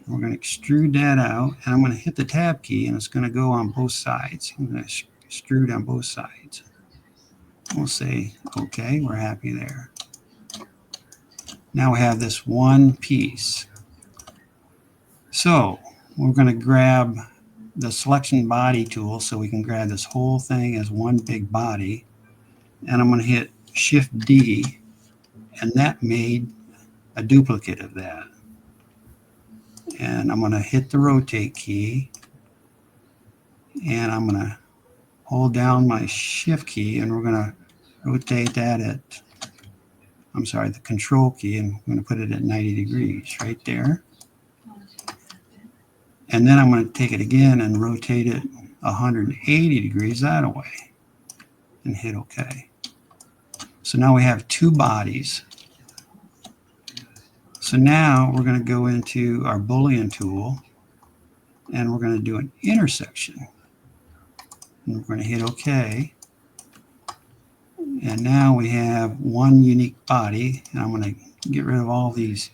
We're going to extrude that out, and I'm going to hit the tab key, and it's going to go on both sides. I'm going to extrude on both sides. We'll say, okay, we're happy there. Now we have this one piece. So we're going to grab the selection body tool so we can grab this whole thing as one big body. And I'm going to hit Shift D, and that made a duplicate of that. And I'm going to hit the rotate key, and I'm going to hold down my shift key, and we're going to rotate that the control key, and I'm going to put it at 90 degrees right there. And then I'm going to take it again and rotate it 180 degrees that way and hit OK. So now we have two bodies. So now we're going to go into our Boolean tool and we're going to do an intersection. And we're going to hit OK. And now we have one unique body. And I'm going to get rid of all these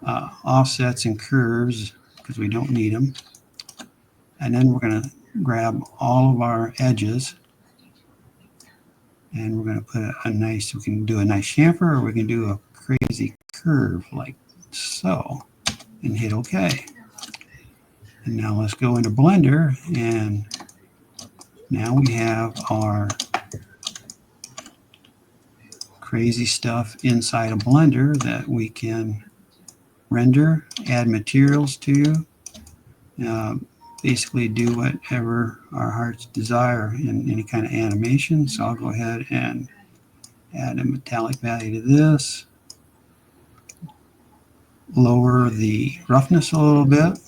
offsets and curves because we don't need them. And then we're going to grab all of our edges. And we're going to put we can do a nice chamfer, or we can do a crazy curve like so and hit OK. And now let's go into Blender, and now we have our crazy stuff inside of Blender that we can render, add materials to, basically do whatever our hearts desire in any kind of animation. So I'll go ahead and add a metallic value to this. Lower the roughness a little bit.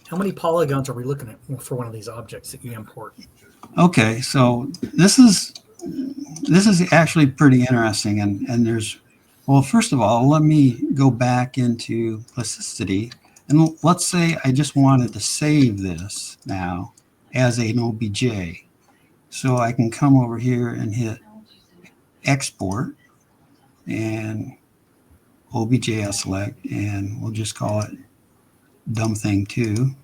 How many polygons are we looking at for one of these objects that you import?
Okay, so this is actually pretty interesting, and there's, well, first of all, let me go back into Plasticity, and let's say I just wanted to save this now as an OBJ. So I can come over here and hit Export, and OBJ I'll select, and we'll just call it Dumb Thing 2.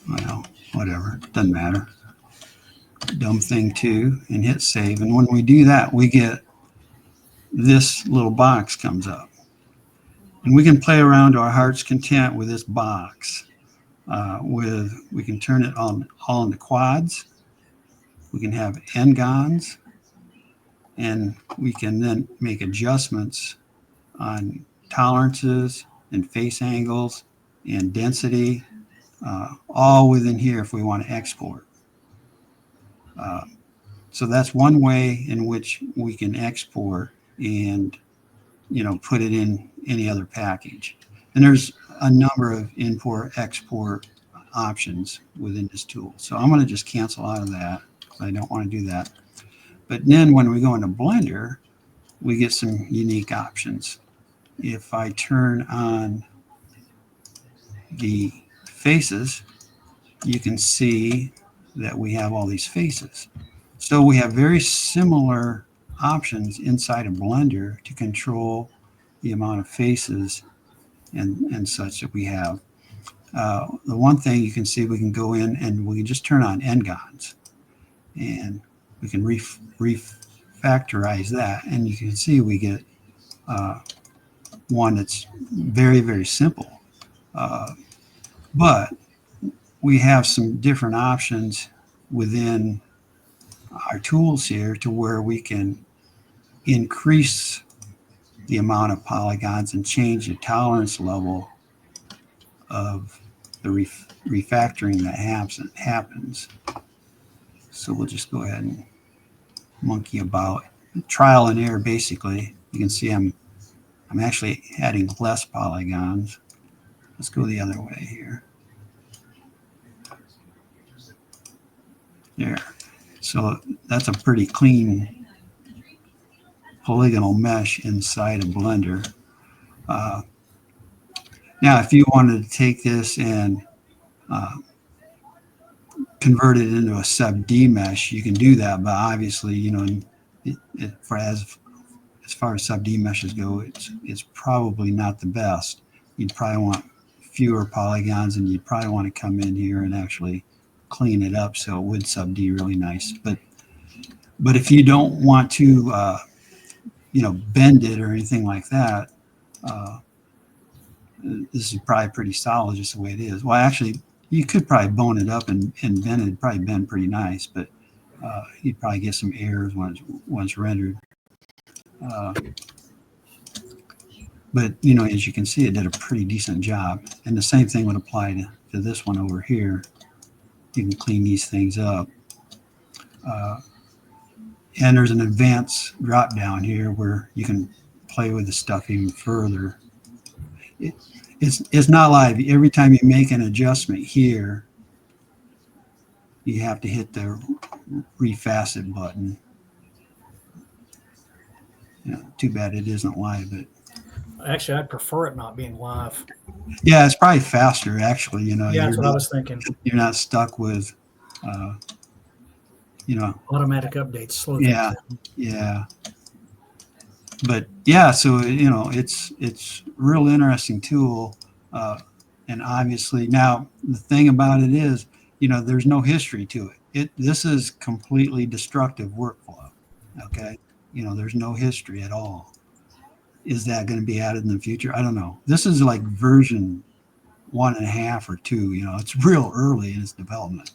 Well, whatever, doesn't matter. Dumb Thing 2, and hit save. And when we do that, we get this little box comes up. And we can play around to our heart's content with this box. We can turn it all into quads. We can have n-gons. And we can then make adjustments on tolerances and face angles and density, all within here if we want to export. So that's one way in which we can export and, put it in any other package. And there's a number of import, export options within this tool. So I'm going to just cancel out of that because I don't want to do that. But then when we go into Blender, we get some unique options. If I turn on the faces, you can see that we have all these faces. So we have very similar options inside of Blender to control the amount of faces and such that we have. The one thing you can see, we can go in and we can just turn on N-GONs, and we can refactorize that, and you can see we get one that's very, very simple. But we have some different options within our tools here to where we can increase the amount of polygons and change the tolerance level of the refactoring that happens. So we'll just go ahead and monkey about. Trial and error, basically. You can see I'm actually adding less polygons. Let's go the other way here. There. So that's a pretty clean polygonal mesh inside of Blender. Now, if you wanted to take this and convert it into a sub D mesh, you can do that. But obviously, as far as sub D meshes go, it's probably not the best. You'd probably want fewer polygons, and you'd probably want to come in here and actually clean it up so it would sub D really nice. But if you don't want to, bend it or anything like that, this is probably pretty solid just the way it is. Well, actually, you could probably bone it up and bend it. It'd probably bend pretty nice, but you'd probably get some errors once rendered. But, as you can see, it did a pretty decent job. And the same thing would apply to this one over here. You can clean these things up. And there's an advanced drop down here where you can play with the stuff even further. It's not live. Every time you make an adjustment here, you have to hit the refacet button. Too bad it isn't live, but
actually, I'd prefer it not being live.
Yeah, it's probably faster, actually.
Yeah, that's what I was thinking.
You're not stuck with,
automatic updates. Slow
yeah,
things down.
yeah. But yeah, so it's real interesting tool, and obviously now the thing about it is, there's no history to it. This is completely destructive workflow. Okay, there's no history at all. Is that going to be added in the future? I don't know. This is like version 1.5 or 2. It's real early in its development,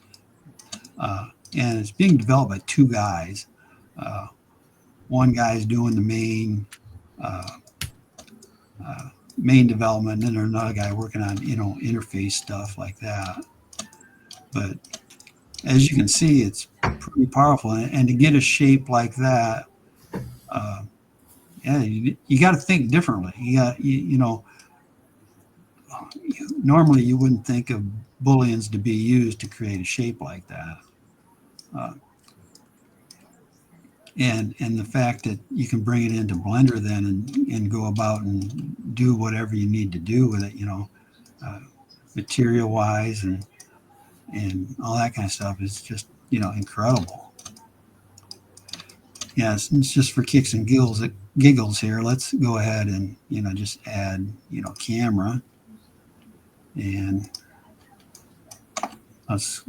and it's being developed by 2 guys. One guy's doing the main development, and then there's another guy working on interface stuff like that. But as you can see, it's pretty powerful, and to get a shape like that, you got to think differently. Normally you wouldn't think of booleans to be used to create a shape like that. And the fact that you can bring it into Blender then and go about and do whatever you need to do with it, material wise and all that kind of stuff is just, incredible. Yeah, it's just for kicks and giggles here. Let's go ahead and, just add, camera, and let's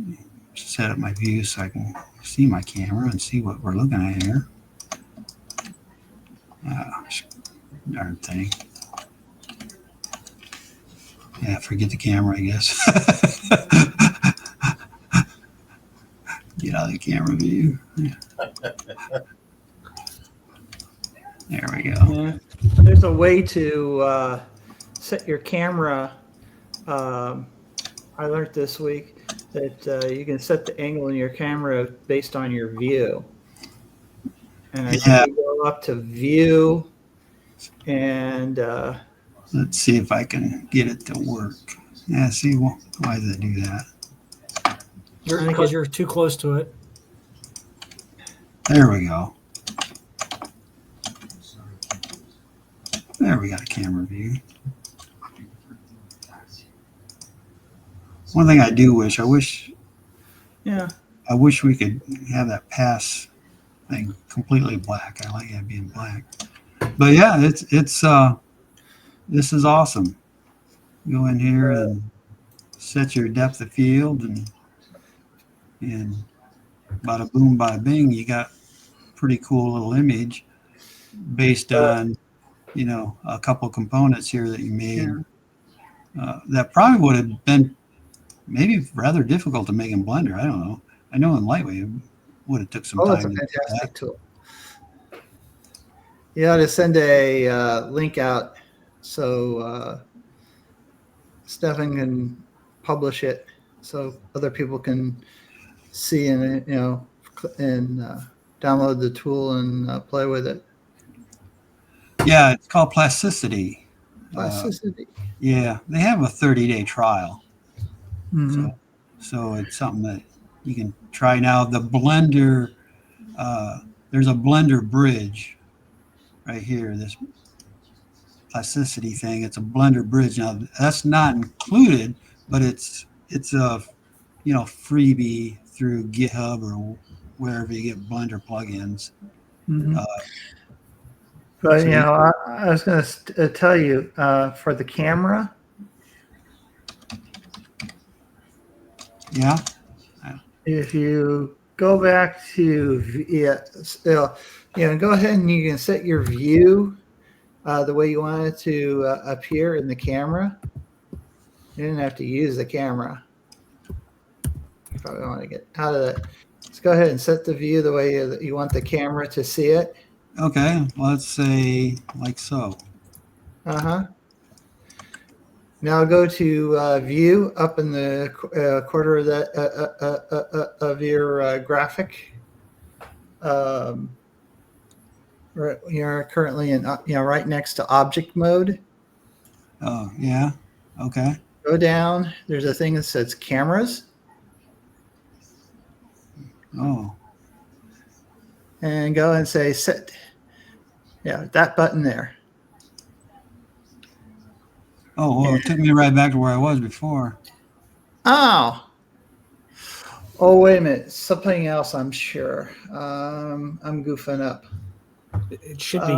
set up my view so I can see my camera and see what we're looking at here. Darn thing. Yeah, forget the camera, I guess. Get out of the camera view. Yeah. There we go.
Yeah. There's a way to set your camera. I learned this week that you can set the angle in your camera based on your view. And I
Yeah.
think you go up to view and
Let's see if I can get it to work. Yeah, see, why does it do that?
I think because you're too close to it.
There we go. There we got a camera view. One thing I do wish,
yeah.
I wish we could have that pass thing completely black. I like it being black. But yeah, it's this is awesome. Go in here and set your depth of field, and bada boom, bada bing, you got pretty cool little image based on, you know, a couple components here that you made. That probably would have been maybe rather difficult to make in Blender. I don't know. I know in Lightweight it would have took some time.
It's a fantastic tool. You ought to send a link out so Stefan can publish it so other people can see and download the tool and play with it.
Yeah, it's called Plasticity.
Plasticity.
Yeah, they have a 30-day trial.
Mm-hmm.
So it's something that you can try now. The Blender, there's a Blender bridge right here, this Plasticity thing. It's a Blender bridge. Now that's not included, but it's a freebie through GitHub or wherever you get Blender plugins.
Mm-hmm. But
so
I was going to tell you for the camera.
Yeah.
If you go back to go ahead and you can set your view the way you want it to appear in the camera. You didn't have to use the camera. You probably want to get out of that. Let's go ahead and set the view the way you want the camera to see it.
Okay, let's say like so.
Now go to view up in the corner of that of your graphic. You're currently in right next to object mode.
Oh yeah, okay.
Go down. There's a thing that says cameras.
Oh.
And go and say set. Yeah, that button there.
Oh, well, it took me right back to where I was before.
Oh, wait a minute. Something else, I'm sure. I'm goofing up.
It should be.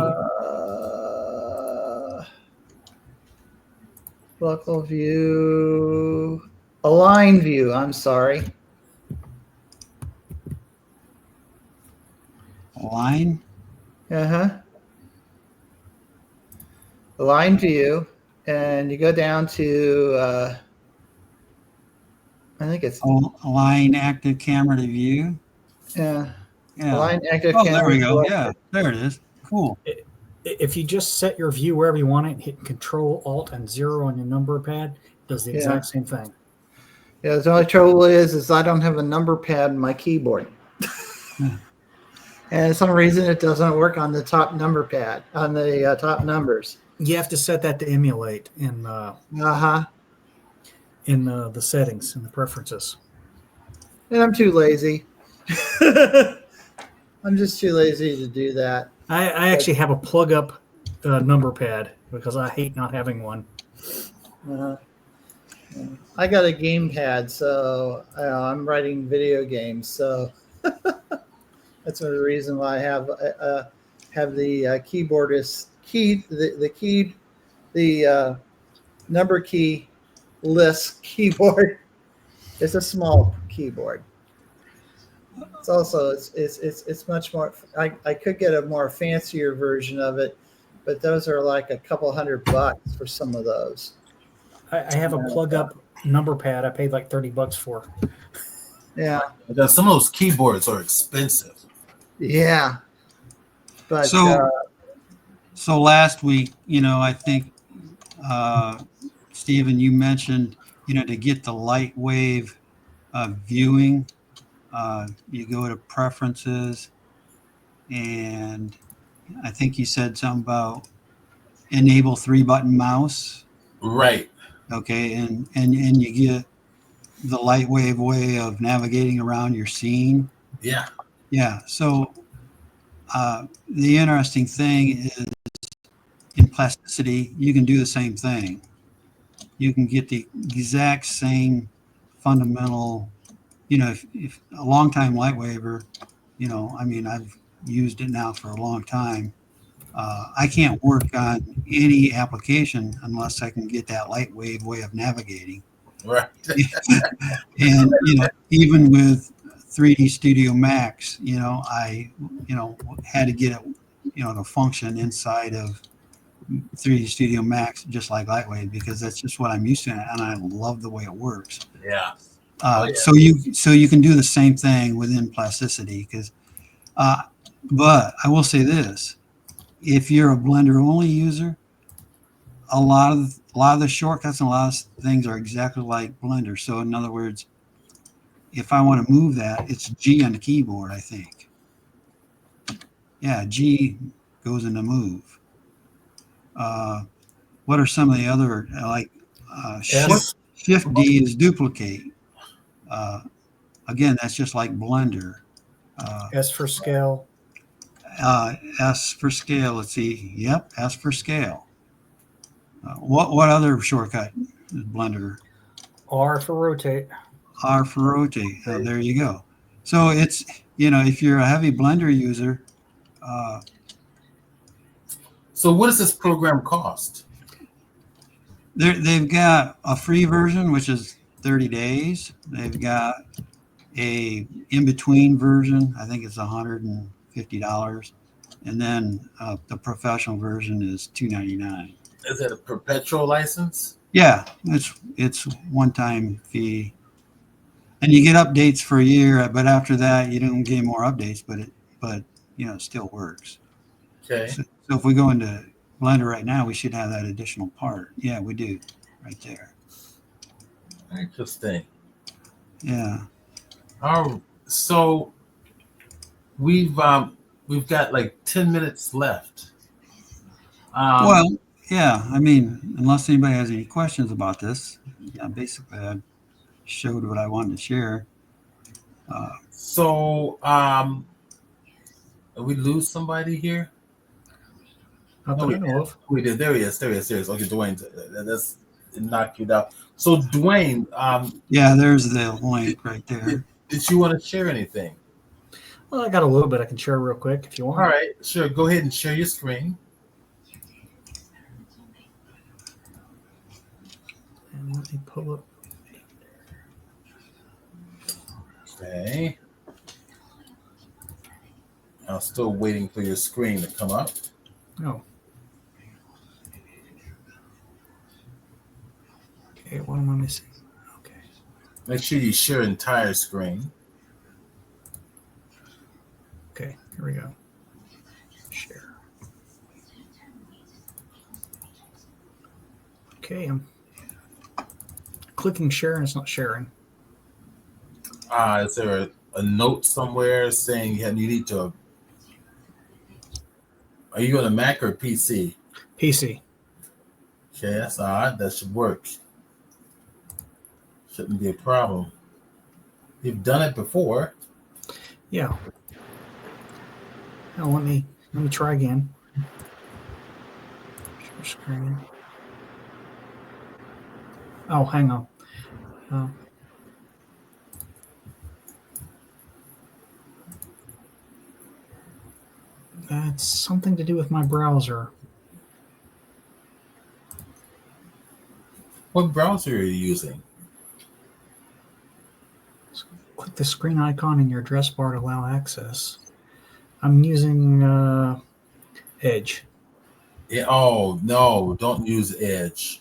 Local view. Align view, I'm sorry.
Align?
Align view. And you go down to, I think it's
align active camera to view.
Yeah.
Align
active
camera.
camera.
There we go. Yeah, there it is. Cool.
If you just set your view wherever you want it, hit Control Alt and 0 on your number pad, it does the exact same thing.
Yeah, the only trouble is I don't have a number pad in my keyboard. And for some reason it doesn't work on the top number pad, on the top numbers.
You have to set that to emulate in the settings and the preferences.
And I'm too lazy. I'm just too lazy to do that.
I actually have a plug up number pad because I hate not having one.
I got a game pad, so I'm writing video games. So that's the reason why I have the keyboard is key the number key list keyboard. It's a small keyboard. It's also it's much more. I could get a more fancier version of it, but those are like a couple $100 for some of those.
I have a plug up number pad. I paid like $30 for.
Yeah.
Some of those keyboards are expensive.
Yeah. But
so last week, I think Stephen, you mentioned, to get the Lightwave viewing, you go to preferences, and I think you said something about enable 3-button mouse.
Right.
Okay, and you get the Lightwave way of navigating around your scene.
Yeah.
Yeah. So the interesting thing is in plasticity, you can do the same thing. You can get the exact same fundamental, if a long-time Lightwaver, I mean, I've used it now for a long time. I can't work on any application unless I can get that Lightwave way of navigating.
Right.
And even with 3D Studio Max, I had to get it to function inside of 3D Studio Max just like Lightwave, because that's just what I'm used to, and I love the way it works.
Yeah.
So you can do the same thing within plasticity, because but I will say this: if you're a Blender only user, a lot of the shortcuts and a lot of things are exactly like Blender. So in other words, if I want to move that, it's G on the keyboard, I think. Yeah, G goes into move. What are some of the other, like Shift D is duplicate. Again, that's just like Blender.
S for scale.
S for scale. Let's see. Yep, S for scale. What other shortcut is Blender?
R for rotate.
R for rotate. There you go. So it's, if you're a heavy Blender user.
So what does this program cost?
They've got a free version, which is 30 days. They've got a in-between version. I think it's $150. And then the professional version is $299.
Is it a perpetual license?
Yeah, it's one-time fee. And you get updates for a year, but after that, you don't get more updates, but it still works.
Okay.
So if we go into Blender right now, we should have that additional part. Yeah, we do, right there.
Interesting.
Yeah.
So we've got like 10 minutes left.
Well, yeah. I mean, unless anybody has any questions about this, yeah, basically I showed what I wanted to share.
Did we lose somebody here?
Not that I know of.
We did. There he is. Okay, Dwayne, that's knocked you down. So Dwayne,
yeah, there's the link right there.
Did you want to share anything?
Well, I got a little bit I can share real quick if you want.
All right, sure. Go ahead and share your screen.
And let me pull up.
Okay. I'm still waiting for your screen to come up.
Oh. Okay, what am I missing? Okay.
Make sure you share entire screen.
Okay, here we go. Share. Okay, I'm clicking share and it's not sharing.
Is there a note somewhere saying you need to? Are you on a Mac or PC?
PC.
Okay, that's all right. That should work. Shouldn't be a problem. You've done it before.
Yeah. Now let me try again. Share screen. Oh, hang on. That's something to do with my browser.
What browser are you using?
Click the screen icon in your address bar to allow access. I'm using Edge.
Yeah, oh, no, don't use Edge.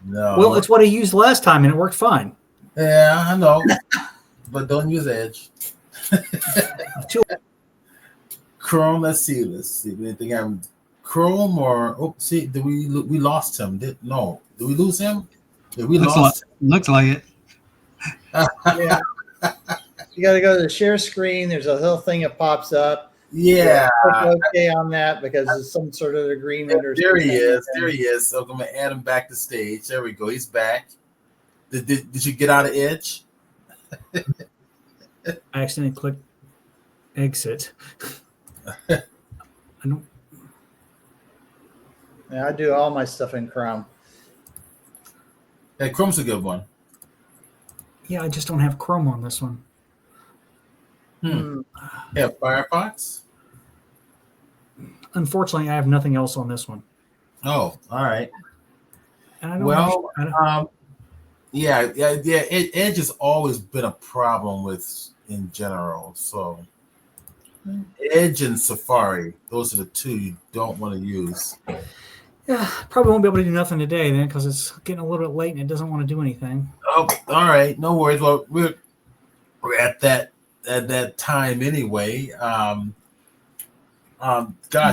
No.
Well, it's what I used last time and it worked fine.
Yeah, I know. But don't use Edge. Chrome, let's see anything I'm Chrome or did we lost him? Did we lose him? Did we lost him?
Looks like it.
Yeah. You got to go to the share screen. There's a little thing that pops up.
Yeah.
Click OK on that because it's some sort of agreement or
There
something.
he is. There he is. So I'm going to add him back to stage. There we go. He's back. Did you get out of Edge?
I accidentally clicked exit. I don't.
Yeah, I do all my stuff in Chrome.
Hey, Chrome's a good one.
Yeah, I just don't have Chrome on this one.
Yeah, Firefox.
Unfortunately, I have nothing else on this one.
Oh, all right.
And I don't
Well,
understand-
yeah. Edge has always been a problem with in general. So Edge and Safari, those are the two you don't want to use.
yeah, probably won't be able to do nothing today then because it's getting a little bit late and it doesn't want to do anything.
Oh, all right, no worries. Well, we're at that time anyway. Gosh,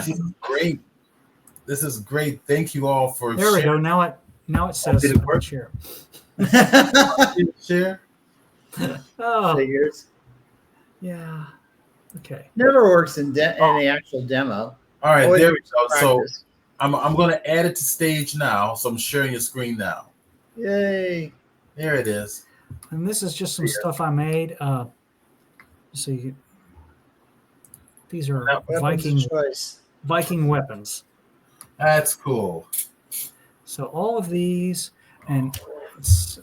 this is great. This is great. Thank you all for
There we go. Now it says
Did it work?
share.
Share.
Oh,
Figures.
yeah. Okay.
Never works in the actual demo.
All right,
Always
there we go. So
practice.
I'm going to add it to stage now. So I'm sharing your screen now.
Yay.
There it is.
And this is just some stuff I made. These are
Weapons of choice.
Viking weapons.
That's cool.
So all of these, and let's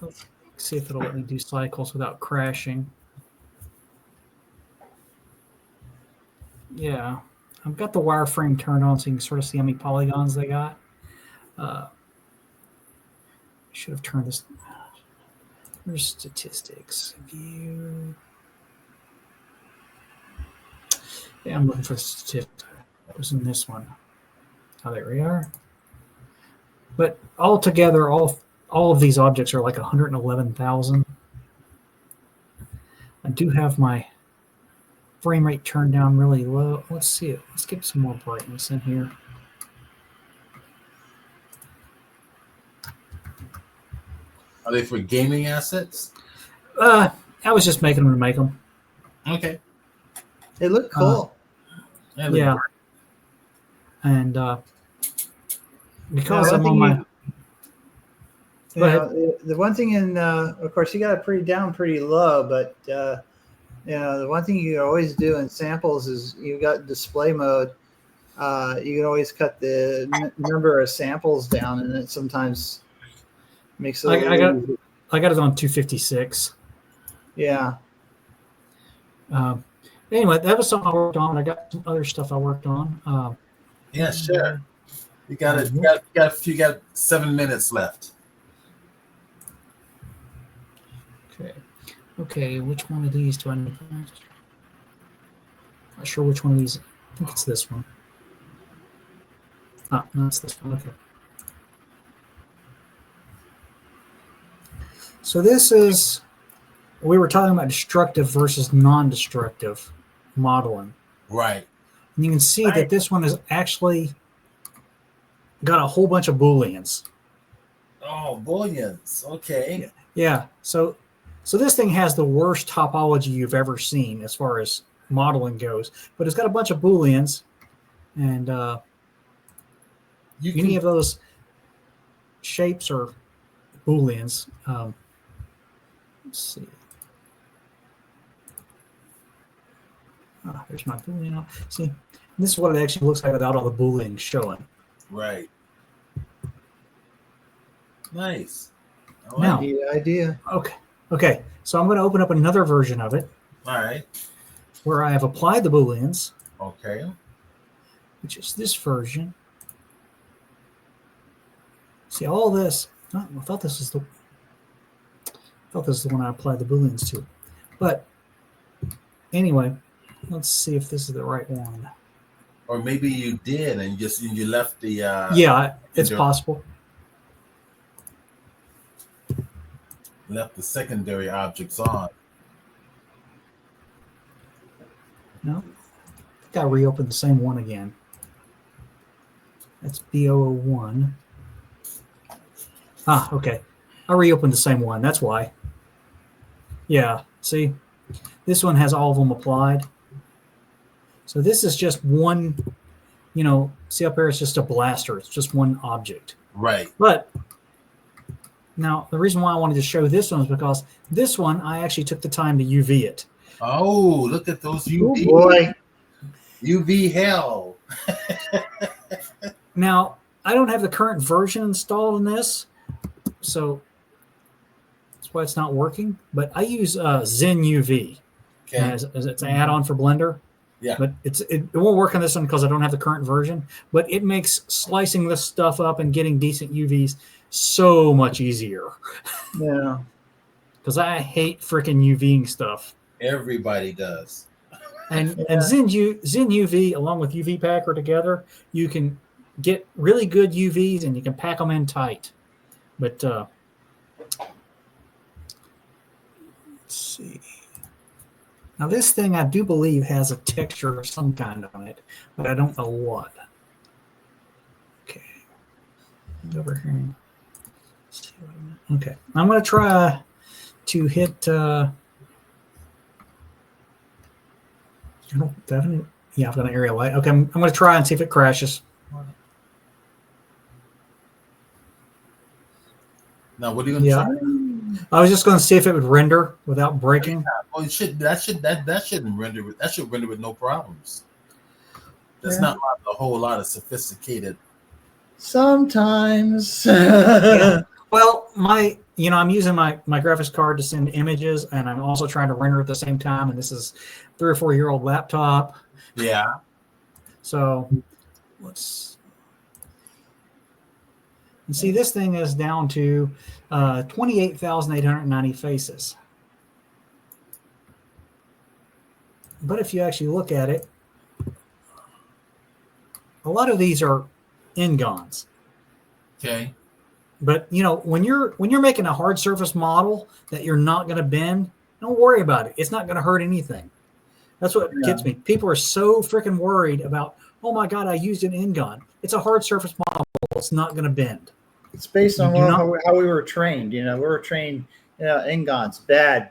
see if it'll let me do cycles without crashing. Yeah, I've got the wireframe turned on so you can sort of see how many polygons they got. Should have turned this. There's statistics. View. Yeah, I'm looking for the statistics. It was in this one. Oh, there we are. But altogether, all of these objects are like 111,000. I do have my frame rate turned down really low. Let's see it. Let's get some more brightness in here.
Are they for gaming assets?
I was just making them to make them.
Okay.
They look cool.
Yeah. And because
Now,
I'm on my... Go ahead.
The one thing of course, you got it pretty low, but the one thing you always do in samples is you got display mode. You can always cut the number of samples down, and it sometimes makes it.
I got it on 256.
Yeah.
Anyway, that was something I worked on. I got some other stuff I worked on.
Yeah, sure. You got it. You got 7 minutes left.
Okay. Which one of these do I need? Not sure which one of these. I think it's this one. Ah, no, it's this one. Okay. So this is, we were talking about destructive versus non-destructive modeling.
Right.
And you can see that this one has actually got a whole bunch of Booleans.
Oh, Booleans. Okay.
Yeah. So this thing has the worst topology you've ever seen as far as modeling goes, but it's got a bunch of Booleans, and any of those shapes are Booleans. Let's see. There's my Boolean. See, this is what it actually looks like without all the Booleans showing.
Right. Nice.
Now,
The idea.
Okay. So I'm going to open up another version of it
All right.
where I have applied the Booleans,
Okay.
which is this version. See all this. I thought this was the one I applied the Booleans to. But anyway, let's see if this is the right one.
Or maybe you did and you left the
Yeah, it's possible.
left the secondary objects on.
No. I think I reopened the same one again. That's B001. Ah, okay. I reopened the same one. That's why. Yeah. See, this one has all of them applied. So this is just one, see up here, it's just a blaster. It's just one object.
Right.
But now the reason why I wanted to show this one is because this one, I actually took the time to UV it.
Oh, look at those UV.
Oh boy.
UV hell.
Now, I don't have the current version installed in this, so that's why it's not working. But I use Zen UV.
Okay.
As it's an add-on for Blender.
Yeah.
But it won't work on this one because I don't have the current version. But it makes slicing this stuff up and getting decent UVs so much easier.
Yeah.
Because I hate freaking UVing stuff.
Everybody does.
And
Yeah.
and Zen UV along with UV Packer together, you can get really good UVs and you can pack them in tight. But let's see. Now this thing I do believe has a texture of some kind on it, but I don't know what. Okay. Over here. Let's see what okay. I'm going to try to hit yeah, I've got an area light. Okay, I'm going to try and see if it crashes.
Now, what are you going to
Yeah.
try?
I was just going to see if it would render without breaking.
Oh, it should. That shouldn't render. That should render with no problems. That's
Yeah.
not a whole lot of sophisticated.
Sometimes.
Yeah. Well, I'm using my graphics card to send images, and I'm also trying to render at the same time. And this is 3 or 4 year old laptop,
Yeah.
so let's. And see, this thing is down to 28,890 faces. But if you actually look at it, a lot of these are Ngons.
Okay.
But when you're making a hard surface model that you're not going to bend, don't worry about it. It's not going to hurt anything. That's what gets me. People are so freaking worried about, oh my God, I used an Ngon. It's a hard surface model. It's not going to bend.
It's based on
You do
how we were trained. We were trained, Ngons, bad.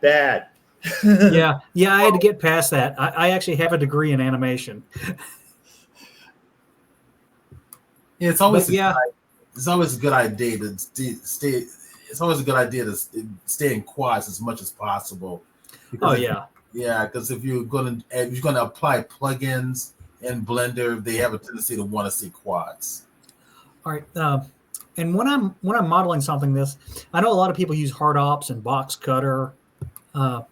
Yeah, I had to get past that. I actually have a degree in animation.
Yeah, it's always
But yeah.
It's always a good idea to stay. It's always a good idea to stay in quads as much as possible.
Oh yeah.
Yeah, because if you're gonna apply plugins in Blender, they have a tendency to want to see quads.
All right. And when I'm modeling something I know a lot of people use hard ops and box cutter.
Well,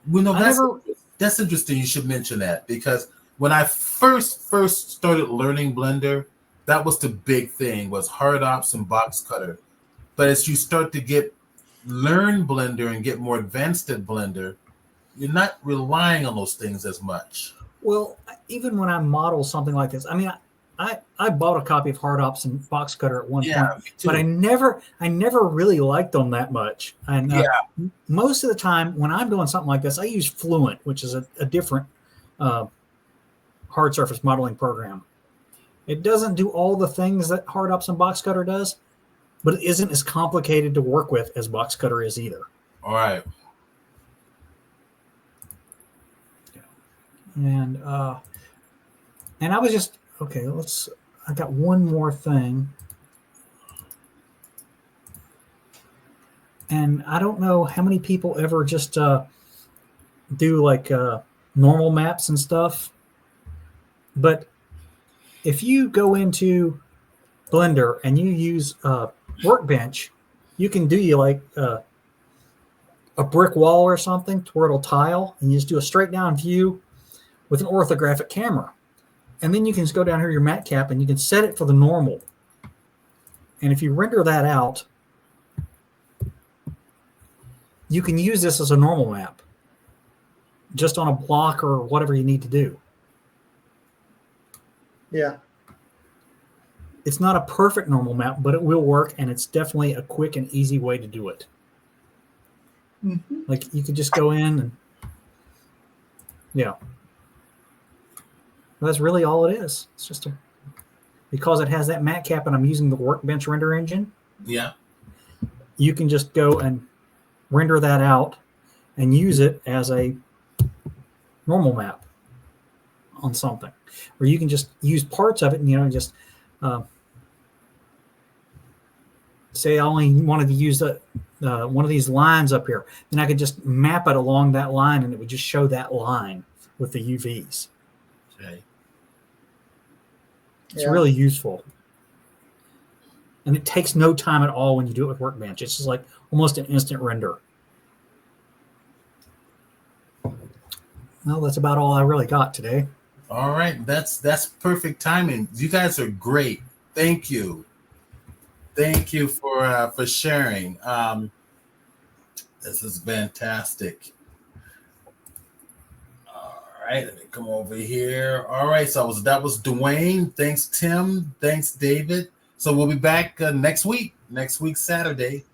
no, that's interesting. You should mention that because when I first started learning Blender, that was the big thing was hard ops and box cutter. But as you start to learn Blender and get more advanced at Blender, you're not relying on those things as much.
Well, even when I model something like this, I mean, I bought a copy of Hard Ops and Box Cutter at one point, but I never really liked them that much. And most of the time when I'm doing something like this, I use Fluent, which is a different hard surface modeling program. It doesn't do all the things that Hard Ops and Box Cutter does, but it isn't as complicated to work with as Box Cutter is either.
All right.
And I was just okay. I got one more thing, and I don't know how many people ever just do like normal maps and stuff. But if you go into Blender and you use Workbench, you can do like a brick wall or something to where it'll tile, and you just do a straight down view with an orthographic camera. And then you can just go down here to your mat cap and you can set it for the normal. And if you render that out, you can use this as a normal map just on a block or whatever you need to do.
Yeah.
It's not a perfect normal map, but it will work, and it's definitely a quick and easy way to do it.
Mm-hmm.
Like you could just go in and that's really all it is. It's just because it has that mat cap and I'm using the Workbench render engine.
Yeah.
You can just go and render that out, and use it as a normal map on something, or you can just use parts of it and just say I only wanted to use the one of these lines up here, then I could just map it along that line and it would just show that line with the UVs.
Okay.
It's really useful. And it takes no time at all when you do it with Workbench. It's just like almost an instant render. Well, that's about all I really got today.
All right, that's perfect timing. You guys are great. Thank you for sharing. This is fantastic. All right, let me come over here. All right, so that was Dwayne. Thanks, Tim. Thanks, David. So we'll be back next week, Saturday.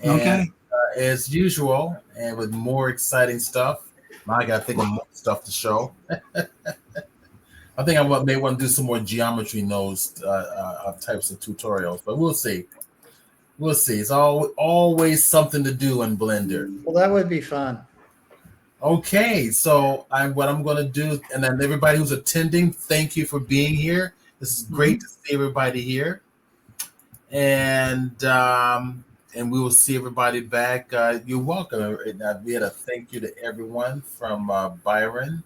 And,
Okay.
as usual, and with more exciting stuff. Now I got to think of more stuff to show. I think I may want to do some more geometry nodes types of tutorials, but we'll see. We'll see. It's always something to do in Blender.
Well, that would be fun.
Okay, so what I'm going to do, and then everybody who's attending, thank you for being here. This is great to see everybody here, and we will see everybody back. You're welcome. We had a thank you to everyone from Byron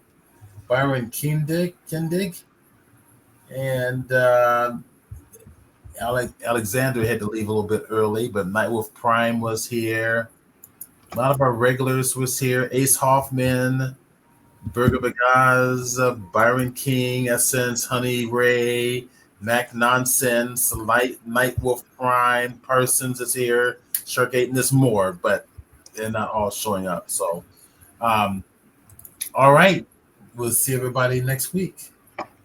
Kindig, and Alexander had to leave a little bit early, but Nightwolf Prime was here. A lot of our regulars was here. Ace Hoffman, Burger Bagaz, Byron King, Essence, Honey Ray, Mac Nonsense, Nightwolf Prime, Parsons is here, Shark 8, and there's more, but they're not all showing up. So, all right. We'll see everybody next week.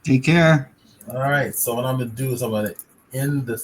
Take care.
All right. So what I'm going to do is I'm going to end the